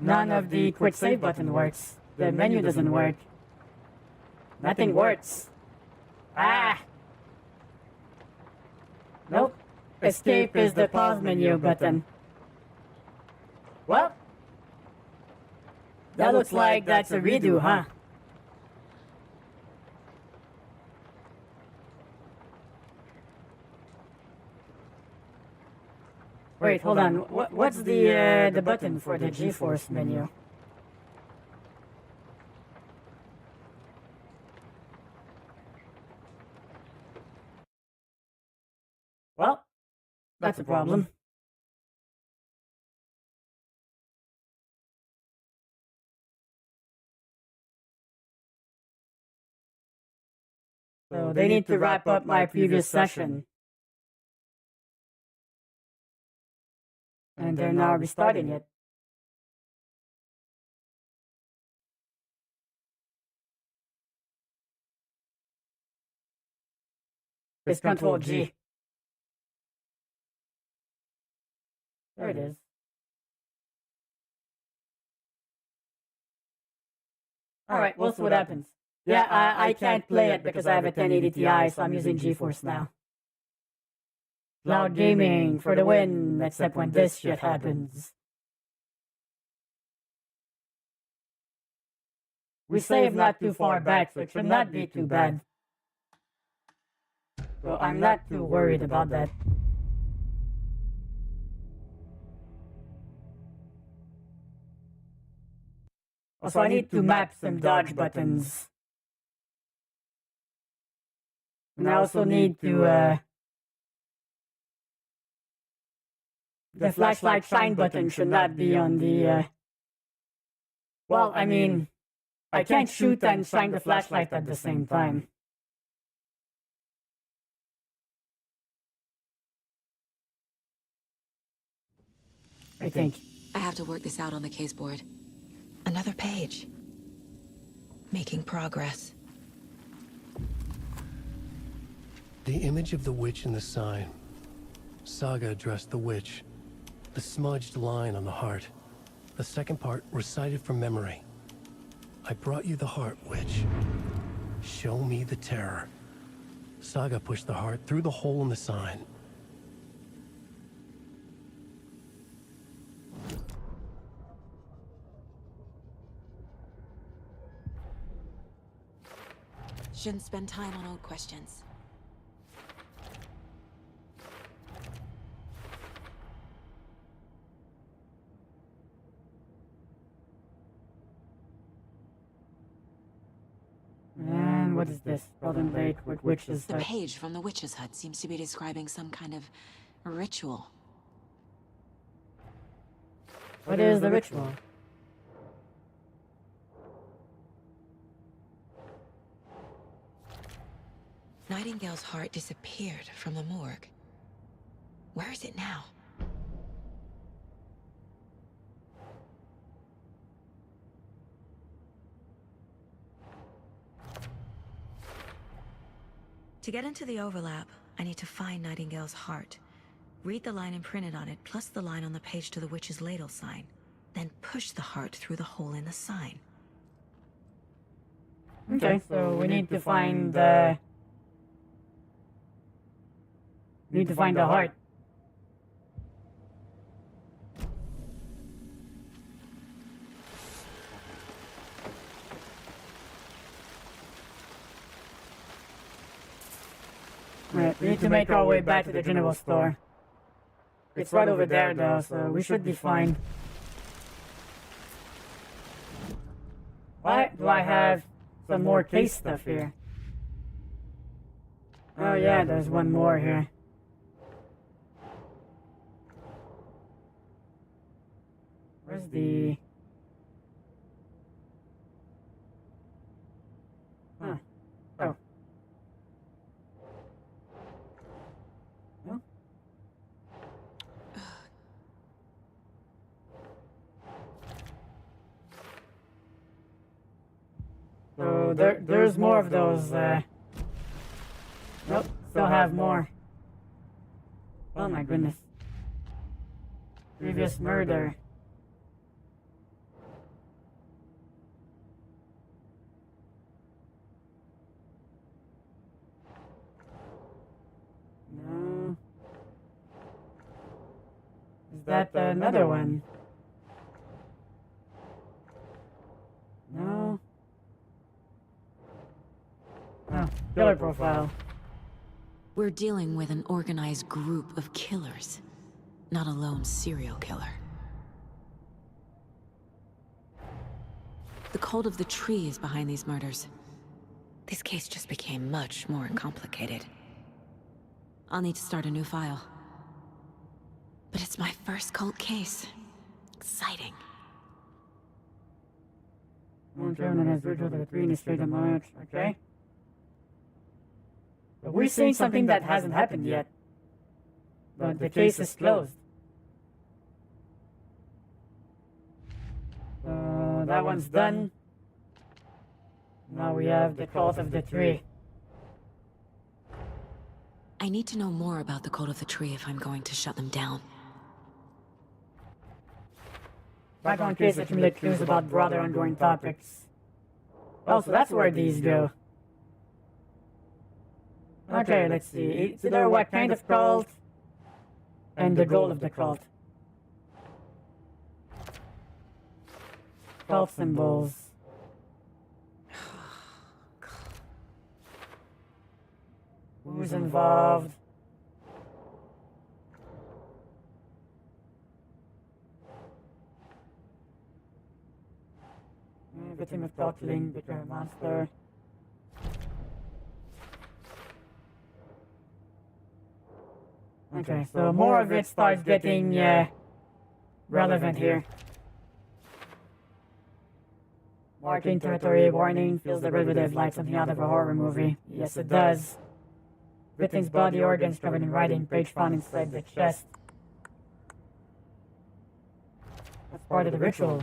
None of the quick save button works. The menu doesn't work. Nothing works. Ah! Nope. Escape is the pause menu button. Well, that looks like that's a redo, huh? Wait, hold on. What's the button for the GeForce menu? Well, that's a problem. So they need to wrap up my previous session. And they're now restarting it. It's Control G. There it is. Alright, we'll see what happens. Yeah, I can't play it because I have a 1080 Ti, so I'm using GeForce now. Cloud gaming for the win, except when this shit happens. We saved not too far back, so it should not be too bad. So I'm not too worried about that. Also, I need to map some dodge buttons. And I also need to, the flashlight shine button should not be on the, well, I mean, I can't shoot and shine the flashlight at the same time. I think. I have to work this out on the case board. Another page. Making progress. The image of the witch in the sign. Saga addressed the witch. The smudged line on the heart. The second part recited from memory. I brought you the heart, witch. Show me the terror. Saga pushed the heart through the hole in the sign. Shouldn't spend time on old questions. And what is this? Golden Lake with witches. The page from the witch's hut seems to be describing some kind of ritual. What is the ritual? Nightingale's heart disappeared from the morgue. Where is it now? To get into the overlap, I need to find Nightingale's heart. Read the line imprinted on it, plus the line on the page to the witch's ladle sign. Then push the heart through the hole in the sign. Okay, so we need to find the heart. Right, we need to make our way back to the general store. It's right over there though, so we should be fine. Why do I have some more case stuff here? Oh yeah, there's one more here. Where's the... Huh. Oh. Huh? So there's more of those, Nope, still have more. Oh my goodness. Previous murder. No. Is that another one? killer profile. We're dealing with an organized group of killers, not a lone serial killer. The cult of the tree is behind these murders. This case just became much more complicated. I'll need to start a new file. But it's my first cult case. Exciting. Okay. But we're seeing something that hasn't happened yet. But the case is closed. That one's done. Now we have the cult of the tree. I need to know more about the cult of the tree if I'm going to shut them down. Background case accumulate clues about broader ongoing topics. Oh, so that's where these go. Okay, let's see. It's either what kind of cult and the goal of the cult. Cult symbols. Who's involved? Victim of cult killing, become a monster. Okay, so more of it starts getting relevant here. Marking territory, warning, feels derivative like something out of a horror movie. Yes, it does. Victim's body organs covered in writing, page found inside the chest. That's part of the ritual.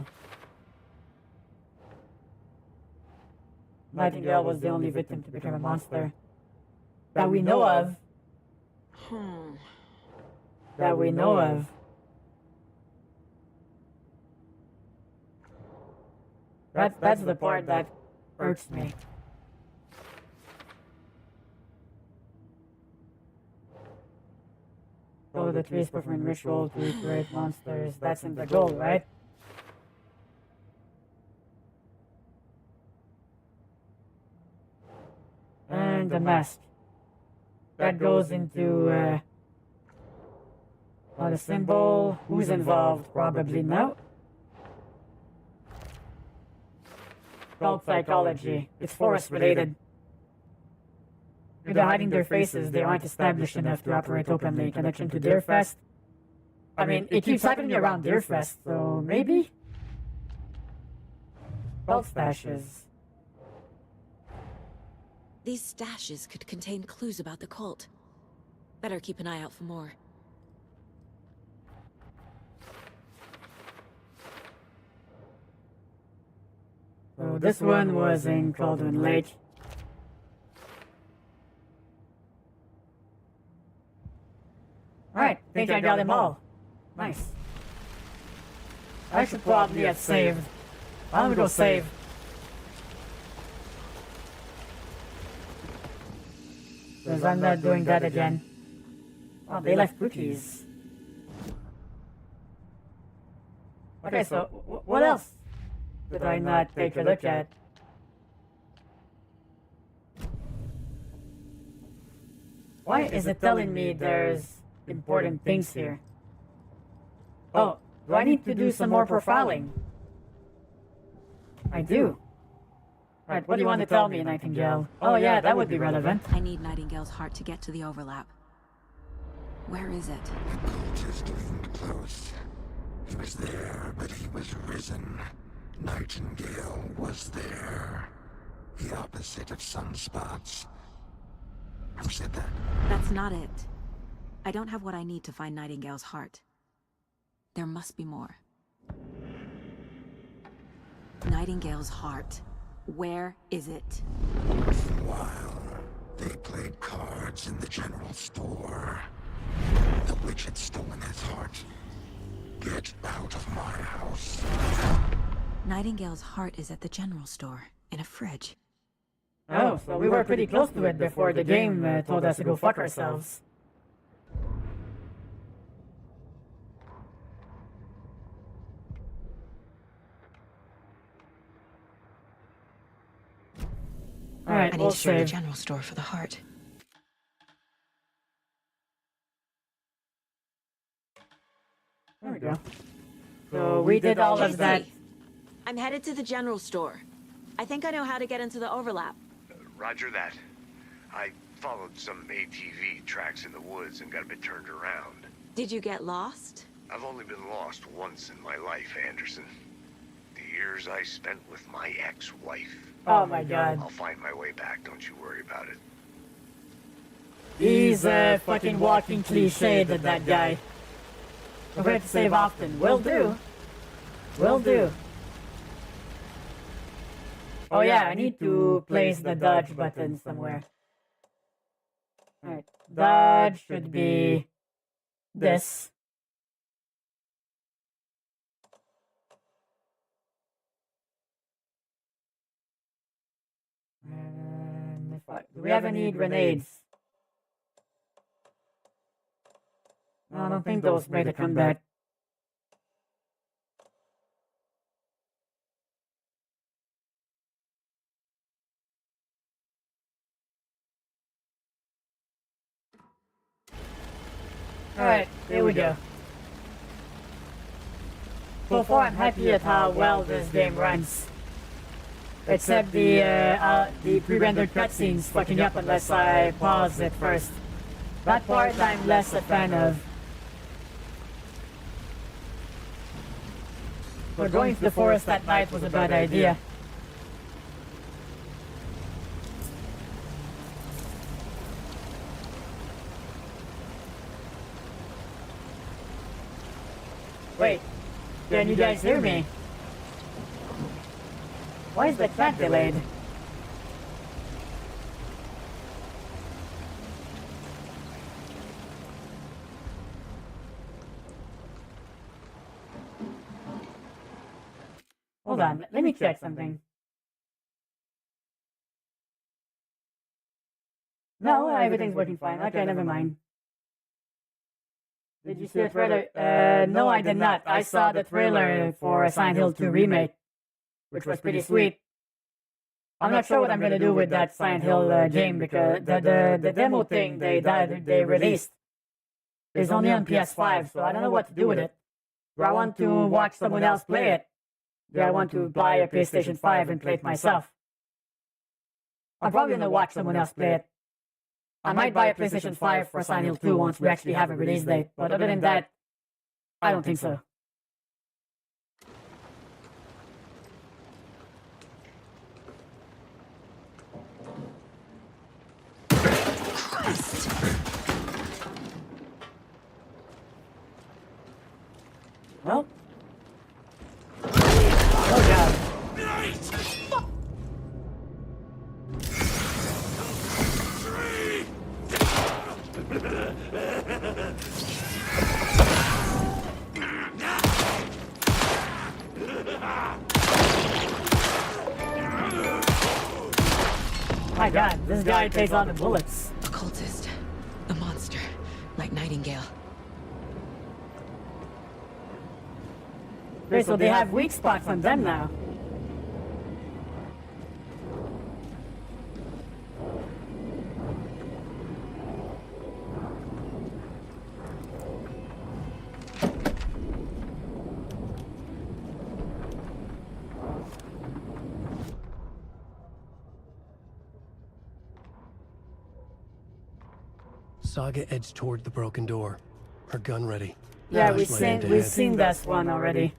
Nightingale was the only victim to become a monster. That we know of. That we know of. That's the part that hurts me. Follow the trees performing ritual to create monsters. That's in the goal, right? And the mask. That goes into the symbol. Who's involved? Probably no. Cult psychology. It's forest related. If they're hiding their faces, they aren't established enough to operate openly. Connection to Deerfest. I mean, it keeps happening around Deerfest, so maybe? Cult stashes. These stashes could contain clues about the cult. Better keep an eye out for more. So this one was in Cauldron Lake. Alright, think I got them all. Nice. I should probably have saved. I'm gonna go save. Because I'm not doing that again. Oh, they left cookies. Okay, so what else did I not take a look at? Why is it telling me there's important things here? Oh, do I need to do some more profiling? I do. Right, what do you want to tell me, Nightingale? Oh yeah, that would be relevant. I need Nightingale's heart to get to the overlap. Where is it? The cultist leaned close. He was there, but he was risen. Nightingale was there. The opposite of sunspots. Who said that? That's not it. I don't have what I need to find Nightingale's heart. There must be more. Nightingale's heart. Where is it? While they played cards in the general store, the witch had stolen his heart. Get out of my house. Nightingale's heart is at the general store, in a fridge. Oh, so we were pretty close to it before the game told us to go fuck ourselves. Alright, I need we'll to show the save. general store for the heart. There we go. So we did all of that. JC, I'm headed to the general store. I think I know how to get into the overlap. Roger that. I followed some ATV tracks in the woods and got a bit turned around. Did you get lost? I've only been lost once in my life, Anderson. The years I spent with my ex-wife. Oh my god. I'll find my way back, don't you worry about it. He's a fucking walking cliche, that guy. Prepared to save often. Will do. Will do. Oh yeah, I need to place the dodge button somewhere. Alright, dodge should be this. And do we have any grenades? No, I don't think those made a comeback. Alright, here we go. So far I'm happy at how well this game runs. Except the pre-rendered cutscenes fucking up unless I pause it first. That part I'm less a fan of. But going to the forest at night was a bad idea. Wait, can you guys hear me? Why is the cat delayed? Hold on, let me check something. No, everything's working fine. Okay, never mind. Did you see the trailer? No, I did not. I saw the trailer for Silent Hill 2 Remake, which was pretty sweet. I'm not sure what I'm gonna do with that Silent Hill game because the demo thing they released is only on PS5, so I don't know what to do with it. Do I want to watch someone else play it? Do I want to buy a PlayStation 5 and play it myself? I'm probably gonna watch someone else play it. I might buy a PlayStation 5 for Silent Hill 2 once we actually have a release date, but other than that, I don't think so. Well. Oh god. My god, this guy takes on the bullets. A cultist. A monster. Like Nightingale. Okay, so they have weak spots on them now. Saga edged toward the broken door, her gun ready. Yeah, Flashlight aimed we've ahead. seen this one already.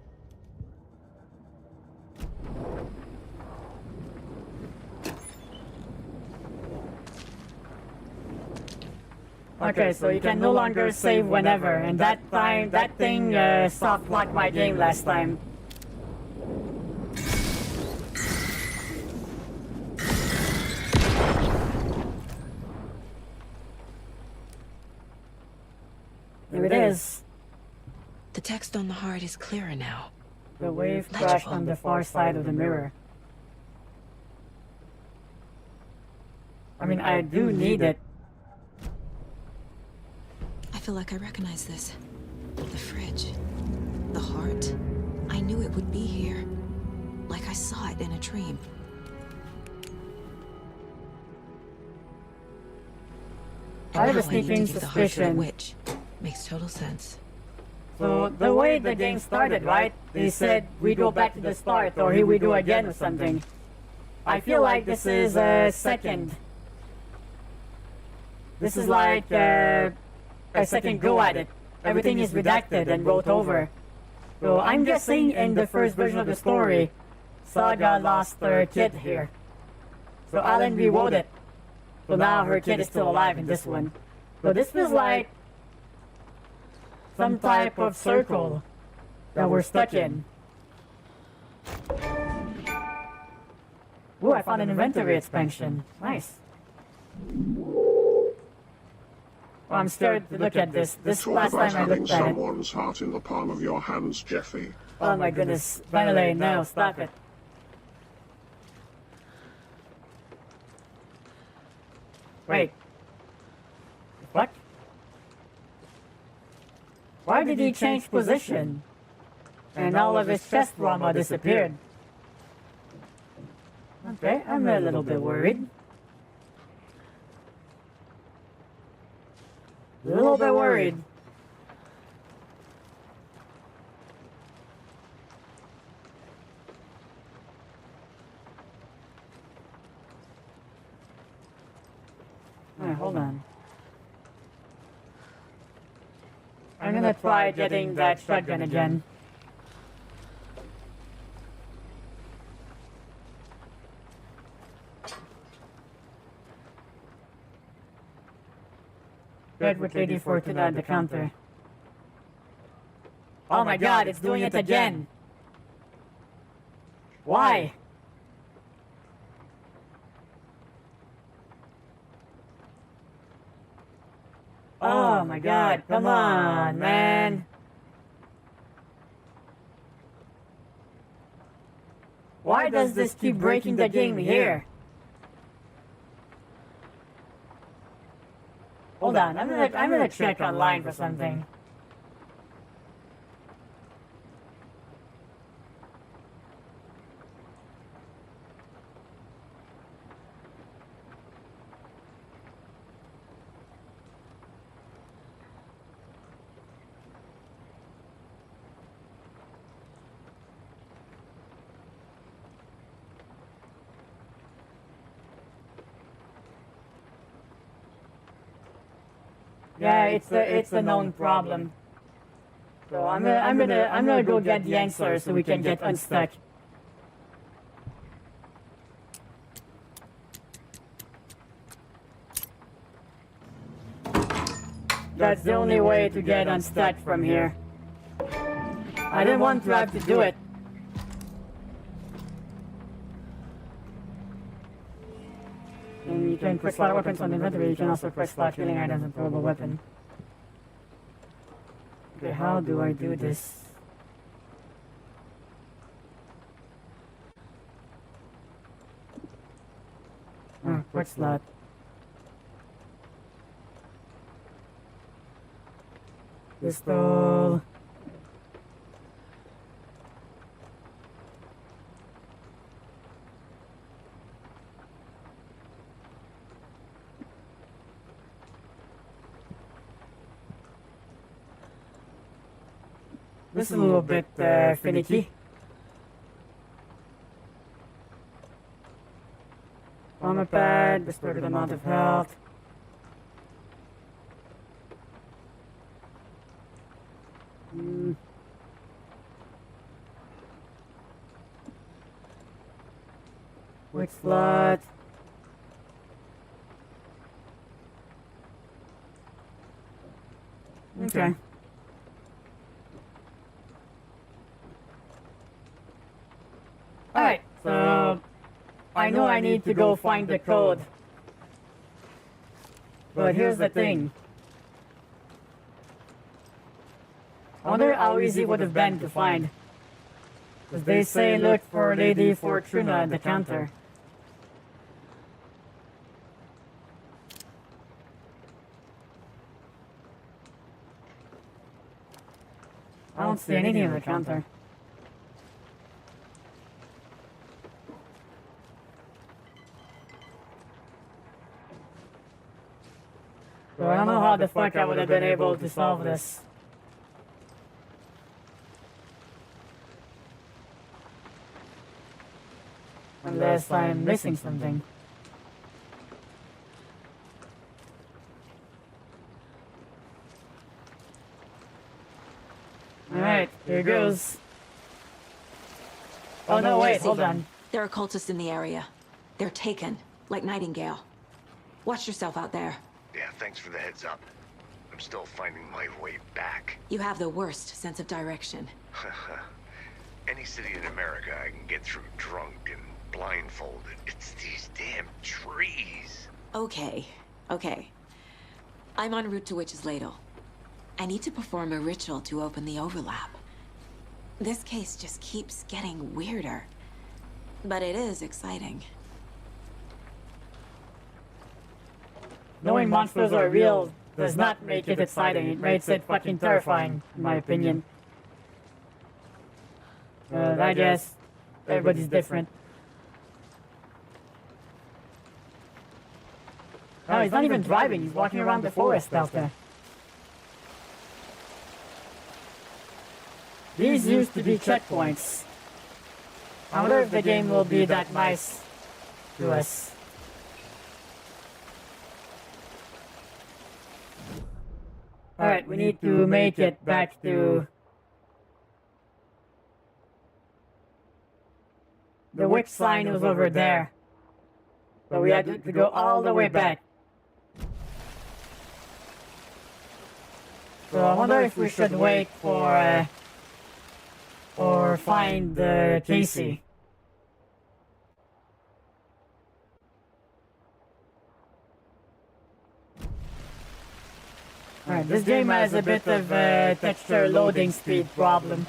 Okay, so you can no longer save whenever, and that thing soft locked my game last time. Here it is. The text on the heart is clearer now. The wave crashed on the far side of the mirror. I mean, I do need it. I feel like I recognize this. The fridge. The heart. I knew it would be here. Like I saw it in a dream. I have a now need sneaking to give the heart to the suspicion. witch. Makes total sense. So, the way the game started, right? They said we go back to the start, or here we go again or something. I feel like this is a second. This is like a second go at it. Everything is redacted and wrote over. So I'm guessing in the first version of the story, Saga lost her kid here. So Alan rewrote it. So now her kid is still alive in this one. So this was like some type of circle that we're stuck in. Ooh, I found an inventory expansion. Nice. Oh, I'm scared to look at this. This Talk last about time I having looked at it. someone's heart in the palm of your hands, Jeffy. Oh my goodness. Finally, no, stop it. Wait. What? Why did he change position? And all of his chest trauma disappeared. Okay, I'm a little bit worried. A little bit worried. Alright, hold on. I'm gonna try getting that shotgun again. Good with Lady Fortuna at the counter. Oh my god, it's doing it again! Why? Oh my god, come on, man! Why does this keep breaking the game here? Hold on, I'm gonna check online for something. Yeah, it's a known problem. So I'm gonna go get the answer so we can get unstuck. That's the only way to get unstuck from here. I didn't want to have to do it. And you can quick slot weapons on the inventory. You can also quick slot healing items and throwable weapon. Okay, how do I do this? Oh, quick slot. Pistol. This is a little bit finicky. Armor pad, restored amount of health. Quick slot. Okay. Alright, so I know I need to go find the code. But here's the thing. I wonder how easy it would have been to find. Because they say look for Lady Fortuna at the counter. I don't see anything on the counter. So I don't know how the fuck I would have been able to solve this. Unless I'm missing something. Alright, here goes. Oh no, wait, hold on. There are cultists in the area. They're taken, like Nightingale. Watch yourself out there. Yeah, thanks for the heads up. I'm still finding my way back. You have the worst sense of direction. Any city in America I can get through drunk and blindfolded. It's these damn trees. Okay. I'm en route to Witch's Ladle. I need to perform a ritual to open the overlap. This case just keeps getting weirder. But it is exciting. Knowing monsters are real does not make it exciting. It makes it fucking terrifying, in my opinion. I guess everybody's different. Oh, he's not even driving. He's walking around the forest out there. These used to be checkpoints. I wonder if the game will be that nice to us. Alright, we need to make it back to the witch sign was over there. So we had to go all the way back. So I wonder if we should wait for or find Casey. Alright, this game has a bit of a texture loading speed problem.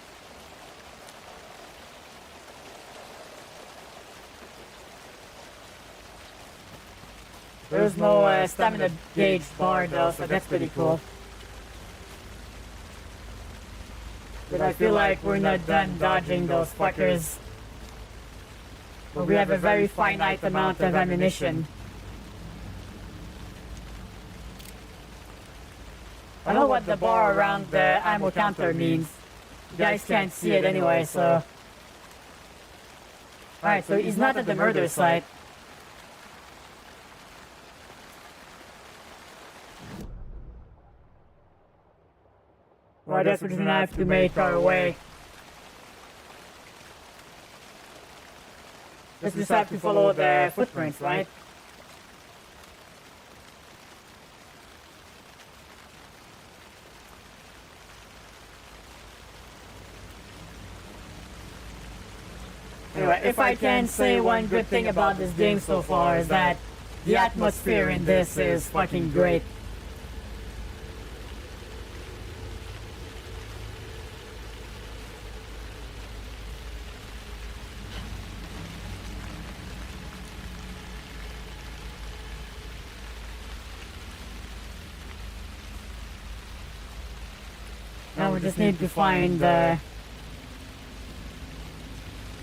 There's no stamina gauge bar though, so that's pretty cool. But I feel like we're not done dodging those fuckers. But we have a very finite amount of ammunition. I know what the bar around the ammo counter means. You guys can't see it anyway, so... Alright, so he's not at the murder site. Well, I guess we're just gonna have to make our way. Let's just have to follow the footprints, right? Anyway, if I can say one good thing about this game so far is that the atmosphere in this is fucking great. Now we just need to find the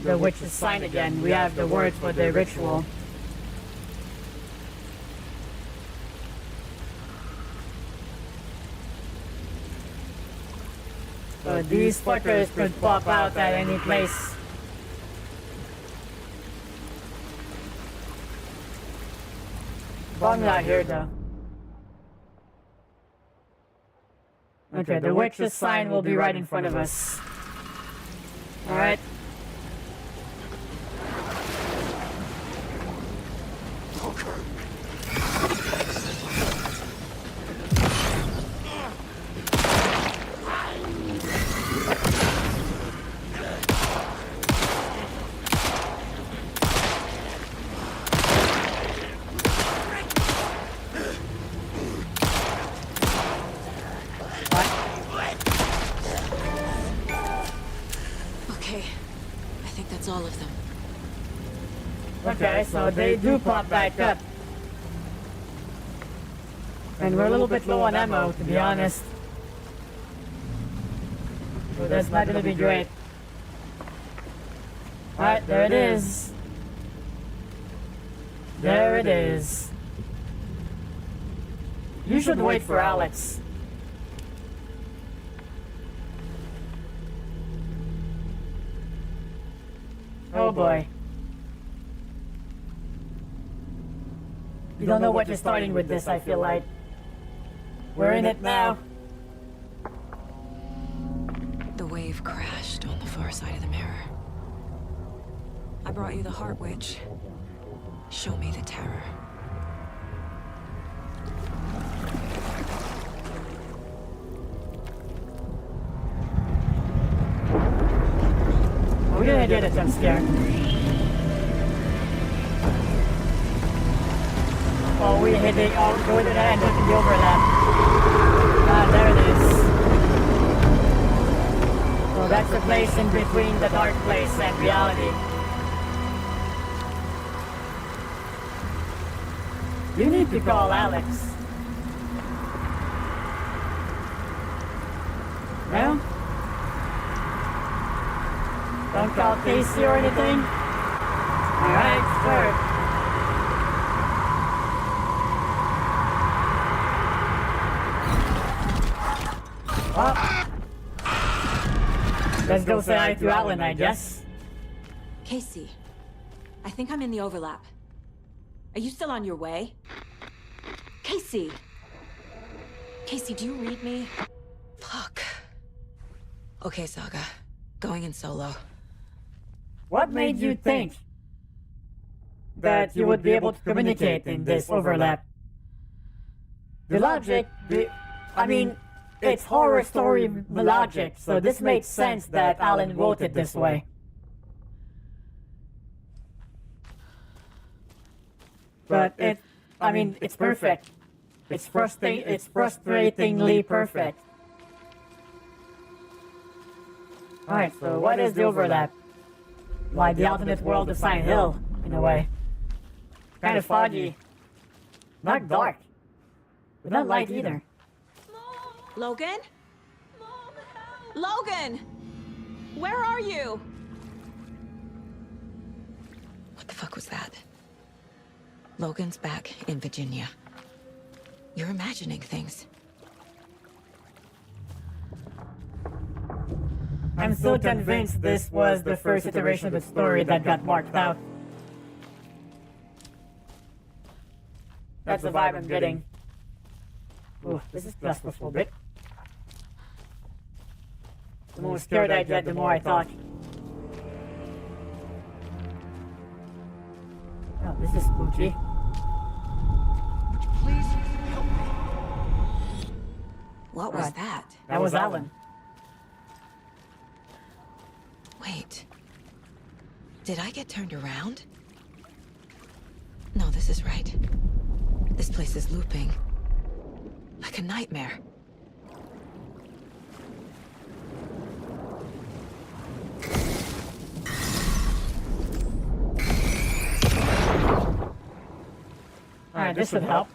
witch's sign again. We have the words for the ritual. So these fuckers could pop out at any place. Probably not here though. Okay, the witch's sign will be right in front of us. Alright. All of them. Okay, so they do pop back up. And we're a little bit low on ammo, to be honest. So that's not gonna be great. Alright, there it is. There it is. You should wait for Alex. Oh boy. You don't know what you're starting with this, I feel like. We're in it now. The wave crashed on the far side of the mirror. I brought you the Heart Witch. Show me the terror. We're gonna get a jump scare. Oh, we hit it. Oh, go to the end of the overlap. Ah, there it is. So that's the place in between the dark place and reality. You need to call Alex. No? Don't call Casey or anything? Alright, sure. Well, let's go say hi to Alan, I guess. Casey, I think I'm in the overlap. Are you still on your way? Casey! Casey, do you read me? Fuck. Okay, Saga. Going in solo. What made you think that you would be able to communicate in this overlap? The logic, I mean, it's horror story logic, so this makes sense that Alan wrote it this way. But it's perfect. It's frustratingly perfect. Alright, so what is the overlap? Like the alternate world of Silent Hill, in a way. Kind of foggy. Not dark. But not light either. Logan? Logan! Where are you? What the fuck was that? Logan's back in Virginia. You're imagining things. I'm so convinced this was the first iteration of the story that got marked out. That's the vibe I'm getting. Ooh, this is claustrophobic. The more scared I get, the more I talk. Oh, this is spooky. Please help me. What was that? That was Alan. Wait. Did I get turned around? No, this is right. This place is looping. Like a nightmare. Alright, this should help.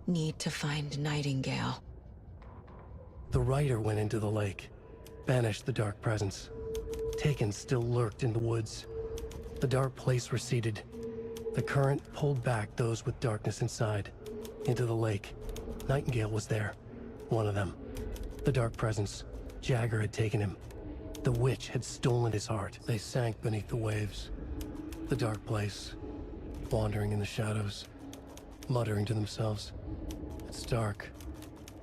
Need to find Nightingale. The rider went into the lake, banished the dark presence. Taken still lurked in the woods. The dark place receded. The current pulled back those with darkness inside, into the lake. Nightingale was there, one of them. The dark presence, Jagger had taken him. The witch had stolen his heart. They sank beneath the waves. The dark place, wandering in the shadows, muttering to themselves. It's dark.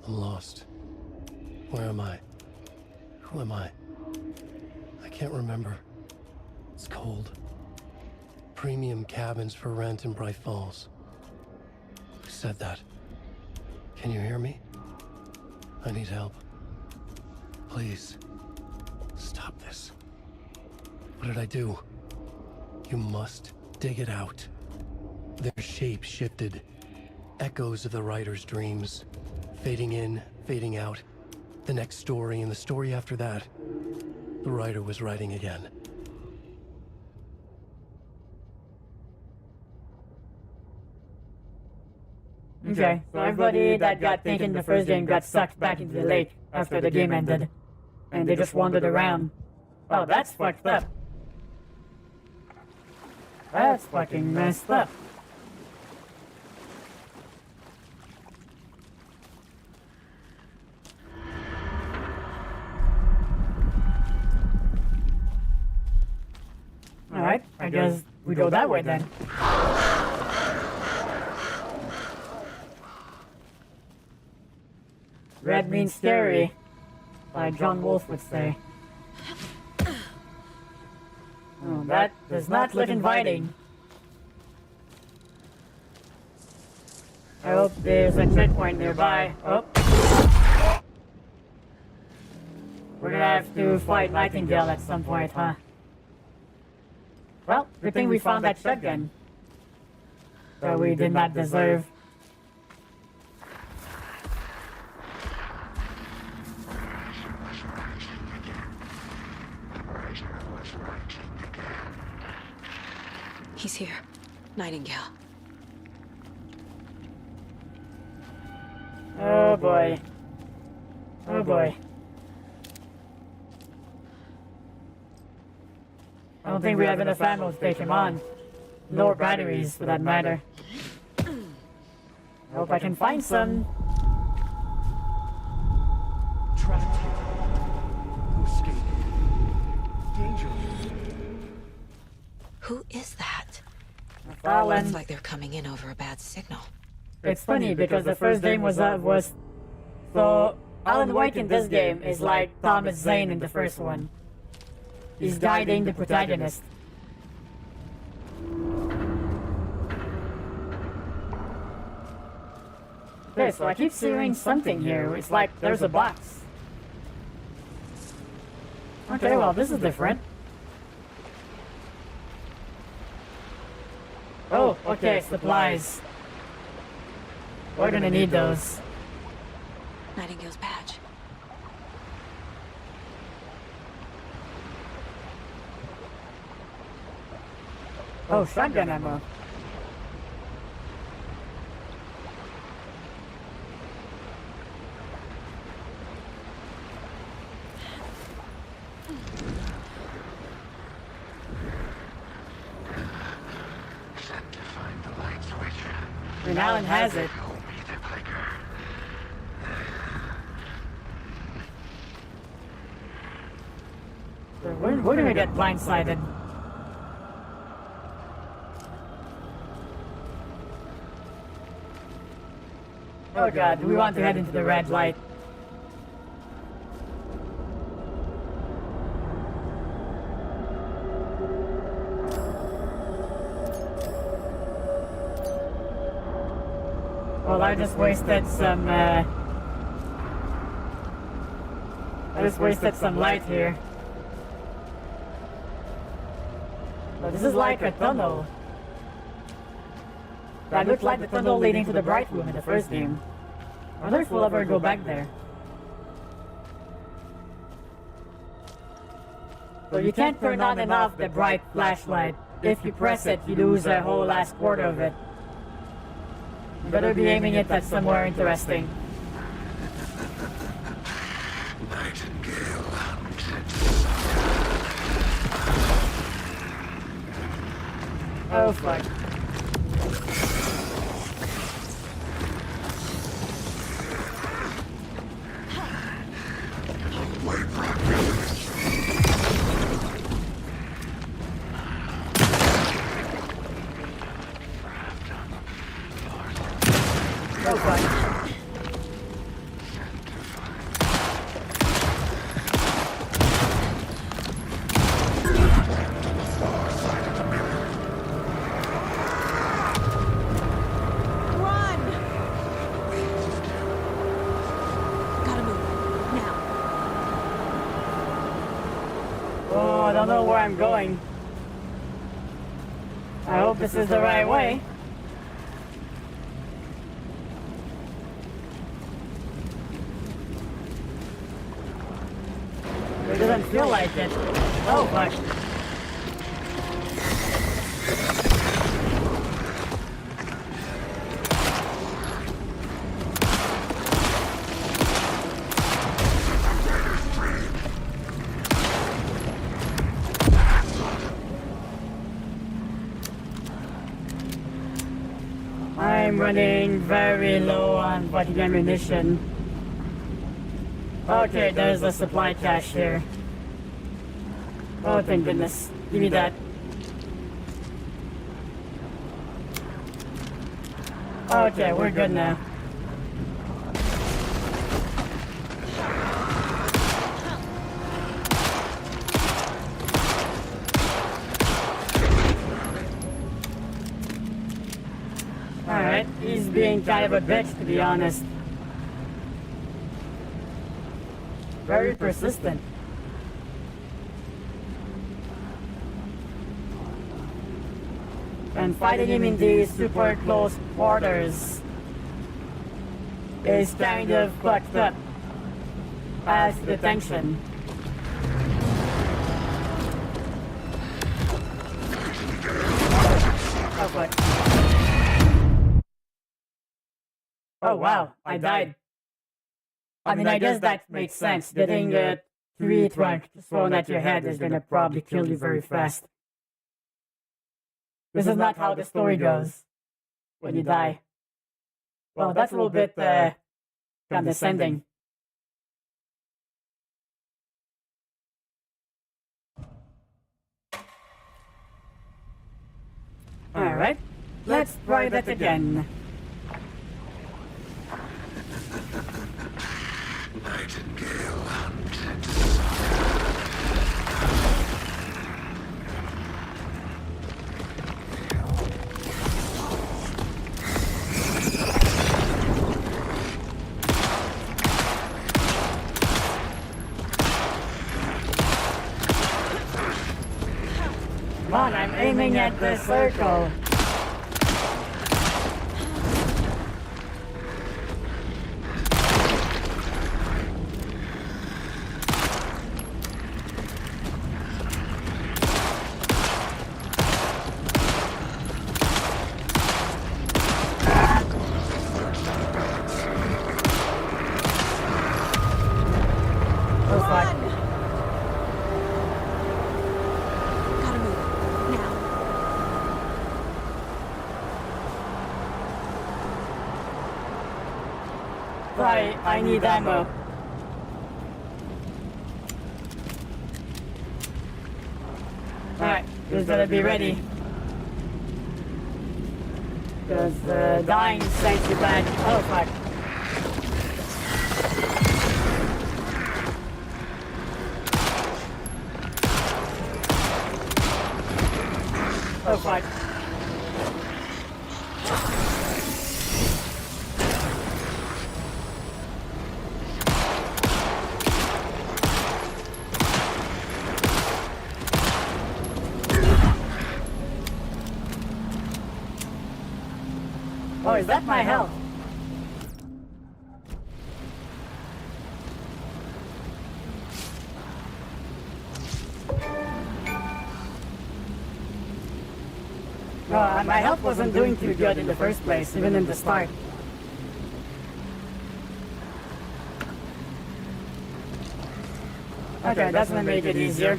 I'm lost. Where am I? Who am I? I can't remember. It's cold. Premium cabins for rent in Bright Falls. Who said that? Can you hear me? I need help. Please. Stop this. What did I do? You must dig it out. Their shape shifted. Echoes of the writer's dreams. Fading in, fading out. The next story and the story after that. The writer was writing again. Okay, so everybody that got taken in the first game got sucked back into the lake after the game ended. And they just wandered around. Oh, that's fucked up. That's fucking messed up. Alright, I guess we go that way then. Red means scary, like John Wolfe would say. Oh, that does not look inviting. I hope there's a checkpoint nearby. Oh. We're gonna have to fight Nightingale at some point, huh? Well, good thing we found that shotgun. That we did not deserve. He's here. Nightingale. Oh boy. Oh boy. I don't think we have enough ammo to take him on. Nor batteries, for that matter. I hope I can find some. Trapped here. Who escaped? Danger. Who is that? Alan. Looks like they're coming in over a bad signal. It's funny because the first game was so Alan Wake in this game is like Thomas Zane in the first one. He's guiding the protagonist. Okay, so I keep seeing something here. It's like there's a box. Okay, well this is different. Oh, okay, supplies. We're gonna need those. Nightingale's badge. Oh, shotgun ammo. And Alan has it. So we're gonna get blindsided. Oh god, do we want to head into the red light? Well, I just wasted some, light here. Oh, this is like a tunnel. That looked like the tunnel leading to the Bright Room in the first game. I wonder if we'll ever go back there. So you can't turn on and off the bright flashlight. If you press it, you lose a whole last quarter of it. You better be aiming it at somewhere interesting. Nightingale hunted. Oh fuck. Oh fuck. Oh, I don't know where I'm going. I hope this is the right way. It doesn't feel like it. Oh, fuck. I'm running very low on fucking ammunition. Okay, there's a supply cache here. Oh, thank goodness. Give me that. Okay, we're good now. Alright, he's being kind of a bitch, to be honest. Very persistent. And fighting him in these super close quarters is kind of fucked up as the tension. Oh fuck. Oh wow, I died. I mean, I guess that makes sense. Getting a 3 trunk thrown at your head is gonna probably kill you very fast. This is not how the story goes when you die. Well, that's a little bit condescending. Alright, let's try that again. Nightingale hunt. Come on, I'm aiming at the circle. I need ammo. Alright, just gotta be ready. Because the dying sends you back. Oh fuck. Oh fuck. Oh, is that my health? My health wasn't doing too good in the first place, even in the start. Okay, that's gonna make it easier.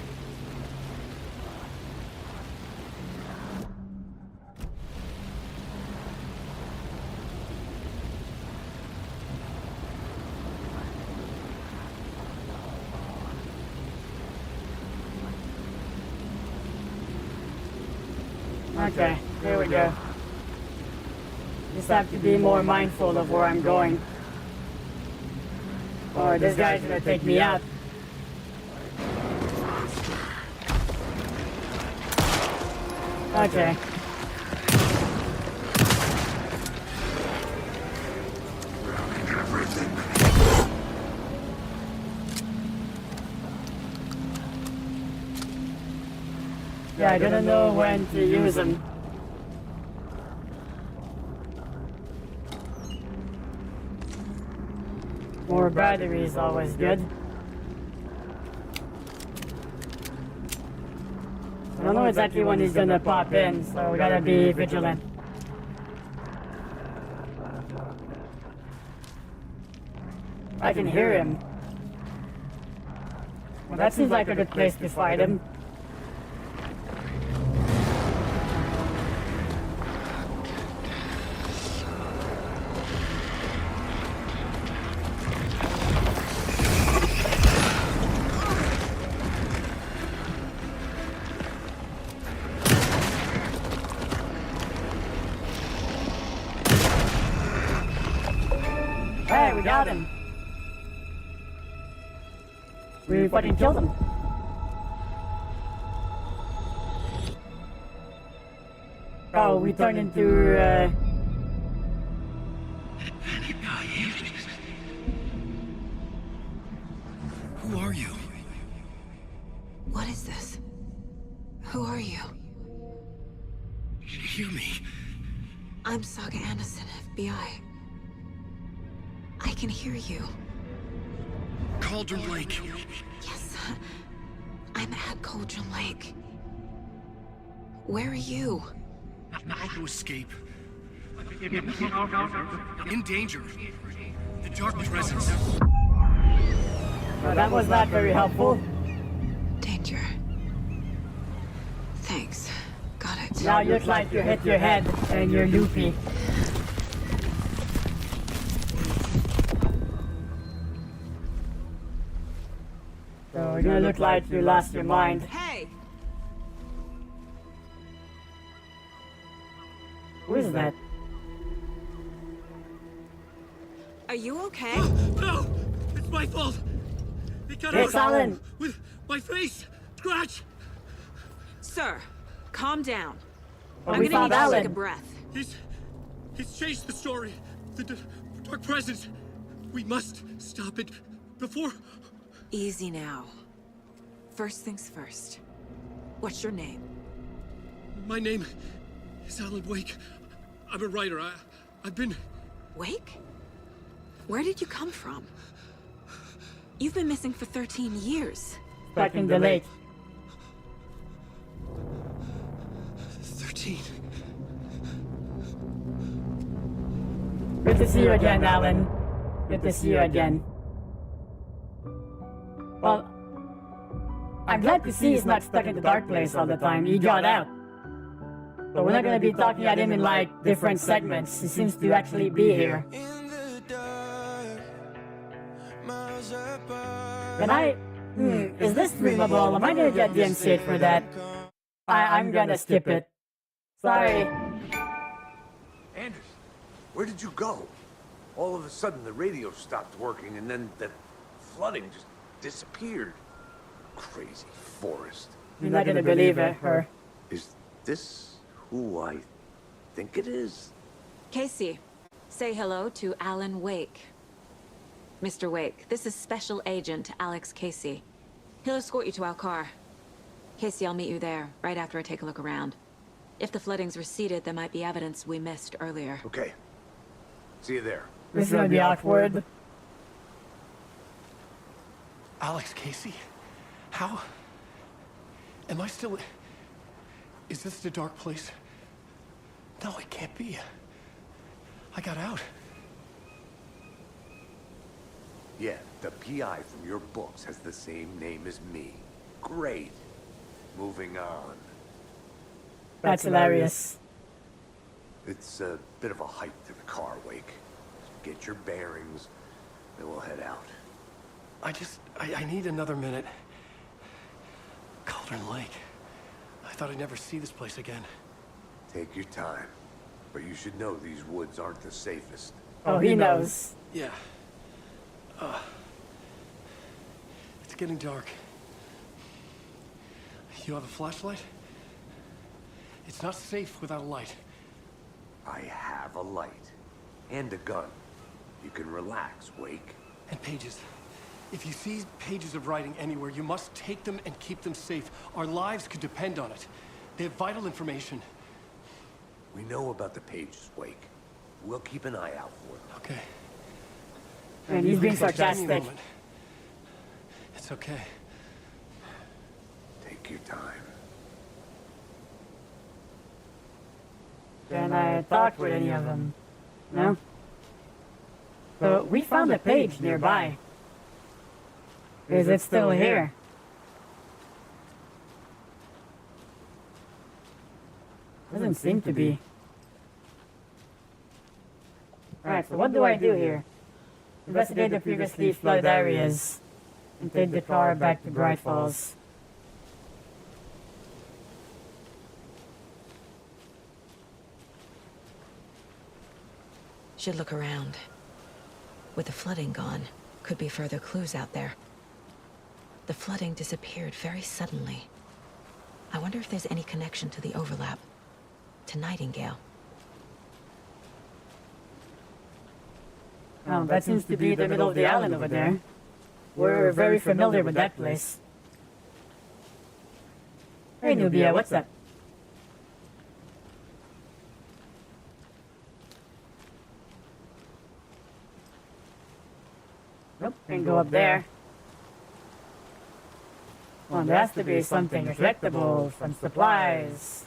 Okay, here we go. Just have to be more mindful of where I'm going. Or this guy's gonna take me out. Okay. Yeah, I don't know when to use them. More battery is always good. I don't know exactly when he's gonna pop in, so we gotta be vigilant. I can hear him. Well, that seems like a good place to fight him. Alright, we got him. We fucking killed him. Oh, we turned into, Who are you? What is this? Who are you? Hear me. I'm Saga Anderson, FBI. I can hear you. Cauldron Lake. Yes, I'm at Cauldron Lake. Where are you? How to escape. In danger. The dark presence. well, that was not very helpful. Danger. Thanks. Got it. Now you look like you hit your head and you're loopy. So you look like you lost your mind. Hey! Who is that? Are you okay? No! It's my fault! It got It's out Alan! with my face! Scratch! Sir, calm down. Well, I'm we gonna found need you to take Alan. a breath. He's changed the story. The dark presence. We must stop it before... Easy now. First things first. What's your name? My name is Alan Wake. I'm a writer. I've been... Wake? Where did you come from? You've been missing for 13 years. Stuck in the lake. 13. Good to see you again, Alan. Good to see you again. Well, I'm glad to see he's not stuck in the dark place all the time. He got out. So we're not gonna be talking at him in like different segments. He seems to actually be here. Can I... is this streamable? Am I gonna get DMCA'd for that? I'm gonna skip it. Sorry. Anders, where did you go? All of a sudden the radio stopped working and then the flooding just disappeared. Crazy forest. You're not gonna believe it, her. Is this who I think it is? Casey, say hello to Alan Wake. Mr. Wake, this is Special Agent Alex Casey. He'll escort you to our car. Casey, I'll meet you there, right after I take a look around. If the flooding's receded, there might be evidence we missed earlier. Okay. See you there. This is gonna be awkward. Alex Casey? How? Am I still... Is this the dark place? No, it can't be. I got out. Yeah, the PI from your books has the same name as me. Great. Moving on. That's hilarious. It's a bit of a hike to the car, Wake. Get your bearings, then we'll head out. I need another minute. Cauldron Lake. I thought I'd never see this place again. Take your time. But you should know these woods aren't the safest. Oh, he knows. Yeah. It's getting dark. You have a flashlight? It's not safe without a light. I have a light. And a gun. You can relax, Wake. And pages. If you see pages of writing anywhere, you must take them and keep them safe. Our lives could depend on it. They have vital information. We know about the pages, Wake. We'll keep an eye out for them. Okay. And he's being Just give me a sarcastic. moment. It's okay. Take your time. Can I talk with any of them? No? So, we found a page nearby. Is it still here? Doesn't seem to be. Alright, so what do I do here? Investigate the previously flooded areas and take the car back to Bright Falls. Should look around. With the flooding gone, could be further clues out there. The flooding disappeared very suddenly. I wonder if there's any connection to the overlap. To Nightingale. Oh, that seems to be the middle of the island over there. We're very familiar with that place. Hey, Nubia, what's up? Nope, can go up there. Well, there has to be something collectible, some supplies.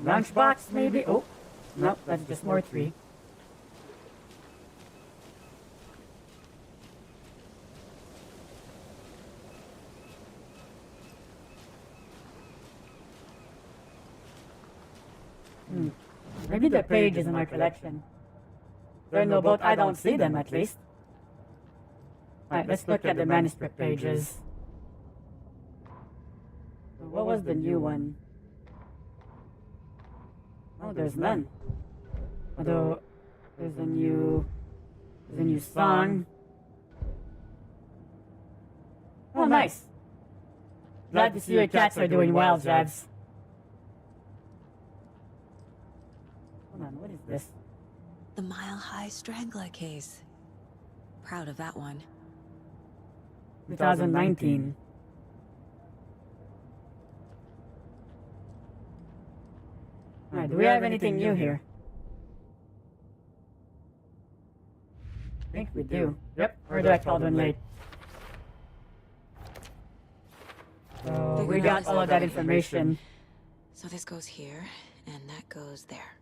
Lunchbox, maybe? Oh, no, that's just more tree. Maybe the page is in our collection. There are no boat. I don't see them, at least. Alright, let's look at the manuscript pages. What was the new one? Oh, there's none. Although, there's a new song. Oh, nice. Glad to see your cats are doing well, Jabs. Hold on, what is this? The Mile High Strangler case. Proud of that one. 2019. Alright, do we have anything new here? I think we do. Yep, heard that Calvin late. So we got all of that information. So this goes here, and that goes there.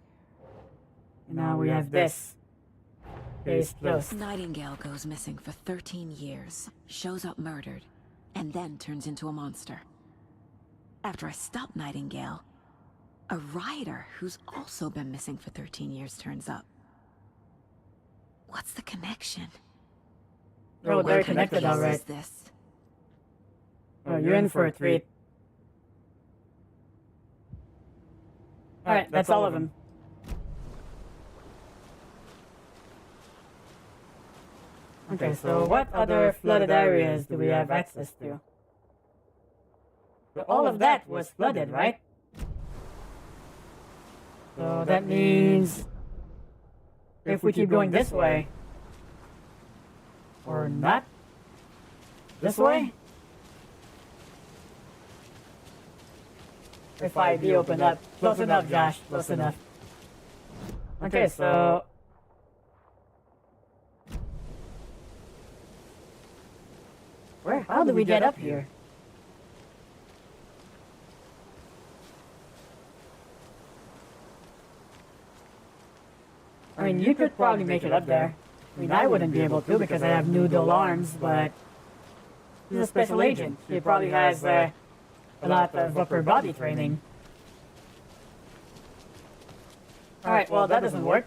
And now we have this. Case closed. Nightingale goes missing for 13 years, shows up murdered, and then turns into a monster. After I stop Nightingale, a rider who's also been missing for 13 years turns up. What's the connection? Oh, they're connected, alright. Is this? Oh, you're in for a treat. Alright, that's all of them. Okay, so what other flooded areas do we have access to? So all of that was flooded, right? So that means if we keep going this way, or not, this way? If I be opened up. Close enough, Josh, close enough. Okay, so how do we get up here? I mean, you could probably make it up there. I mean, I wouldn't be able to because I have noodle arms, but he's a special agent. He probably has a lot of upper body training. Alright, well, that doesn't work.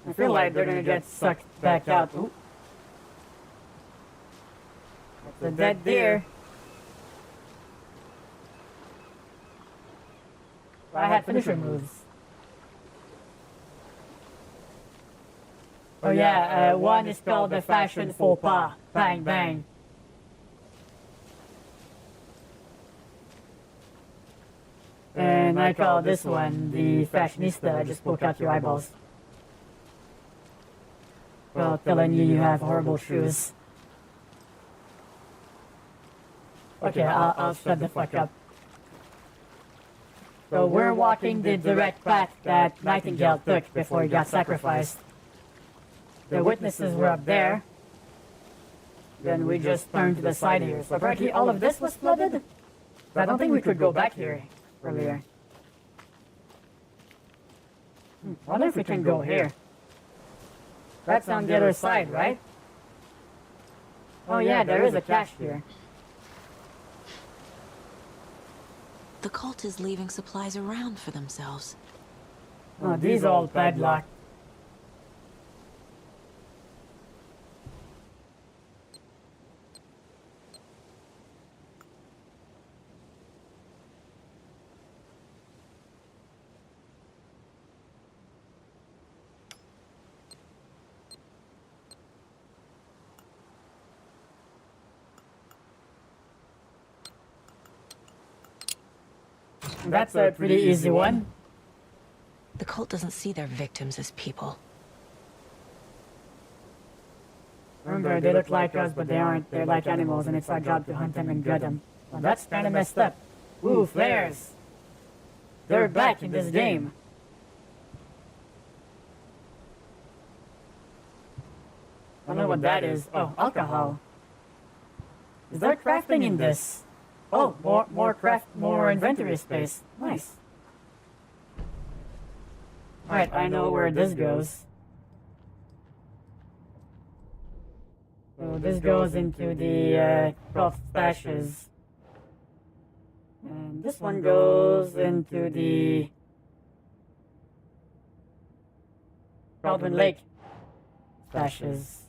I feel like they're gonna get sucked back out. Ooh. That's a dead deer. I had finisher moves. Oh yeah, one is called the fashion faux pas. Bang, bang. And I call this one the fashionista. I just poke out your eyeballs. Well, telling you you have horrible shoes. Okay, I'll shut the fuck up. So we're walking the direct path that Nightingale took before he got sacrificed. The witnesses were up there. Then we just turned to the side here. So apparently all of this was flooded? I don't think we could go back here earlier. Wonder if we can go here. That's on the other side, right? Oh yeah, there is a cache here. The cult is leaving supplies around for themselves. Oh, these are all padlocked. That's a pretty easy one. The cult doesn't see their victims as people. Remember, they look like us, but they aren't. They're like animals, and it's our job to hunt them and gut them. Well, that's kind of messed up. Ooh, flares! They're back in this game. I don't know what that is. Oh, alcohol. Is there crafting in this? Oh, more inventory space. Nice. Alright, I know where this goes. So this goes into the craft stashes. And this one goes into the Caldwin Lake stashes.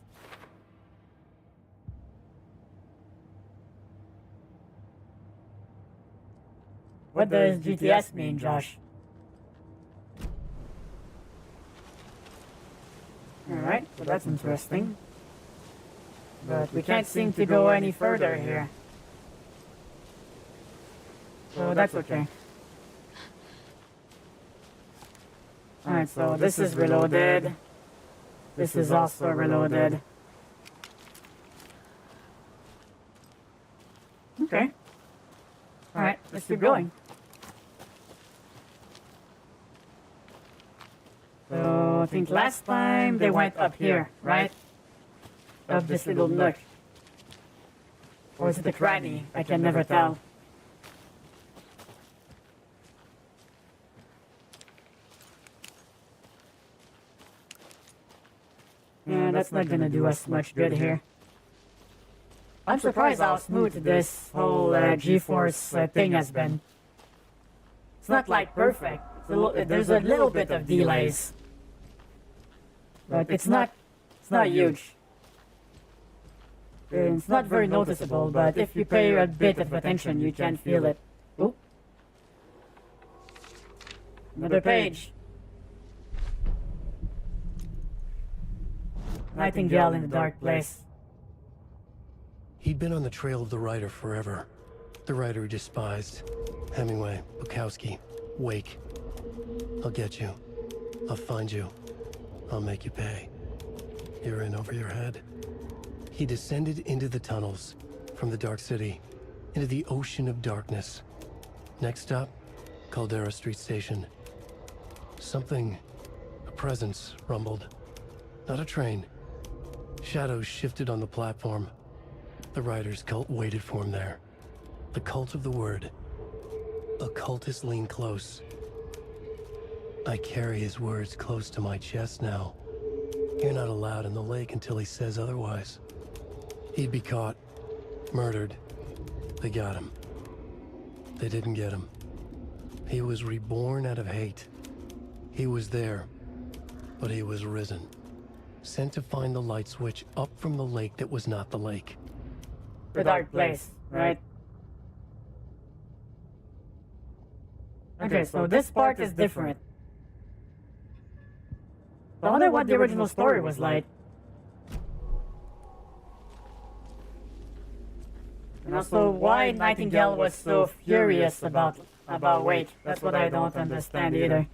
What does GTS mean, Josh? Alright, so that's interesting. But we can't seem to go any further here. So that's okay. Alright, so this is reloaded. This is also reloaded. Okay. Alright, let's keep going. So I think last time they went up here, right? Up this little nook. Or is it the cranny? I can never tell. Yeah, that's not gonna do us much good here. I'm surprised how smooth this whole GeForce thing has been. It's not like perfect. There's a little bit of delays. But it's not huge. It's not very noticeable, but if you pay a bit of attention, you can feel it. Oop. Another page. Nightingale in the dark place. He'd been on the trail of the writer forever. The writer he despised. Hemingway, Bukowski, Wake. I'll get you. I'll find you. I'll make you pay. You're in over your head. He descended into the tunnels, from the Dark City, into the ocean of darkness. Next stop, Caldera Street Station. Something, a presence, rumbled. Not a train. Shadows shifted on the platform. The writer's cult waited for him there. The cult of the word. A cultist leaned close. I carry his words close to my chest now. You're not allowed in the lake until he says otherwise. He'd be caught, murdered. They got him. They didn't get him. He was reborn out of hate. He was there, but he was risen. Sent to find the light switch up from the lake that was not the lake. The dark place, right? Okay, so this part is different. I wonder what the original story was like. And also, why Nightingale was so furious about Wake. That's what I don't understand either.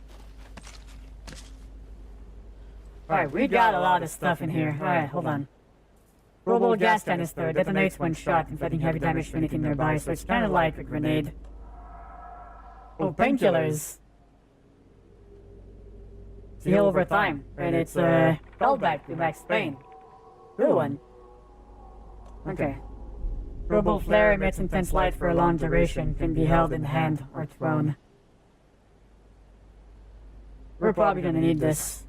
Alright, we got a lot of stuff in here. Alright, hold on. Robo gas canister detonates when shot, inflicting heavy damage to anything nearby, so it's kind of like a grenade. Oh, painkillers. It's heal over time, and it's a callback to Max Payne. Good one. Okay. Robo flare emits intense light for a long duration, can be held in hand or thrown. We're probably gonna need this.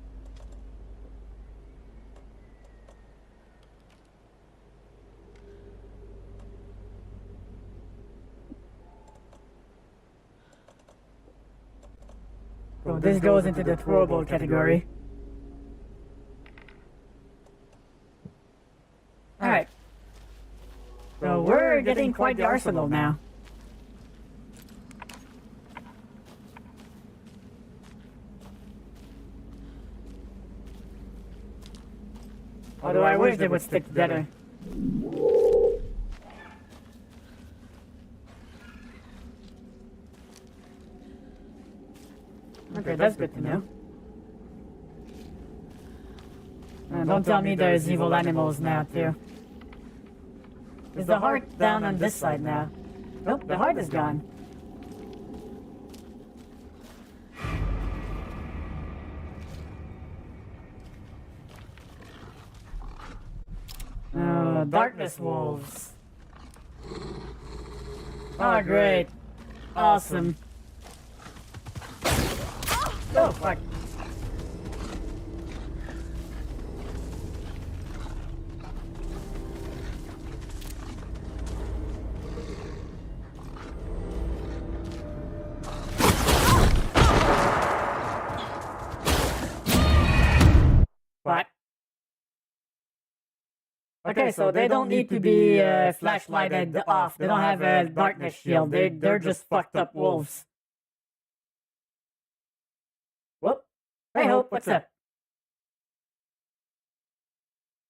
So this goes into the throwable category. Alright. So we're getting quite the arsenal now. Although I wish they would stick together. Okay, that's good to know. Don't tell me there's evil animals now, too. Is the heart down on this side now? Nope, the heart is gone. Oh, darkness wolves. Oh, great. Awesome. Oh, fuck. What? Okay, so they don't need to be flashlighted off. They don't have a darkness shield. They're just fucked up wolves. Whoop. Hey, Hope, what's up?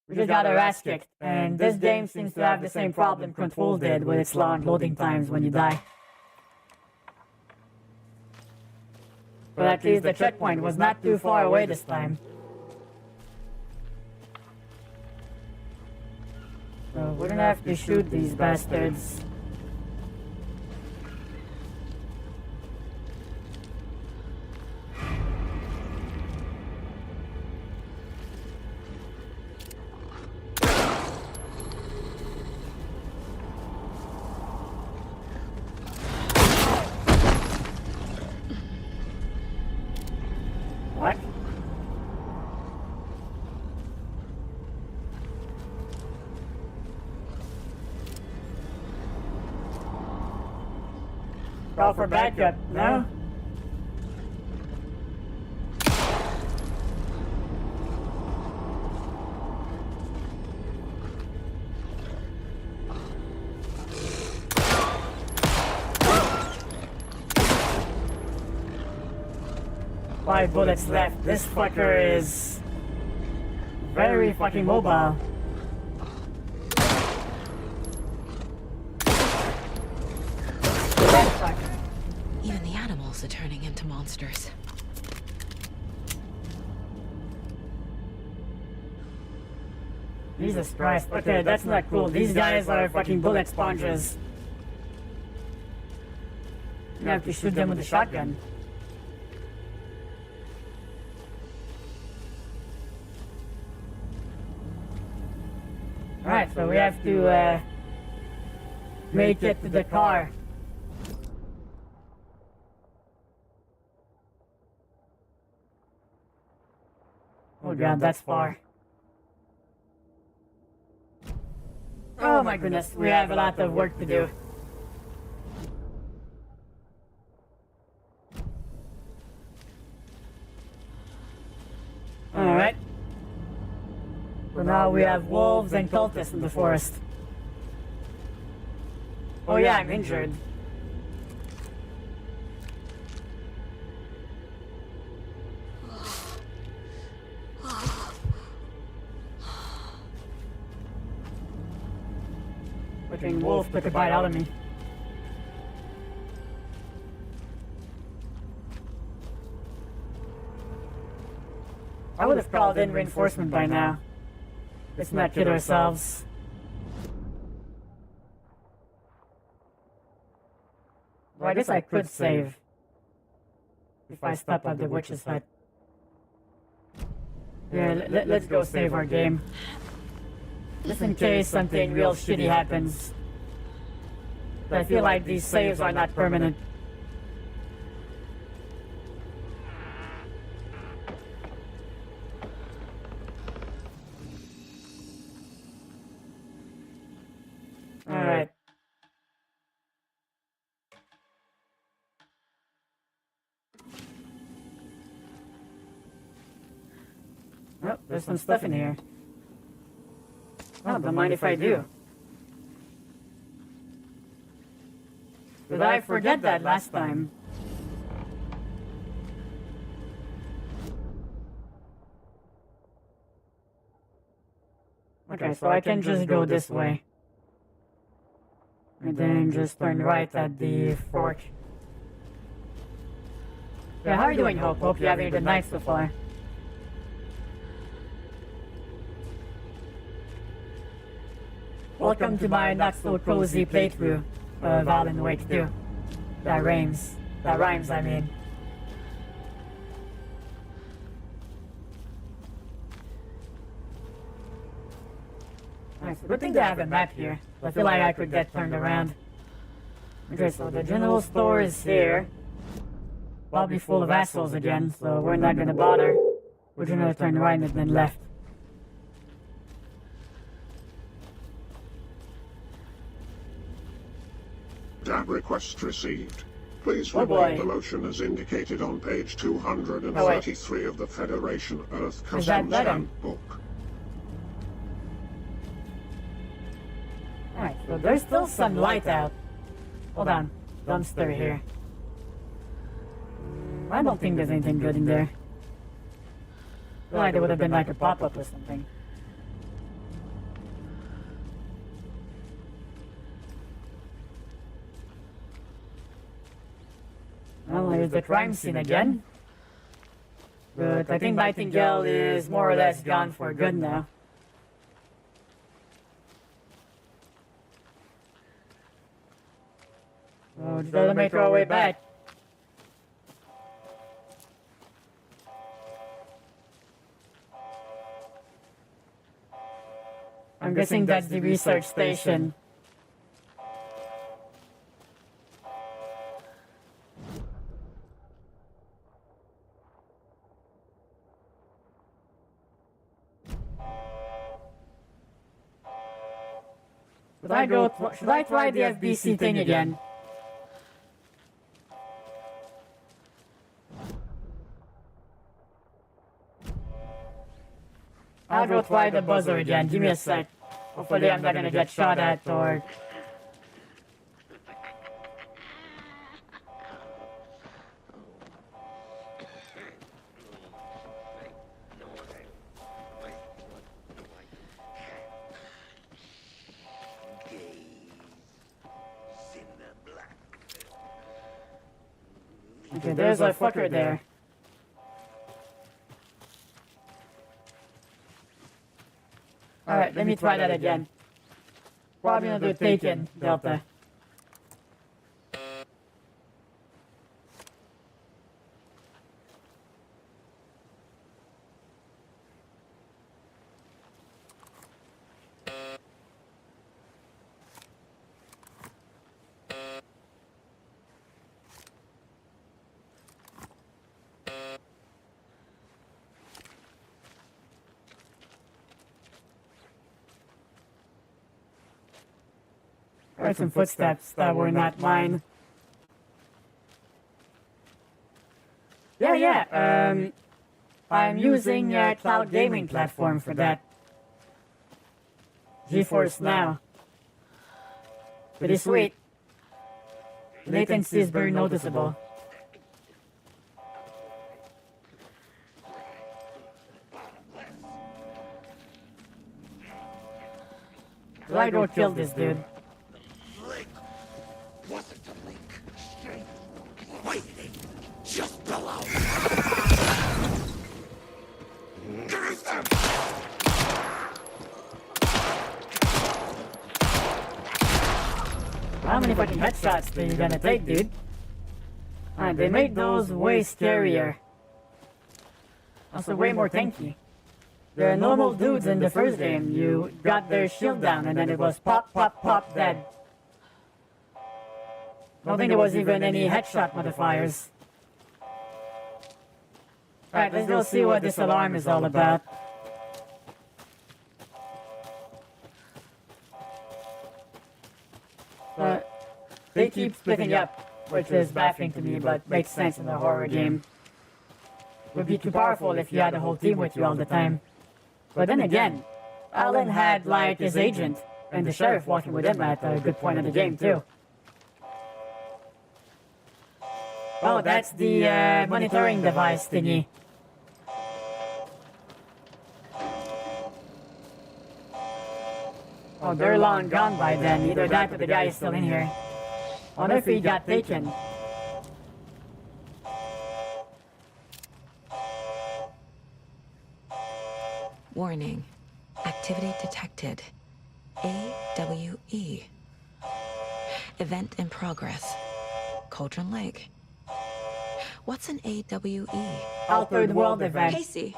We just got our ass kicked, and this game seems to have the same problem Control did with its long loading times when you die. But at least the checkpoint was not too far away this time. So we're gonna have to shoot these bastards. What? Call for backup, no? Five bullets left. This fucker is very fucking mobile. Even the animals are turning into monsters. Jesus Christ. Okay, that's not cool. These guys are fucking bullet sponges. You have to shoot them with a shotgun. Alright, so we have to make it to the car. Oh god, that's far. Oh my goodness, we have a lot of work to do. Alright. So now we have wolves and cultists in the forest. Oh yeah, I'm injured. Fucking wolf took a bite out of me. I would have called in reinforcement by now. Let's not kid ourselves. Well, I guess I could save. If I stop at the witch's hut. Yeah, let's go save our game. Just in case something real shitty happens. But I feel like these saves are not permanent. Alright. Oh, there's some stuff in here. Oh, don't mind if I do. Did I forget that last time? Okay, so I can just go this way. And then just turn right at the fork. Yeah, how are you doing, Hope? Hope you're having a good night so far. Welcome to my not-so-cozy playthrough of Alan Wake 2. That rhymes. That rhymes, I mean. Nice. Good thing to have a map here. I feel like I could get turned around. Okay, so the general store is here. Probably full of assholes again, so we're not gonna bother. We're gonna turn right and then left. Tab request received. Please Oh remain boy. the motion as indicated on page 233 of the Federation Earth Is that Custom better? Stamp Book. Alright, so there's still some light out. Hold on. Dumpster here. I don't think there's anything good in there. I feel like there would have been like a pop-up or something. Well, here's the crime scene again. But I think Nightingale is more or less gone for good now. So just gotta make our way back. I'm guessing that's the research station. Should I try the FBC thing again? I'll go try the buzzer again. Give me a sec. Hopefully I'm not gonna get shot at or... Okay, there's a fucker there. Alright, let me try that again. Probably gonna do Taken, Delta. Heard some footsteps that were not mine. Yeah. I'm using a cloud gaming platform for that. GeForce now. Pretty sweet. Latency is very noticeable. Should I go kill this dude? Wasn't a link. Waiting just below. How many fucking headshots are you gonna take, dude? They made those way scarier. Also way more tanky. The normal dudes in the first game, you got their shield down and then it was pop, pop, pop, dead. I don't think there was even any headshot modifiers. Alright, let's go see what this alarm is all about. They keep splitting up, which is baffling to me, but makes sense in a horror game. Would be too powerful if you had a whole team with you all the time. But then again, Alan had like his agent and the sheriff walking with him at a good point of the game too. Oh, that's the monitoring device thingy. Oh, they're long gone by then. Either that or the guy is still in here. I wonder if he got taken. Warning. Activity detected. AWE. Event in progress. Cauldron Lake. What's an AWE? Altered World Event. Casey,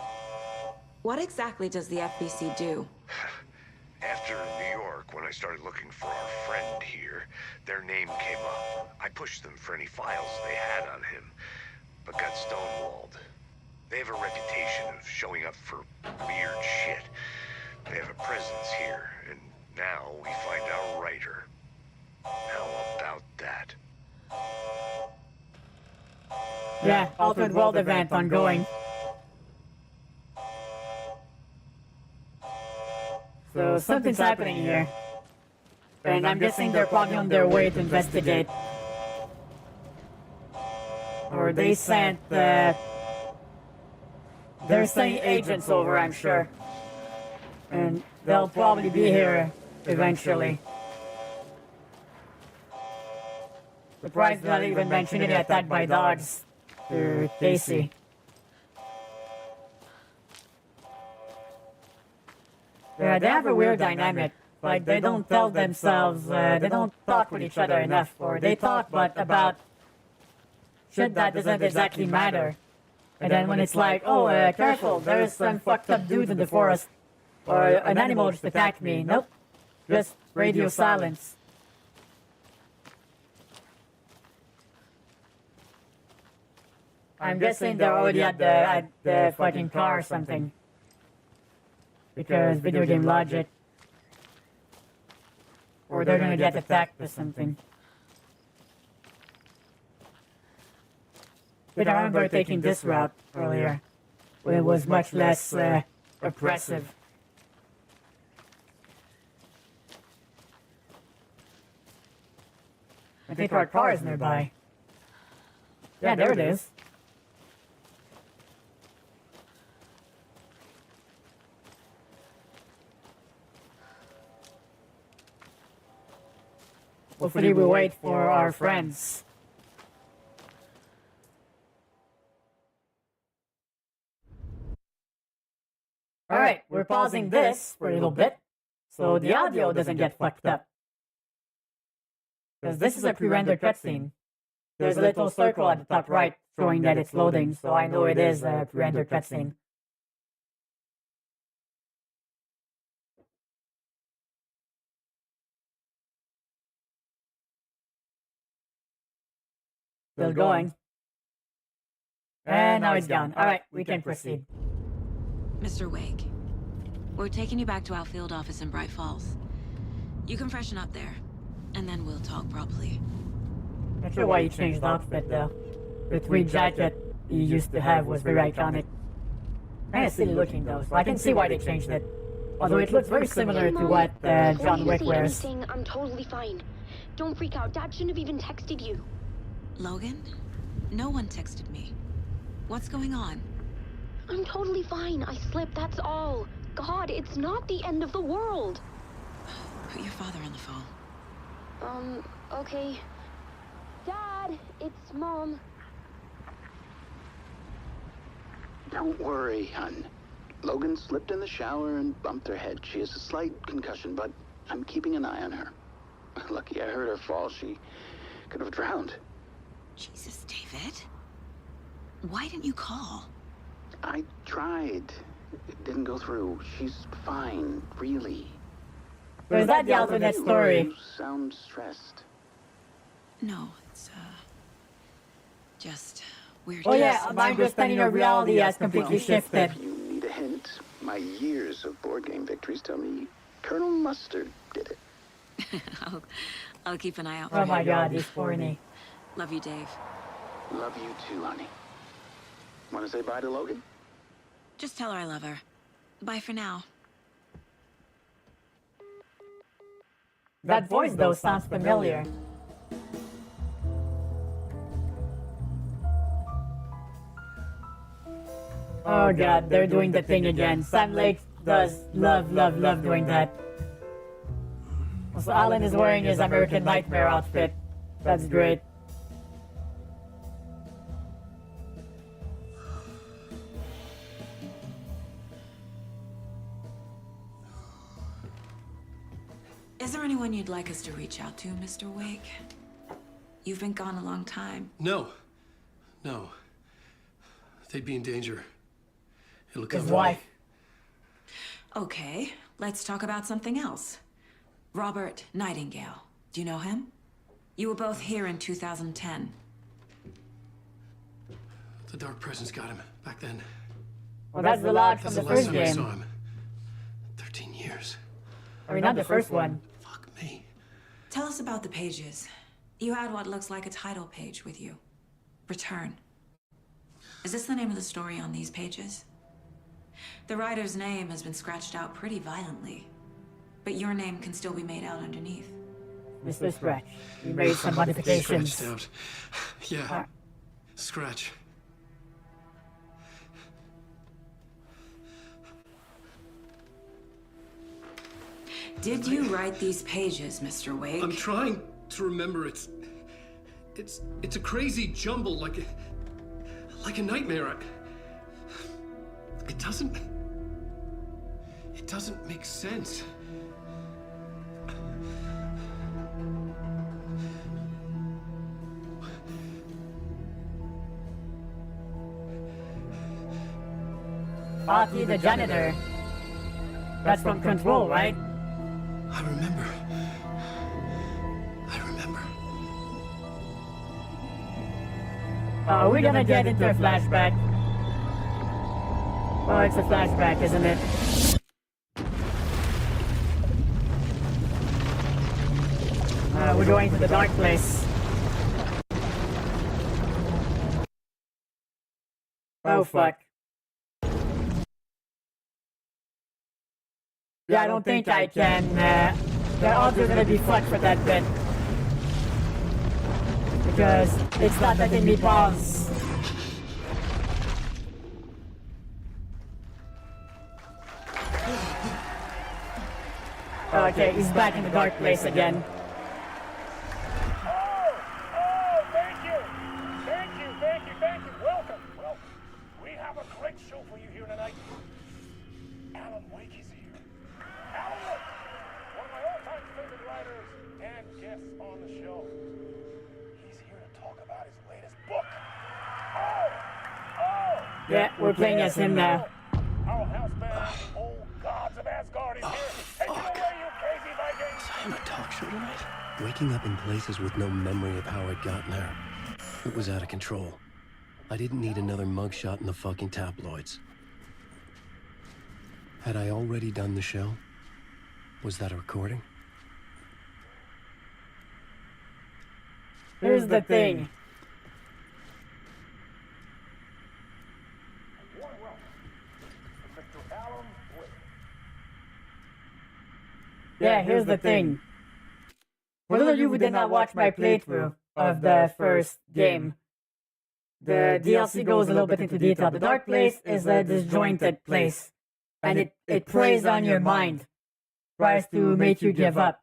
what exactly does the FBC do? After New York, when I started looking for our friend here, their name came up. I pushed them for any files they had on him, but got stonewalled. They have a reputation of showing up for weird shit. They have a presence here, and now we find our writer. How about that? Yeah, Altered World Event ongoing. So something's happening here. And I'm guessing they're probably on their way to investigate. Or they sent they're sending agents over, I'm sure. And they'll probably be here eventually. Surprised not even mentioning an attack by dogs to Casey. Yeah, they have a weird dynamic. Like, they don't tell themselves, they don't talk with each other enough. Or they talk, but about shit that doesn't exactly matter. And then when it's like, oh, careful, there's some fucked up dude in the forest. Or an animal just attacked me. Nope. Just radio silence. I'm guessing they're already at the fucking car or something. Because video game logic. Or they're gonna get attacked or something. But I remember taking this route earlier, when it was much less oppressive. I think our car is nearby. Yeah, there it is. Hopefully we wait for our friends. Alright, we're pausing this for a little bit, so the audio doesn't get fucked up. Because this is a pre-rendered cutscene. There's a little circle at the top right showing that it's loading, so I know it is a pre-rendered cutscene. Still going. And now it's gone. Alright, we can proceed. Mr. Wake, we're taking you back to our field office in Bright Falls. You can freshen up there, and then we'll talk properly. Not sure why you changed the outfit though. The tweed jacket you used to have was very iconic. Kinda silly looking though, so I can see why they changed it. Although it looks very similar to what John Wick wears. I'm totally fine. Don't freak out. Dad shouldn't have even texted you. Logan? No one texted me. What's going on? I'm totally fine. I slipped, that's all. God, it's not the end of the world. Put your father on the phone. Okay. Dad, it's Mom. Don't worry, hon. Logan slipped in the shower and bumped her head. She has a slight concussion, but I'm keeping an eye on her. Lucky I heard her fall. She could have drowned. Jesus, David. Why didn't you call? I tried. It didn't go through. She's fine, really. Or is that the alternate story? You sound stressed. No, it's, just weird. Oh yeah, my understanding of reality has completely shifted. If you need a hint, my years of board game victories tell me Colonel Mustard did it. I'll keep an eye out for Oh him. my god, he's corny. Love you, Dave. Love you too, honey. Want to say bye to Logan? Just tell her I love her. Bye for now. That voice though sounds familiar. Oh god, they're doing the thing again. Sam Lake does love doing that. Also, Alan is wearing his American Nightmare outfit. That's great. Is there anyone you'd like us to reach out to, Mr. Wake? You've been gone a long time. No. No. They'd be in danger. It'll come His to me. wife. Okay, let's talk about something else. Robert Nightingale. Do you know him? You were both here in 2010. The Dark Presence got him back then. Well, that's the lodge from That's the the last first time I saw game. him. 13 years. I mean, not the first one. Fuck me. Tell us about the pages. You had what looks like a title page with you. Return. Is this the name of the story on these pages? The writer's name has been scratched out pretty violently, but your name can still be made out underneath. Mr. Scratch. You made some modifications. Scratched out. Yeah. Scratch. Did you write these pages, Mr. Wake? I'm trying to remember. It's a crazy jumble, like a nightmare. It doesn't make sense. Artie the janitor. That's from Control, right? I remember. We're gonna get into a flashback. Oh, it's a flashback, isn't it? We're going to the dark place. Oh, fuck. Yeah, I don't think I can, the odds are gonna be fucked for that bit. Because it's not letting me pause. Okay, he's back in the dark place again. Thank you. Welcome. We have a great show for you here tonight. Alan Wake is here. Alan Wake, one of my all-time favorite writers and guests on the show. He's here to talk about his latest book. Yeah, we're playing as him now. Our house band, the old gods of Asgard, is here. Take it away, you crazy Vikings. I'm a talk show tonight. Waking up in places with no memory of how I'd gotten there. It was out of control. I didn't need another mugshot in the fucking tabloids. Had I already done the show? Was that a recording? Here's the thing. Yeah, here's the thing. For those of you who did not watch my playthrough of the first game, the DLC goes a little bit into detail. The dark place is a disjointed place, and it preys on your mind, tries to make you give up.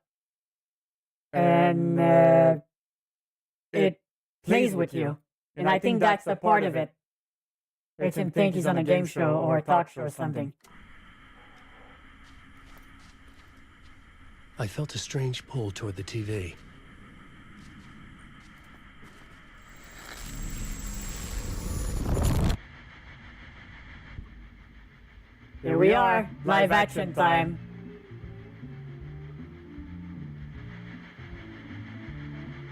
And it plays with you. And I think that's a part of it. Makes him think he's on a game show or a talk show or something. I felt a strange pull toward the TV. Here we are, live action time.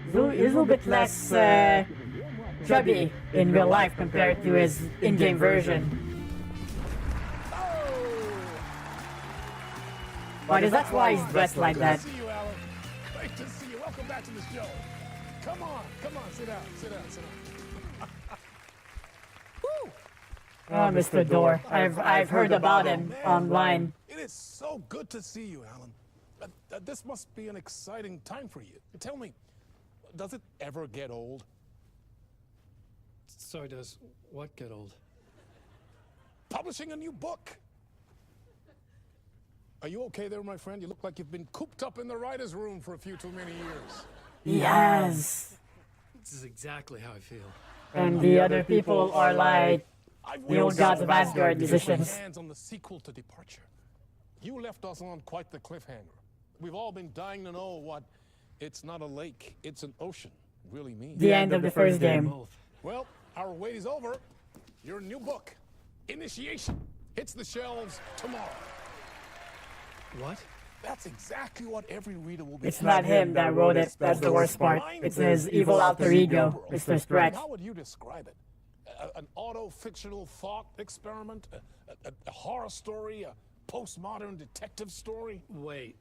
He's a little bit less chubby in real life compared to his in-game version. But that's why he's dressed like that. Great to see you, Alan. Great to see you. Welcome back to the show. Come on, sit down. Woo! Oh, Mr. Door. I've heard about him online. It is so good to see you, Alan. This must be an exciting time for you. Tell me, does it ever get old? Sorry, does what get old? Publishing a new book. Are you okay there, my friend? You look like you've been cooped up in the writer's room for a few too many years. Yes. This is exactly how I feel. And the other people are like the old gods of Asgard musicians. Hands on the sequel to Departure. You left us on quite the cliffhanger. we've all been dying to know what "it's not a lake, it's an ocean" really means. The end of the first game. Well, our wait is over. Your new book, Initiation, hits the shelves tomorrow. What? That's exactly what every reader will be. It's not him that wrote it. That's the worst part. It's his evil alter ego, Mr. Stretch. How would you describe it? An auto-fictional thought experiment? A horror story? A postmodern detective story? Wait.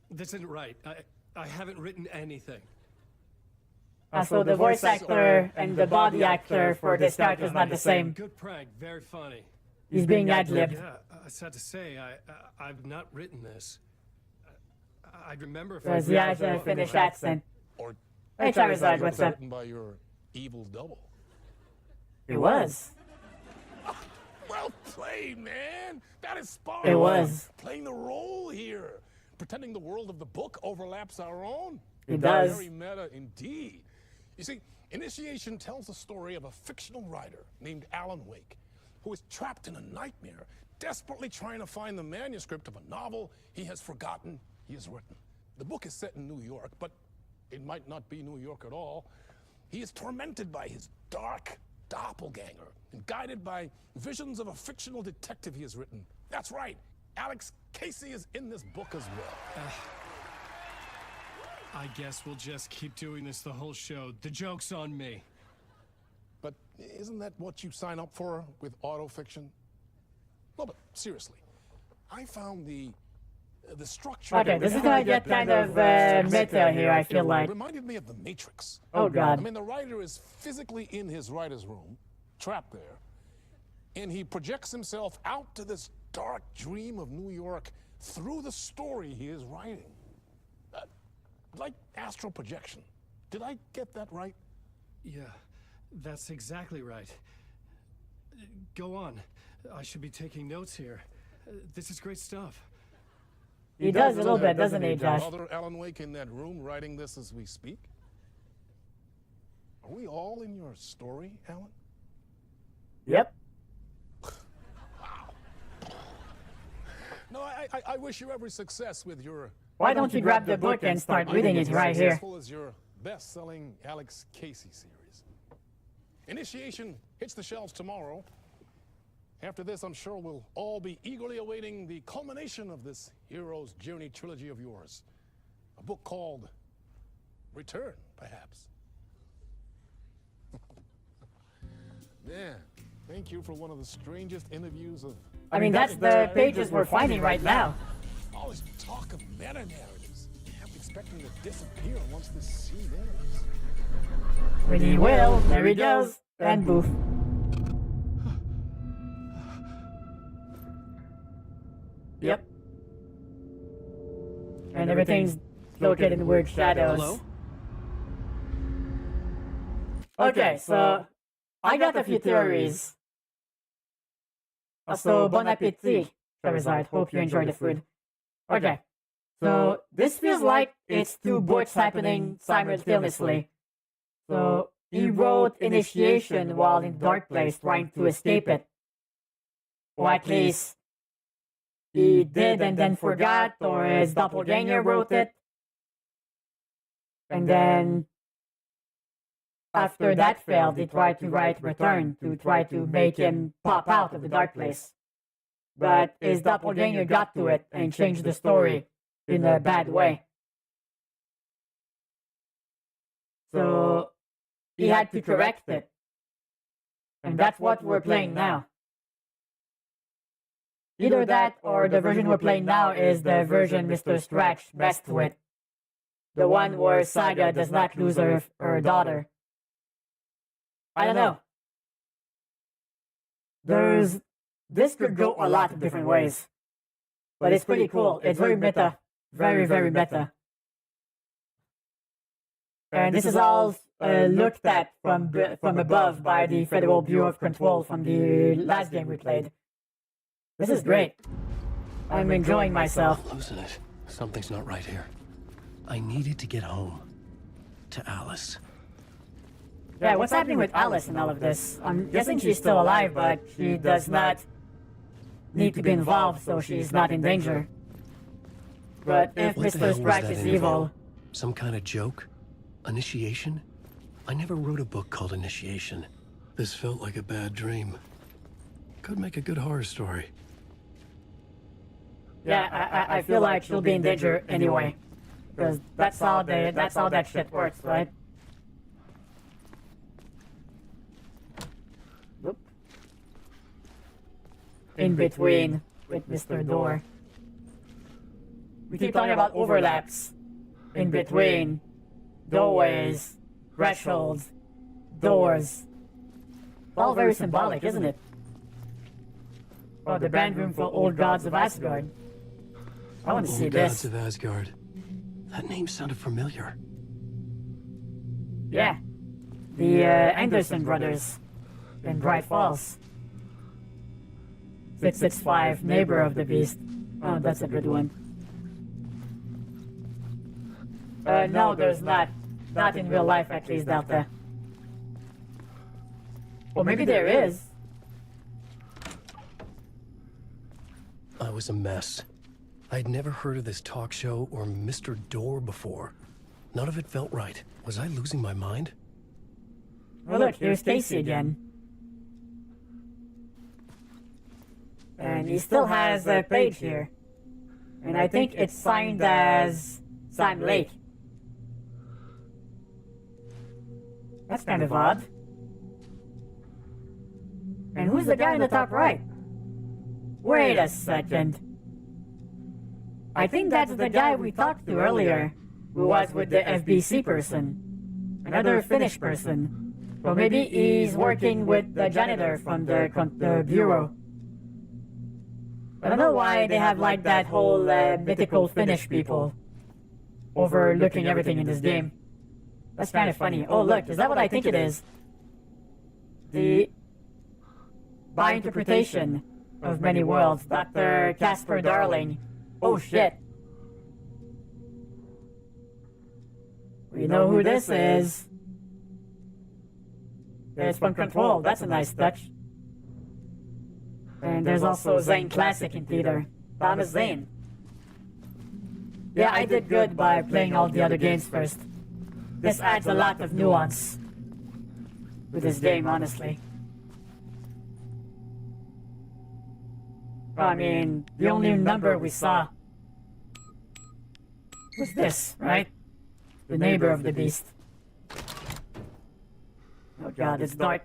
This isn't right. I haven't written anything. So the voice actor and the body actor for this character is not the same. Good prank. Very funny. He's being ad-libbed. Yeah, sad to say, I've not written this. I remember if Because he has a Finnish accent. Or Hey, Charizard, what's up? written by your evil double. It was. Well played, man. That is smart. It was. Playing the role here. Pretending the world of the book overlaps our own. It does. Very meta indeed. You see, Initiation tells the story of a fictional writer named Alan Wake, who is trapped in a nightmare, desperately trying to find the manuscript of a novel he has forgotten he has written. The book is set in New York, but it might not be New York at all. He is tormented by his dark doppelganger and guided by visions of a fictional detective he has written. That's right, Alex Casey is in this book as well. I guess we'll just keep doing this the whole show. The joke's on me. But isn't that what you sign up for with autofiction? No, but seriously, I found the structure... Okay, this is gonna get kind of meta here, I feel like. Reminded me of The Matrix. Oh, God. I mean, the writer is physically in his writer's room, trapped there, and he projects himself out to this dark dream of New York through the story he is writing. Like astral projection. Did I get that right? Yeah, that's exactly right. Go on. I should be taking notes here. This is great stuff. He does a little bit, doesn't he, Josh? Other Alan Wake in that room writing this as we speak? Are we all in your story, Alan? Yep. Wow. No, I wish you every success with your... Why don't you grab the book and start reading it right here? Successful as your best-selling Alex Casey series. Initiation hits the shelves tomorrow. After this, I'm sure we'll all be eagerly awaiting the culmination of this hero's journey trilogy of yours. A book called Return, perhaps. Man, thank you for one of the strangest interviews of... I mean, that's the pages we're finding right now. All this talk of meta-narratives. I'm expecting to disappear once this scene ends. When he will, there he goes, and boof. Yep. And everything's located in weird shadows. Hello? Okay, so I got a few theories. So, bon appetit, Charizard. Hope you enjoy the food. Okay, so this feels like it's two books happening simultaneously. So he wrote Initiation while in Dark Place trying to escape it. Or at least he did and then forgot, or his doppelganger wrote it. And then after that failed, he tried to write Return to try to make him pop out of the Dark Place. But his doppelganger got to it and changed the story in a bad way. So he had to correct it. And that's what we're playing now. Either that or the version we're playing now is the version Mr. Stretch messed with. The one where Saga does not lose her daughter. I don't know. This could go a lot of different ways. But it's pretty cool. It's very meta. Very, very meta. And this is all looked at from above by the Federal Bureau of Control from the last game we played. This is great. I'm enjoying myself. I'm losing it. Something's not right here. I needed to get home. To Alice. Yeah, what's happening with Alice in all of this? I'm guessing she's still alive, but she does not need to be involved, so she's not in danger. But if What the Mr. hell was Strax that is anyway? evil, Some kind of joke? Initiation? I never wrote a book called Initiation. This felt like a bad dream. Could make a good horror story. yeah, I feel like she'll be in danger anyway. Because that's how that shit works, right? Oop. In between with Mr. Door. We keep talking about overlaps. In between. Doorways. Thresholds. Doors. All very symbolic, isn't it? Oh, the band room for Old Gods of Asgard. I want to see Old this. Gods of Asgard. That name sounded familiar. Yeah. The Anderson brothers in Bright Falls. 665, Neighbor of the Beast. Oh, that's a good one. No, there's not. Not in real life, at least, Delta. Or maybe there is. I was a mess. I'd never heard of this talk show or Mr. Door before. None of it felt right. Was I losing my mind? Well, look, here's Casey again. And he still has a page here. And I think it's signed as Sam Lake. That's kind of odd. And who's the guy in the top right? Wait a second. I think that's the guy we talked to earlier, who was with the FBC person. Another Finnish person. Or maybe he's working with the janitor from the bureau. I don't know why they have like that whole mythical Finnish people overlooking everything in this game. That's kind of funny. Oh look, is that what I think it is? The by interpretation of many worlds, Dr. Casper Darling. Oh shit. We know who this is. There's from Control. That's a nice touch. And there's also Zane Classic in theater. Thomas Zane. Yeah, I did good by playing all the other games first. This adds a lot of nuance with this game, honestly. I mean, the only number we saw was this, right? The Neighbor of the Beast. Oh god, it's dark.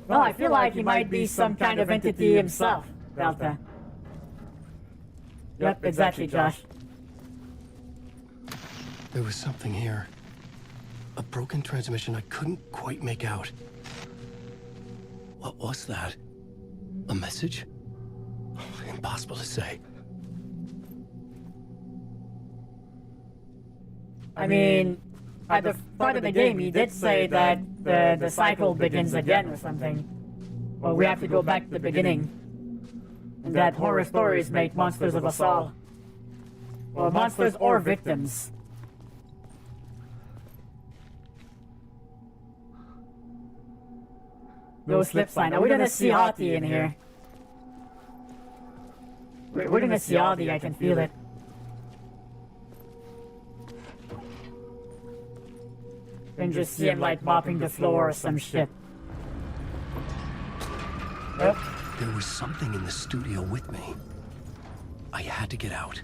Well, I feel like he might be some kind of entity himself, Delta. Yep, exactly, Josh. There was something here. A broken transmission I couldn't quite make out. What was that? A message? Impossible to say. I mean, at the start of the game, he did say that the cycle begins again or something. Well, we have to go back to the beginning. And that horror stories make monsters of us all. Well, monsters or victims. No slip sign. Are we gonna see Hottie in here? We're gonna see Hottie, I can feel it. And just see him like mopping the floor or some shit. Yep. There was something in the studio with me. I had to get out.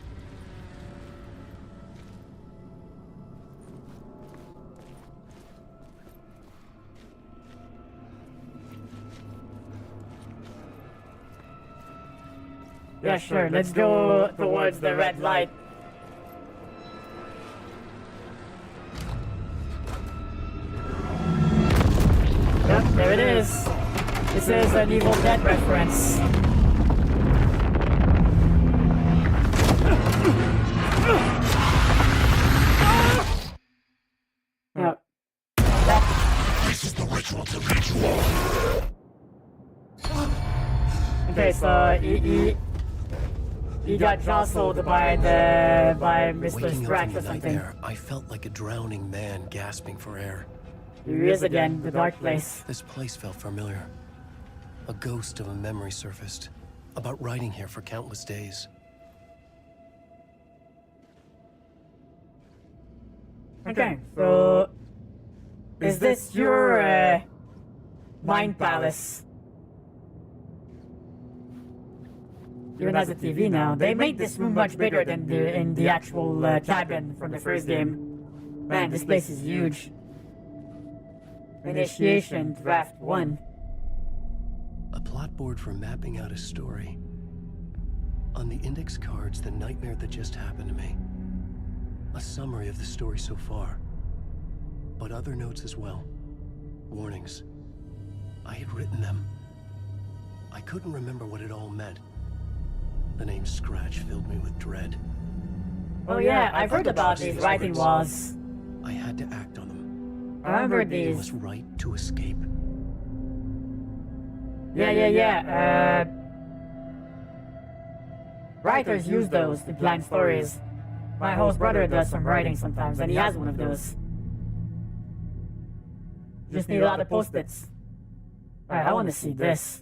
Yeah, sure. Let's go towards the red light. Yep, there it is. This is an Evil Dead reference. Yep. This is the ritual to ritual. Okay, so he got jostled by Mr. Waking up Strax from or the something. nightmare, I felt like a drowning man gasping for air. Here he is again, the dark place. This place felt familiar. A ghost of a memory surfaced. about writing here for countless days. Okay, so is this your mind palace? Even as a TV now, they made this room much bigger than in the actual cabin from the first game. Man, this place is huge. Initiation Draft 1. A plot board for mapping out a story. On the index cards, the nightmare that just happened to me. A summary of the story so far. But other notes as well. Warnings. I had written them. I couldn't remember what it all meant. The name Scratch filled me with dread. Oh yeah, I've heard about these writing walls. I had to act on them. I remember You these. must write to escape. Yeah. Writers use those to plan stories. My host brother does some writing sometimes, and he has one of those. Just need a lot of post-its. Alright, I want to see this.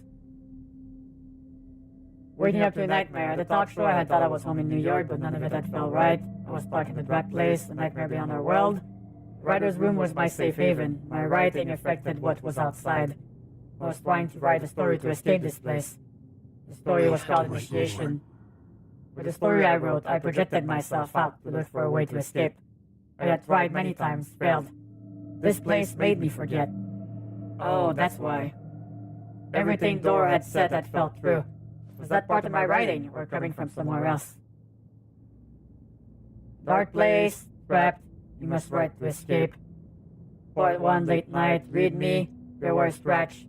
Waking up to a nightmare. At the talk show, I had thought I was home in New York, but none of it had felt right. I was stuck in the dark place, the nightmare beyond our world. The writer's room was my safe haven. My writing affected what was outside. I was trying to write a story to escape this place. The story was called Initiation. With the story I wrote, I projected myself out to look for a way to escape. I had tried many times, failed. This place made me forget. Oh, that's why. Everything Dora had said had felt true. Was that part of my writing, or coming from somewhere else? Dark place, trapped, you must write to escape. Part 1, late night, read me, beware Scratch,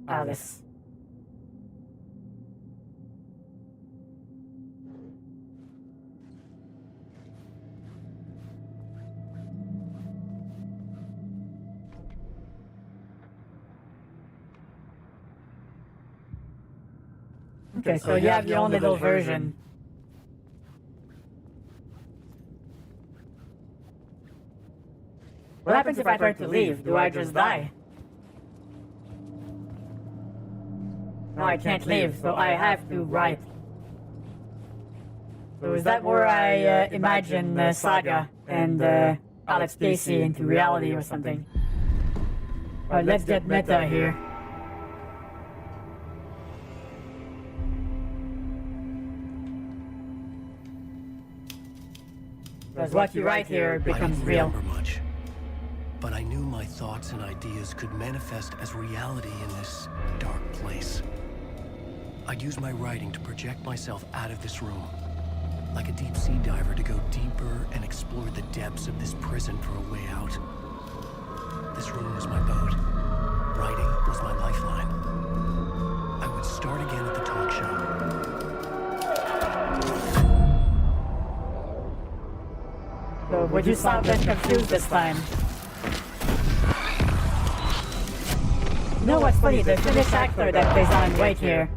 Alice. Okay, so you have your own little version. What happens if I try to leave? Do I just die? No, I can't leave, so I have to write. So is that where I imagine Saga and Alex Casey into reality or something? Alright, let's get meta here. Because what you write here becomes I real. didn't remember much, but I knew my thoughts and ideas could manifest as reality in this dark place. I'd use my writing to project myself out of this room, like a deep sea diver to go deeper and explore the depths of this prison for a way out. This room was my boat. Writing was my lifeline. I would start again at the talk show. So would you sound less confused this time? You know what's funny? The Finnish actor that plays Alan Wake here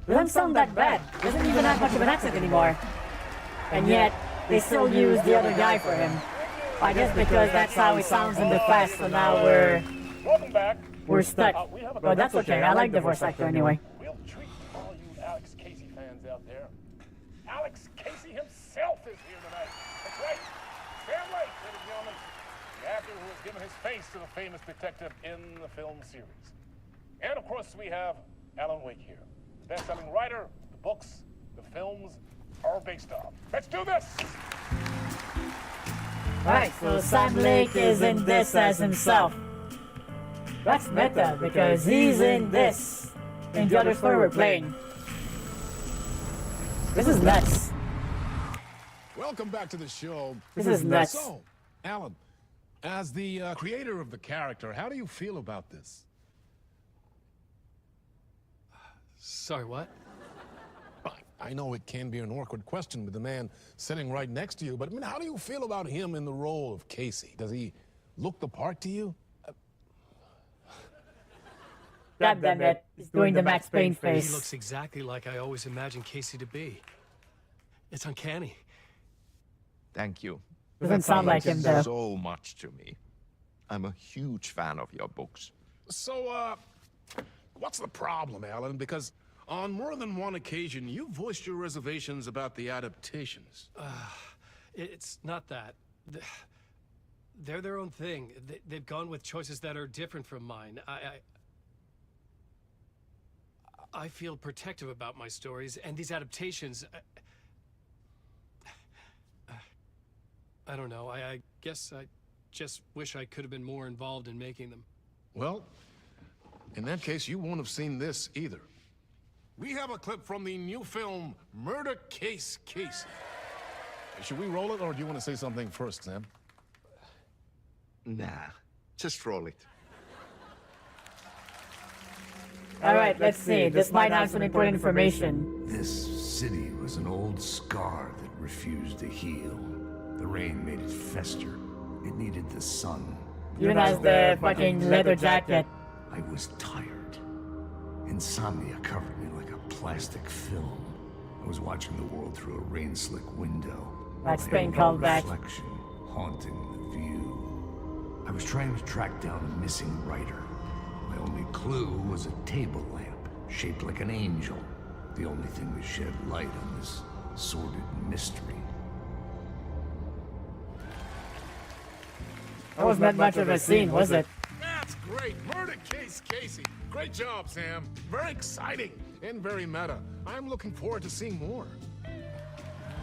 doesn't sound that bad. Doesn't even have much of an accent anymore. And yet, they still use the other guy for him. I guess because that's how he sounds in the past, so now Welcome back. we're stuck. But that's okay, I like the voice actor anyway. Real treat for all you Alex Casey fans out there. Alex Casey himself is here tonight. That's right. Sam Lake, ladies and gentlemen, the actor who has given his face to the famous detective in the film series. And of course, we have Alan Wake here, the best-selling writer, the books, the films are based on. Let's do this! Alright, so Sam Lake is in this as himself. That's meta, because he's in this, in the other story we're playing. This is nuts. Welcome back to the show. This is nuts. So, Alan, as the creator of the character, how do you feel about this? Sorry, what? I know it can be an awkward question with the man sitting right next to you, but I mean, how do you feel about him in the role of Casey? Does he look the part to you? God damn it, he's doing the Max Payne He face. looks exactly like I always imagined Casey to be. It's uncanny. Thank you. Doesn't sound like him, though. So much to me. I'm a huge fan of your books. So, what's the problem, Alan? Because On more than one occasion, you voiced your reservations about the adaptations. It's not that. They're their own thing. They've gone with choices that are different from mine. I feel protective about my stories, and these adaptations... I don't know. I guess I just wish I could have been more involved in making them. Well, in that case, you won't have seen this either. We have a clip from the new film, Murder Case Casey. Should we roll it, or do you want to say something first, Sam? Nah, just roll it. Alright, let's see. This might have some important information. This city was an old scar that refused to heal. The rain made it fester. It needed the sun. Even as the fucking leather jacket. I was tired. Insomnia covered me like a plastic film. I was watching the world through a rain-slick window. That's being called back. Reflection haunting the view. I was trying to track down a missing writer. My only clue was a table lamp, shaped like an angel. The only thing that shed light on this sordid mystery. That was not much of a scene, was it? That's great. Murder Case Casey. Great job, Sam. Very exciting and very meta. I'm looking forward to seeing more.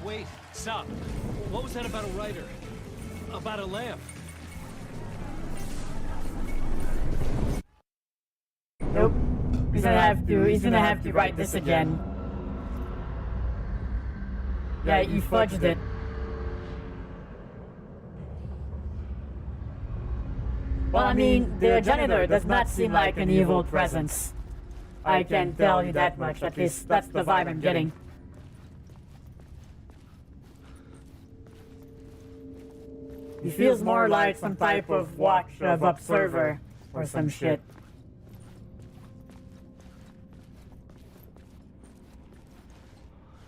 Wait, stop. What was that about a writer? About a lamp? Nope. He's gonna have to write this again. Yeah, you fudged it. Well, I mean, the janitor does not seem like an evil presence. I can tell you that much. At least that's the vibe I'm getting. He feels more like some type of watch of observer or some shit.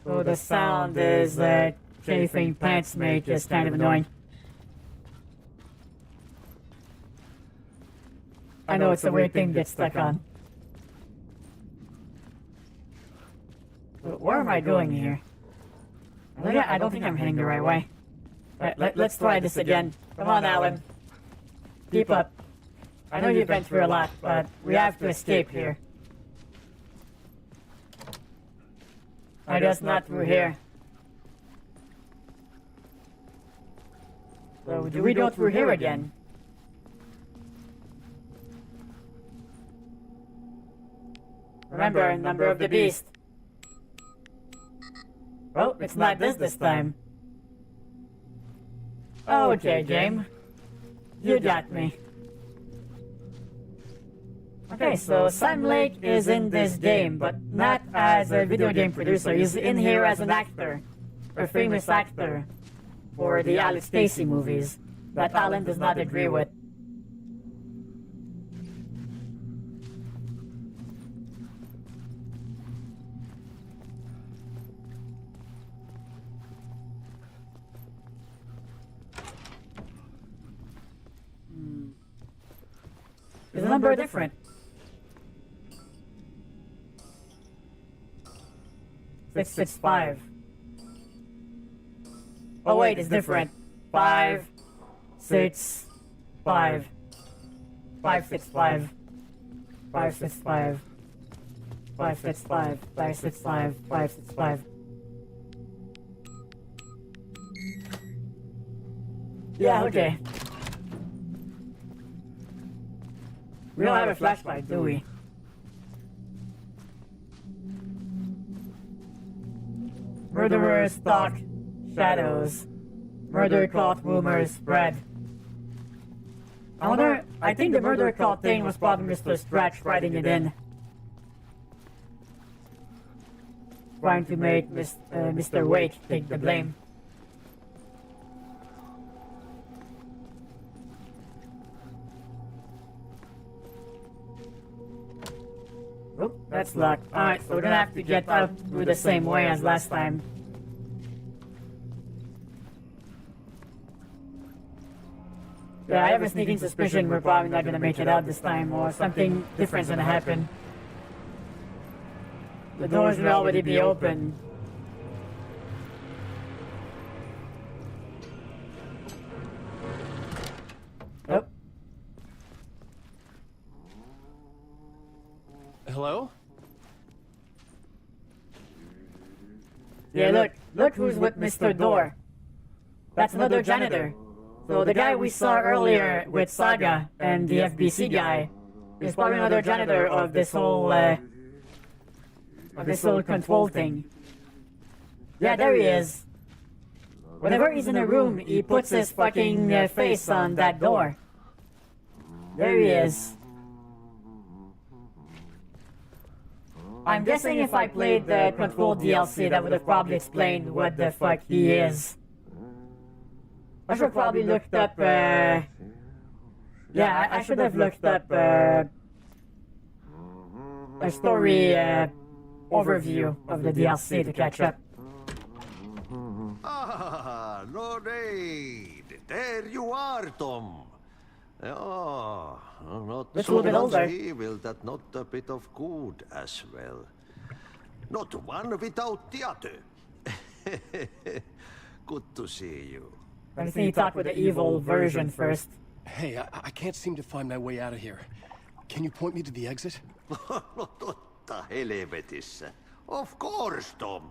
So the sound is chafing pants make is kind of annoying. I know it's a weird thing to get stuck on. Where am I going here? I don't think I'm heading the right way. Let's try this again. Come on, Alan. Keep up. I know you've been through a lot, but we have to escape here. I guess not through here. So, do we go through here again? Remember, number of the beast. Well, it's not this time. Okay, game. You got me. Okay, so Sam Lake is in this game, but not as a video game producer. He's in here as an actor. A famous actor for the Alice Stacy movies that Alan does not agree with. Is the number different? 665. Oh wait, it's different. 5, 6, 5. 565. 565. 565. 565. 565. Yeah, okay. We don't have a flashlight, do we? Murderers stalk shadows. Murder cult rumors spread. I think the murder cult thing was probably Mr. Stretch writing it in. Trying to make Mr. Wake take the blame. Oop, that's locked. Alright, so we're gonna have to get out through the same way as last time. Yeah, I have a sneaking suspicion we're probably not gonna make it out this time, or something different's gonna happen. The doors will already be open. Oh. Hello? Yeah, look who's with Mr. Door. That's another janitor. So the guy we saw earlier with Saga and the FBC guy is probably another janitor of this whole control thing. Yeah, there he is. Whenever he's in a room, he puts his fucking face on that door. There he is. I'm guessing if I played the Control DLC, that would have probably explained what the fuck he is. I should have probably looked up, yeah, I should have looked up, a story, overview of the DLC to catch up. Ah, no need. There you are, Tom. Oh, not It's a so little bit much older. evil that not a bit of good as well. Not one without the other. Good to see you. I think you talk with the evil version first. Hey, I can't seem to find my way out of here. Can you point me to the exit? Totta helvetissä. Of course, Tom.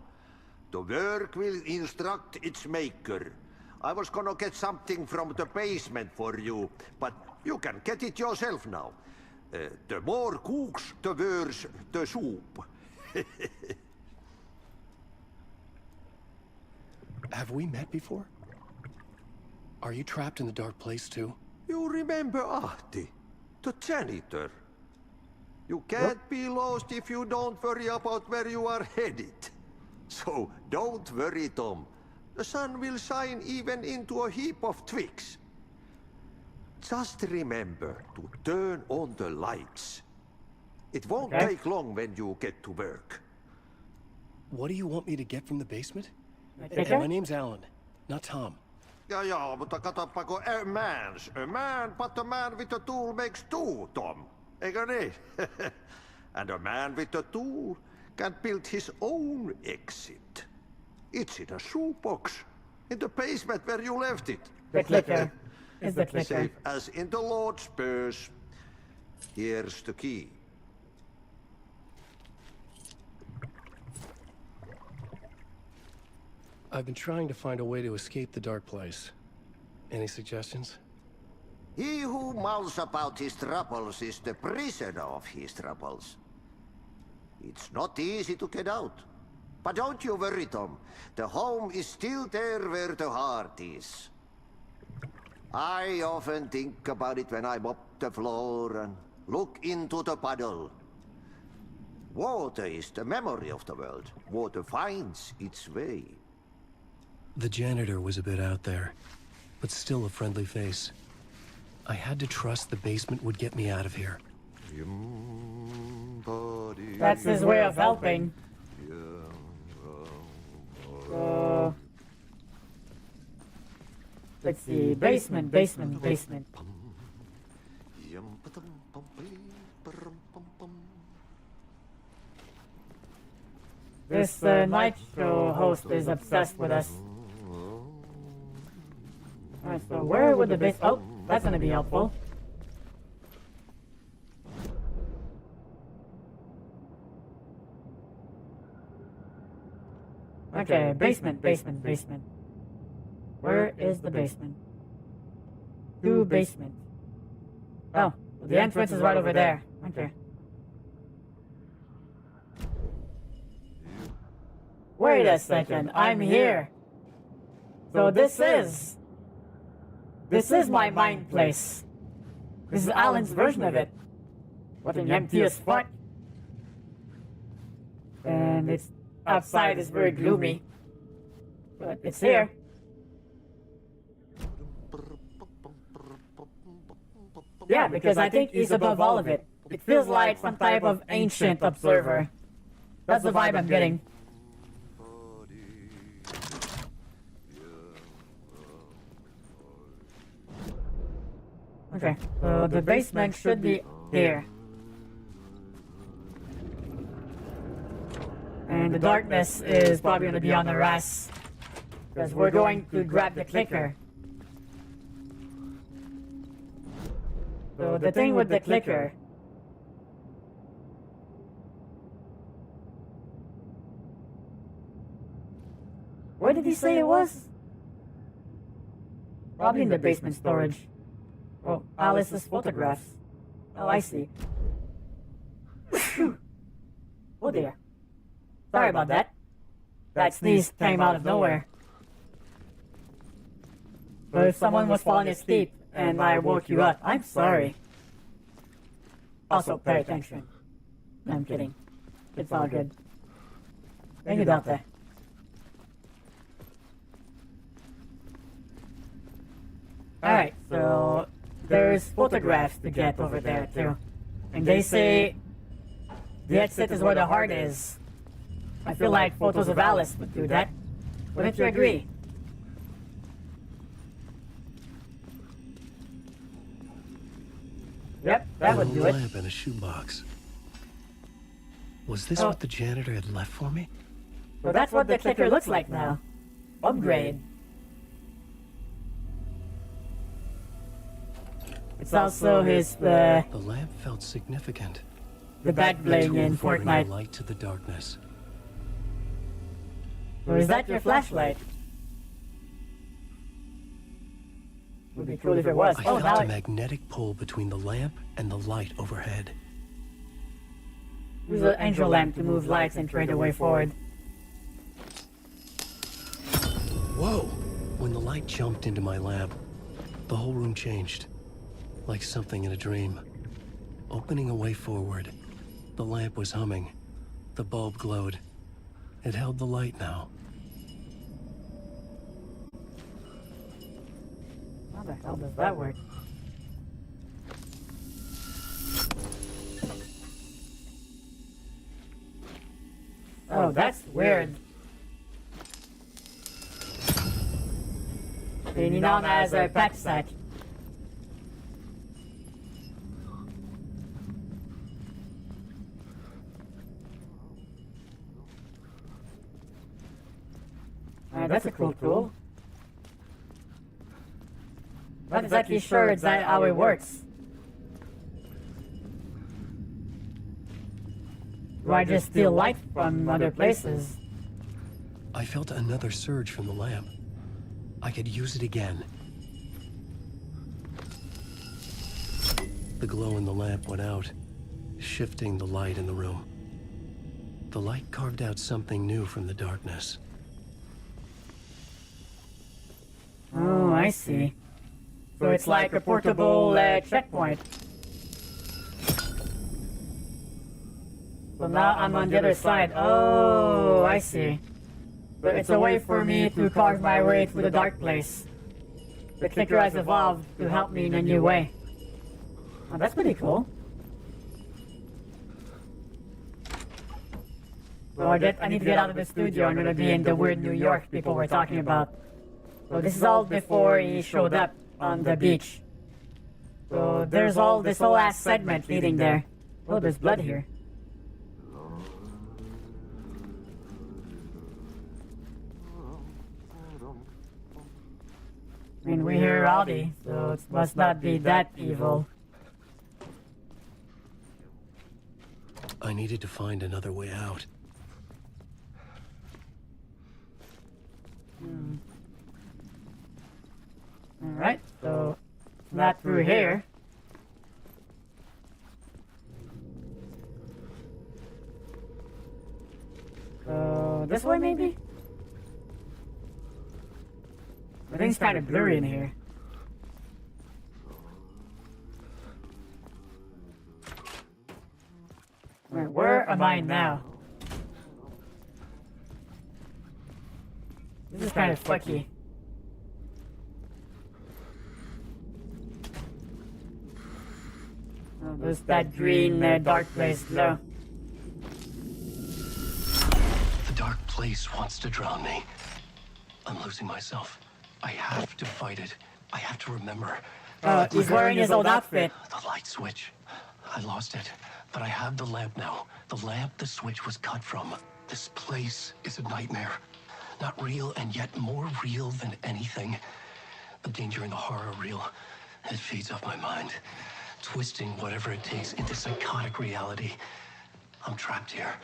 The work will instruct its maker. I was gonna get something from the basement for you, but you can get it yourself now. The more cooks, the worse the soup. Have we met before? Are you trapped in the dark place too? You remember Ahti, the janitor. You can't be lost if you don't worry about where you are headed. So don't worry, Tom. The sun will shine even into a heap of twigs. Just remember to turn on the lights. It won't take long when you get to work. What do you want me to get from the basement? Okay. My name's Alan, not Tom. Ja, mutta katsoppa, a man, but a man with a tool makes two, Tom. Eikö niin? And a man with a tool can build his own exit. It's in a shoebox, in the basement where you left it. The clicker. Is the clicker. Safe as in the Lord's purse. Here's the key. I've been trying to find a way to escape the dark place. Any suggestions? He who mouths about his troubles is the prisoner of his troubles. It's not easy to get out. But don't you worry, Tom. The home is still there where the heart is. I often think about it when I mop the floor and look into the puddle. Water is the memory of the world. Water finds its way. The janitor was a bit out there, but still a friendly face. I had to trust the basement would get me out of here. That's his way of helping. Let's see, basement. This night show host is obsessed with us. Alright, so where would the base... Oh, that's gonna be helpful. Okay, basement. Where is the basement? To basement. Oh, the entrance is right over there. Okay. Wait a second, I'm here. So this is my mind place. This is Alan's version of it. What an empty as fuck. And it's outside is very gloomy. But it's here. Yeah, because I think he's above all of it. It feels like some type of ancient observer. That's the vibe I'm getting. Okay, so the basement should be here. And the darkness is probably going to be on our ass. Because we're going to grab the clicker. So the thing with the clicker... Where did he say it was? Probably in the basement storage. Oh, Alice's photographs. Oh, I see. Oh dear. Sorry about that. That sneeze came out of nowhere. But if someone was falling asleep and I woke you up, I'm sorry. Also, pay attention. No, I'm kidding. It's all good. Thank you, Doctor. Alright, so there's photographs to get over there too. And they say the exit is where the heart is. I feel like photos of Alice would do that. Wouldn't you agree? Yep, that would do it. A lamp and a shoebox. Was this what the janitor had left for me? Well, that's what the clicker looks like now. Upgrade. It's also his, The lamp felt significant. the back bling in Fortnite. Light to the darkness. Or is that your flashlight? Would be cool if it was. I Oh, felt now a magnetic pull between the lamp and the light overhead. use the angel lamp to move lights and trade the way forward. Whoa! When the light jumped into my lamp, the whole room changed. Like something in a dream. Opening a way forward, the lamp was humming. The bulb glowed. It held the light now. How the hell does that work? Oh, that's weird. Being known as a pack sack. That's a cool tool. Not exactly sure exactly how it works. Do I just steal light from other places? I felt another surge from the lamp. I could use it again. The glow in the lamp went out, shifting the light in the room. The light carved out something new from the darkness. Oh, I see. So it's like a portable checkpoint. So now I'm on the other side. Oh, I see. But it's a way for me to carve my way through the dark place. The clicker has evolved to help me in a new way. Oh, that's pretty cool. So I need to get out of the studio. I'm gonna be in the weird New York people were talking about. So this is all before he showed up on the beach. So there's this whole ass segment leading there. Oh, there's blood here. I mean, we hear Rowdy, so it must not be that evil. I needed to find another way out. Alright, so not through here. So this way maybe? Everything's kind of blurry in here. Where am I now? This is kind of fucky. Oh, there's that green dark place glow. The dark place wants to drown me. I'm losing myself. I have to fight it. I have to remember. He's wearing his old outfit. The light switch. I lost it, but I have the lamp now. The lamp the switch was cut from. This place is a nightmare. Not real, and yet more real than anything. The danger and the horror real. It feeds off my mind, twisting whatever it takes into psychotic reality. I'm trapped here.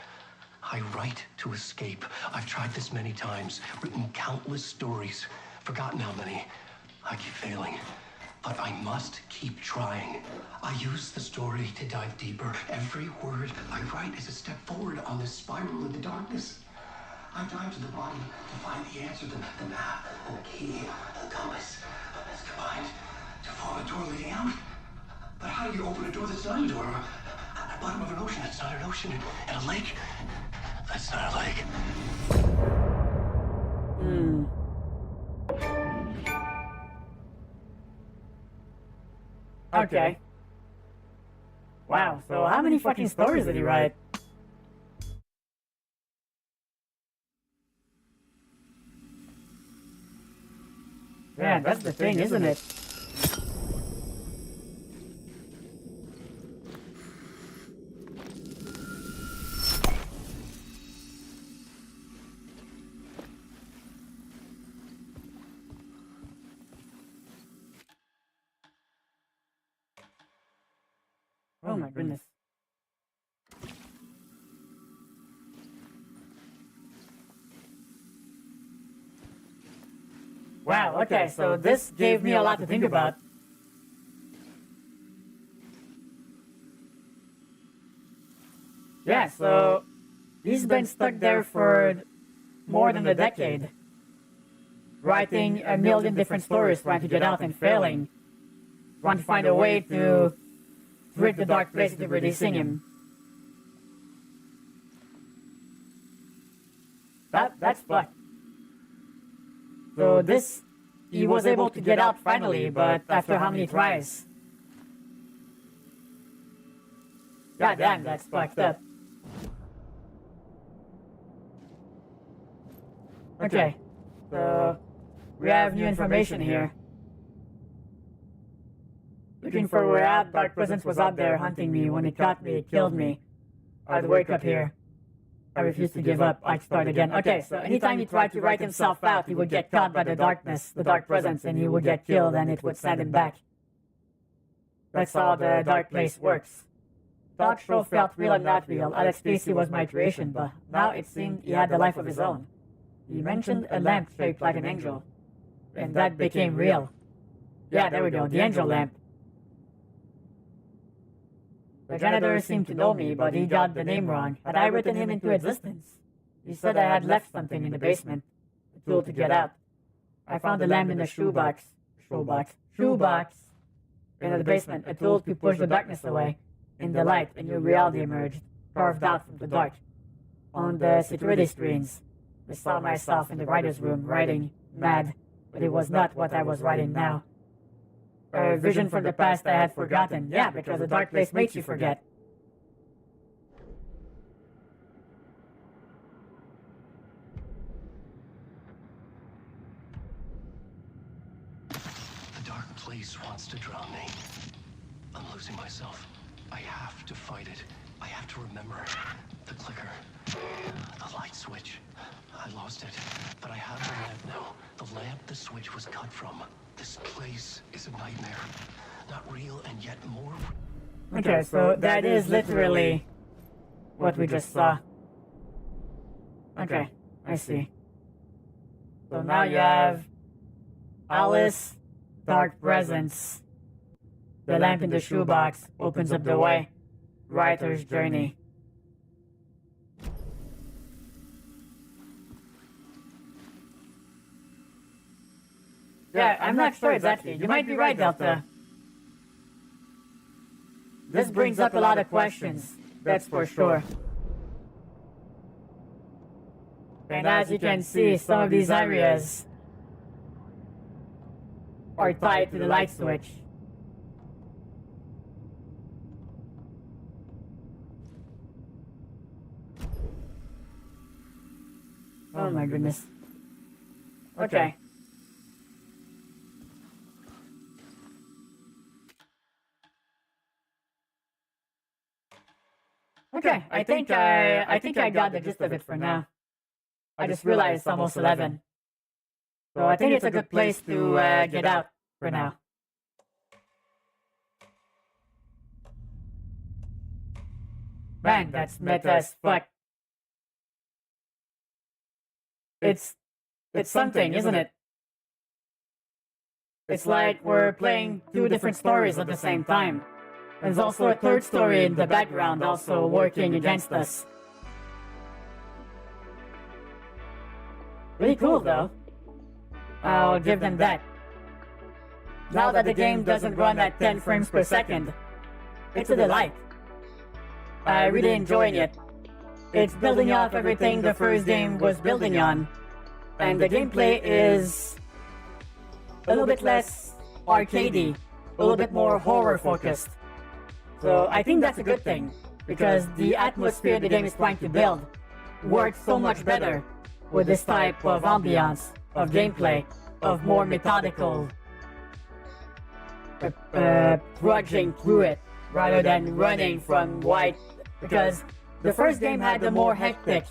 I write to escape. I've tried this many times, written countless stories, forgotten how many. I keep failing, but I must keep trying. I use the story to dive deeper. Every word I write is a step forward on this spiral into darkness. I dive to the bottom to find the answer, the map, and the key, the compass. It's combined to form a door leading out. But how do you open a door that's not a door? At the bottom of an ocean that's not an ocean. And a lake that's not a lake. Okay. Wow, so how many fucking stories did he write? Yeah, that's the thing, isn't it? Oh my goodness. Wow, okay, so this gave me a lot to think about. Yeah, so he's been stuck there for more than a decade, writing a million different stories, trying to get out and failing, trying to find a way to rid the dark place into releasing him. That's fucked. So this, he was able to get out finally, but after how many tries? God damn, that's fucked up. Okay, so we have new information here. Looking for a way out, Dark Presence was out there hunting me. When it caught me, it killed me. I'd wake up here. I refused to give up. I'd start again. Okay, so anytime he tried to write himself out, he would get caught by the darkness, the Dark Presence, and he would get killed, and it would send him back. That's how the dark place works. Talk show felt real and not real. Alex Casey was my creation, but now it seemed he had a life of his own. He mentioned a lamp shaped like an angel, and that became real. Yeah, there we go, the angel lamp. The janitor seemed to know me, but he got the name wrong. Had I written him into existence? He said I had left something in the basement, a tool to get out. I found the lamp in the shoebox in the basement, a tool to push the darkness away. In the light, a new reality emerged, carved out from the dark. On the security screens, I saw myself in the writer's room, writing, mad, but it was not what I was writing now. A vision from the past I had forgotten. Yeah, because the dark place makes you forget. The dark place wants to drown me. I'm losing myself. I have to fight it. I have to remember. The clicker. The light switch. I lost it. But I have the lamp now. The lamp the switch was cut from. This place is a nightmare. Not real and yet more... Okay, so that is literally what we just saw. Okay, I see. So now you have Alice, Dark Presence. The lamp in the shoebox opens up the way. Writer's journey. Yeah, I'm not sure exactly. You might be right, Delta. This brings up a lot of questions, that's for sure. And as you can see, some of these areas are tied to the light switch. Oh my goodness. Okay. Okay, I think I got the gist of it for now. I just realized it's almost 11. So I think it's a good place to get out for now. Man, that's meta as fuck. It's something, isn't it? It's like we're playing two different stories at the same time. There's also a third story in the background also working against us. Pretty cool though. I'll give them that. Now that the game doesn't run at 10 frames per second, it's a delight. I'm really enjoying it. It's building off everything the first game was building on. And the gameplay is a little bit less arcadey, a little bit more horror focused. So I think that's a good thing, because the atmosphere the game is trying to build works so much better with this type of ambiance, of gameplay, of more methodical trudging through it, rather than running from white, because the first game had the more hectic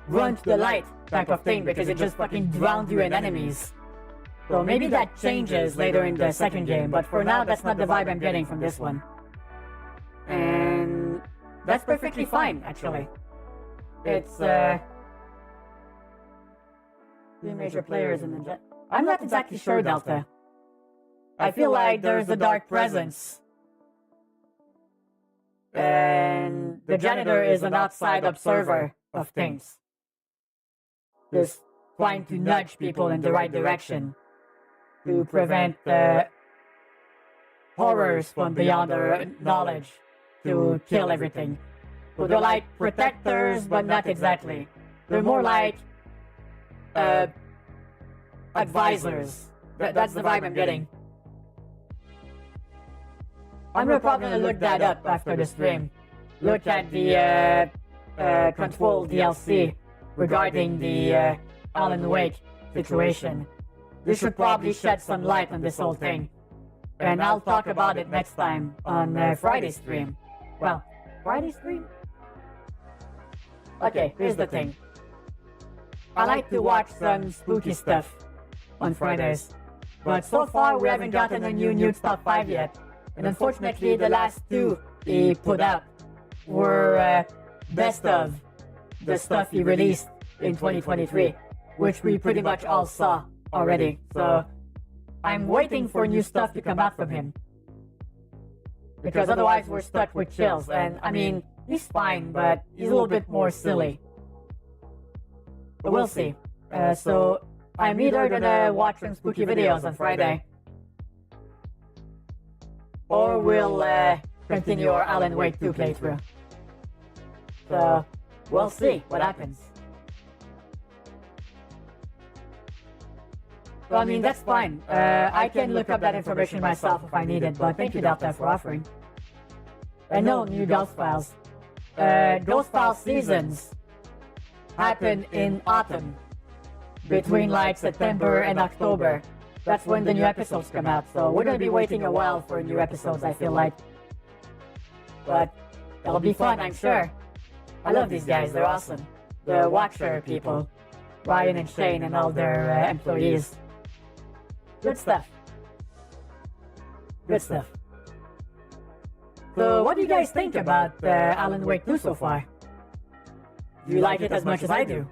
run to the light type of thing, because it just fucking drowned you in enemies. So maybe that changes later in the second game, but for now that's not the vibe I'm getting from this one. And that's perfectly fine, actually. It's three major players in the I'm not exactly sure, Delta. I feel like there's a dark presence. And the janitor is an outside observer of things. Just trying to nudge people in the right direction to prevent horrors from beyond their knowledge, to kill everything. So they're like protectors, but not exactly. They're more like advisors. That's the vibe I'm getting. I'm gonna probably look that up after the stream. Look at the Control DLC regarding the Alan Wake situation. This should probably shed some light on this whole thing. And I'll talk about it next time on Friday's stream. Well, Friday's stream? Okay, here's the thing. I like to watch some spooky stuff on Fridays. But so far we haven't gotten a new Nude's Top 5 yet. And unfortunately the last two he put out were best of the stuff he released in 2023, which we pretty much all saw already. So I'm waiting for new stuff to come out from him, because otherwise we're stuck with Chills. And I mean, he's fine, but he's a little bit more silly. But we'll see. So I'm either gonna watch some spooky videos on Friday, or we'll continue our Alan Wake 2 playthrough. So we'll see what happens. So I mean, that's fine. I can look up that information myself if I need it, but thank you, Delta, for offering. And no new Ghost Files. Ghost Files seasons happen in autumn, between like September and October. That's when the new episodes come out, so we're gonna be waiting a while for new episodes, I feel like. But it'll be fun, I'm sure. I love these guys, they're awesome. The Watcher people, Ryan and Shane and all their employees. Good stuff. Good stuff. So what do you guys think about Alan Wake 2 so far? Do you like it as much as I do?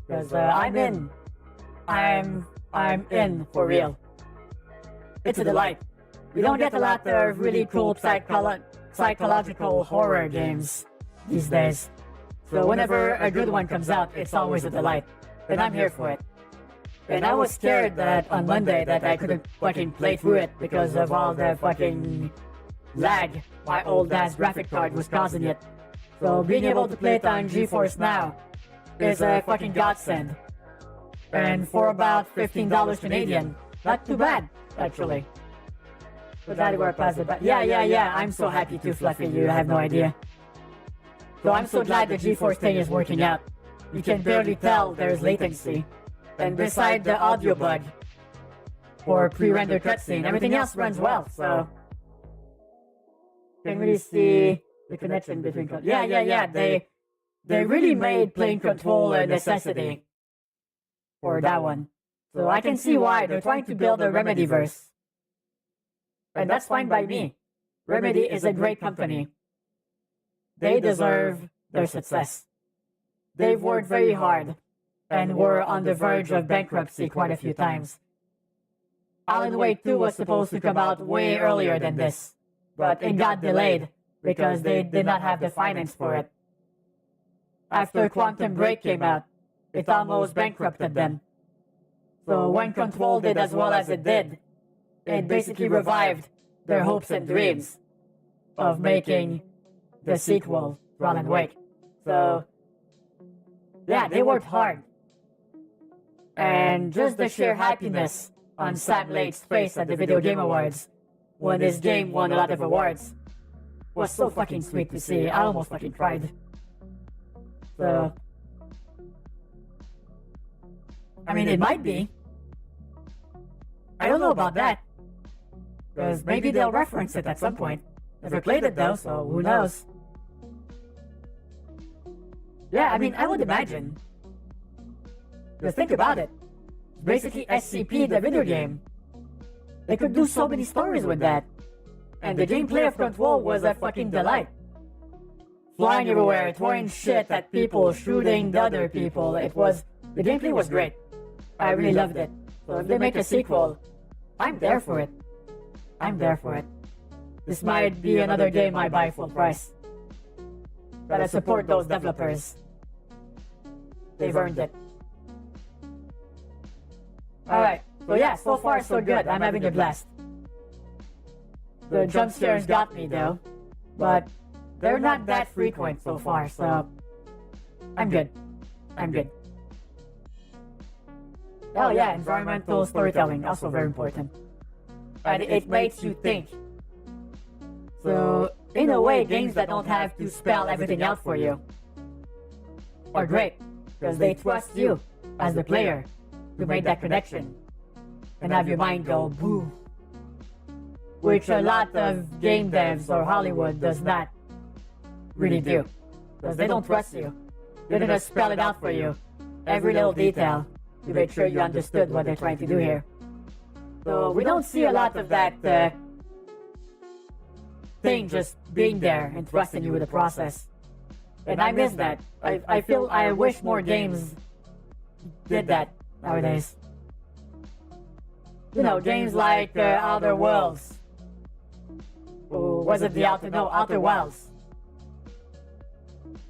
Because I'm in. I'm in for real. It's a delight. We don't get a lot of really cool psychological horror games these days. So whenever a good one comes out, it's always a delight. And I'm here for it. And I was scared that on Monday that I couldn't fucking play through it because of all the fucking lag my old ass graphic card was causing it. So being able to play it on GeForce now is a fucking godsend. And for about $15 Canadian, not too bad, actually. So that where Plaza, but yeah, I'm so happy too, Fluffy, you have no idea. So I'm so glad the GeForce thing is working out. You can barely tell there's latency. And beside the audio bug for pre-rendered cutscene, everything else runs well, so... You can really see the connection between... Yeah. They really made playing Control a necessity for that one. So I can see why they're trying to build a Remedyverse. And that's fine by me. Remedy is a great company. They deserve their success. They've worked very hard and were on the verge of bankruptcy quite a few times. Alan Wake 2 was supposed to come out way earlier than this, but it got delayed because they did not have the finance for it. After Quantum Break came out, it almost bankrupted them. So when Control did as well as it did, it basically revived their hopes and dreams of making the sequel to Alan Wake. So, yeah, they worked hard. And just the sheer happiness on Sam Lake's face at the Video Game Awards when this game won a lot of awards was so fucking sweet to see. I almost fucking cried. So, I mean, it might be. I don't know about that. Because maybe they'll reference it at some point. Never played it though, so who knows? Yeah, I mean, I would imagine. Just think about it. Basically SCP, the video game. They could do so many stories with that. And the gameplay of Control was a fucking delight. Flying everywhere, throwing shit at people, shooting the other people. The gameplay was great. I really loved it. So if they make a sequel, I'm there for it. I'm there for it. This might be another game I buy full price. Gotta support those developers. They've earned it. Alright, so yeah, so far so good. I'm having a blast. The jump scares got me though, but they're not that frequent so far, so I'm good. I'm good. Oh yeah, environmental storytelling, also very important. And it makes you think. So, in a way, games that don't have to spell everything out for you are great, because they trust you, as the player, to make that connection, and have your mind go boo. Which a lot of game devs or Hollywood does not really do, because they don't trust you. They're gonna spell it out for you, every little detail, to make sure you understood what they're trying to do here. So we don't see a lot of that thing just being there and trusting you with the process. And I miss that. I wish more games did that nowadays. You know, games like Outer Worlds. Or was it the Outer Wilds?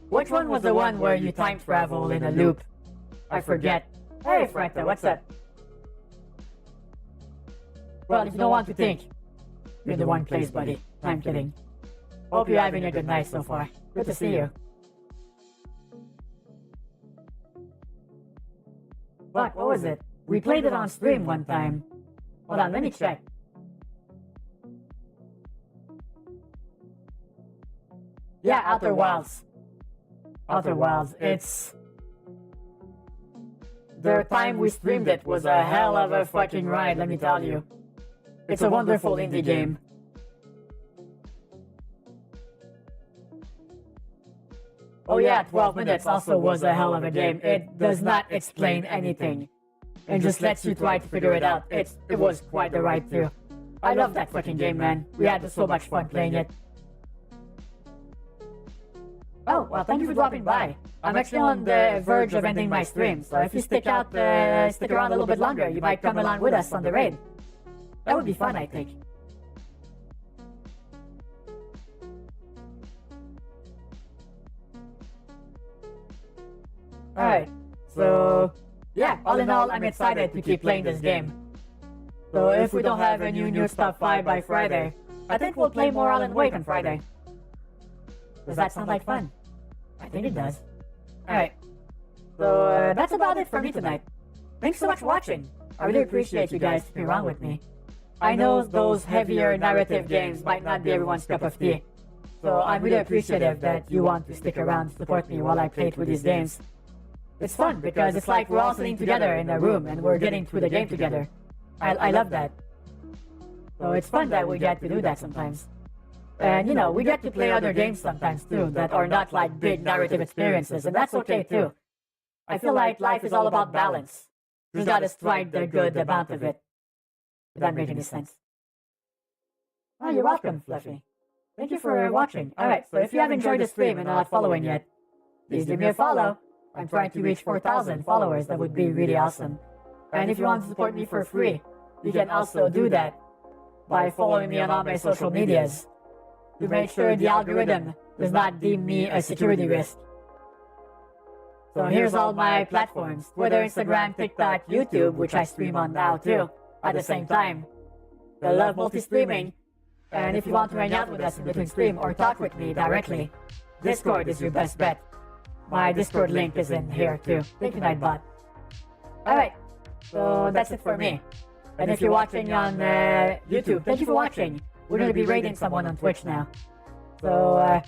Which one was the one where you time travel in a loop? I forget. Hey, Franklin, what's up? Well, if you don't want to think, you're in the wrong place, buddy. I'm kidding. Hope you're having a good night so far. Good to see you. Fuck, what was it? We played it on stream one time. Hold on, let me check. Yeah, Outer Wilds. Outer Wilds. It's... The time we streamed it was a hell of a fucking ride, let me tell you. It's a wonderful indie game. Oh yeah, 12 minutes also was a hell of a game. It does not explain anything. It just lets you try to figure it out. It was quite the ride too. I love that fucking game, man. We had so much fun playing it. Oh, well, thank you for dropping by. I'm actually on the verge of ending my stream, so if you stick around a little bit longer, you might come along with us on the raid. That would be fun, I think. Alright, so... yeah, all in all, I'm excited to keep playing this game. So if we don't have a new top 5 by Friday, I think we'll play more Alan Wake on Friday. Does that sound like fun? I think it does. Alright, so that's about it for me tonight. Thanks so much for watching. I really appreciate you guys sticking around with me. I know those heavier narrative games might not be everyone's cup of tea, so I'm really appreciative that you want to stick around to support me while I play through these games. It's fun because it's like we're all sitting together in a room and we're getting through the game together. I love that. So it's fun that we get to do that sometimes. And you know, we get to play other games sometimes too that are not like big narrative experiences, and that's okay too. I feel like life is all about balance. You gotta strike the good amount of it. Does that make any sense? Oh, you're welcome, Fluffy. Thank you for watching. Alright, so if you have enjoyed the stream and are not following yet, please give me a follow. I'm trying to reach 4,000 followers. That would be really awesome. And if you want to support me for free, you can also do that by following me on all my social medias to make sure the algorithm does not deem me a security risk. So here's all my platforms: Twitter, Instagram, TikTok, YouTube, which I stream on now too, at the same time. I love multi-streaming, and if you want to hang out with us in between stream or talk with me directly, Discord is your best bet. My Discord link is in here too. Thank you, Nightbot. Alright, so that's it for me. And if you're watching on YouTube, thank you for watching. We're gonna be raiding someone on Twitch now. So, I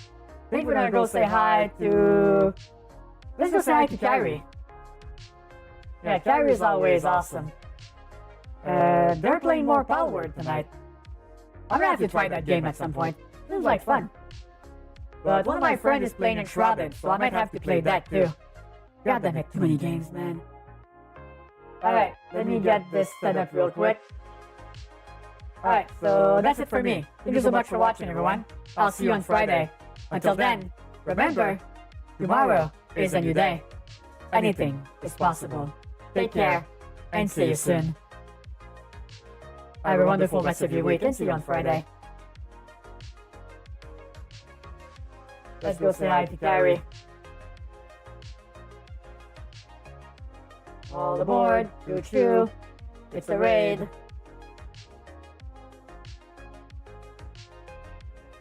think we're gonna go say hi to... Let's go say hi to Kyrie. Yeah, Kyrie is always awesome. They're playing more Palworld tonight. I'm gonna have to try that game at some point. Seems like fun. But one of my friends is playing Enshrouded, so I might have to play that too. God damn it, too many games, man. Alright, let me get this set up real quick. Alright, so that's it for me. Thank you so much for watching, everyone. I'll see you on Friday. Until then, remember, tomorrow is a new day. Anything is possible. Take care, and see you soon. Have a wonderful rest of your week, and see you on Friday. Let's go say hi to Carrie. All aboard, choo-choo. It's a raid.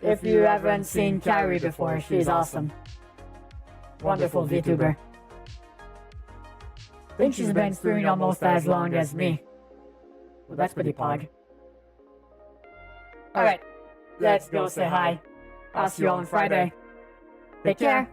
If you haven't seen Carrie before, she's awesome. Wonderful VTuber. I think she's been streaming almost as long as me. Well, that's pretty pog. Alright, let's go say hi. I'll see you all on Friday. Take care.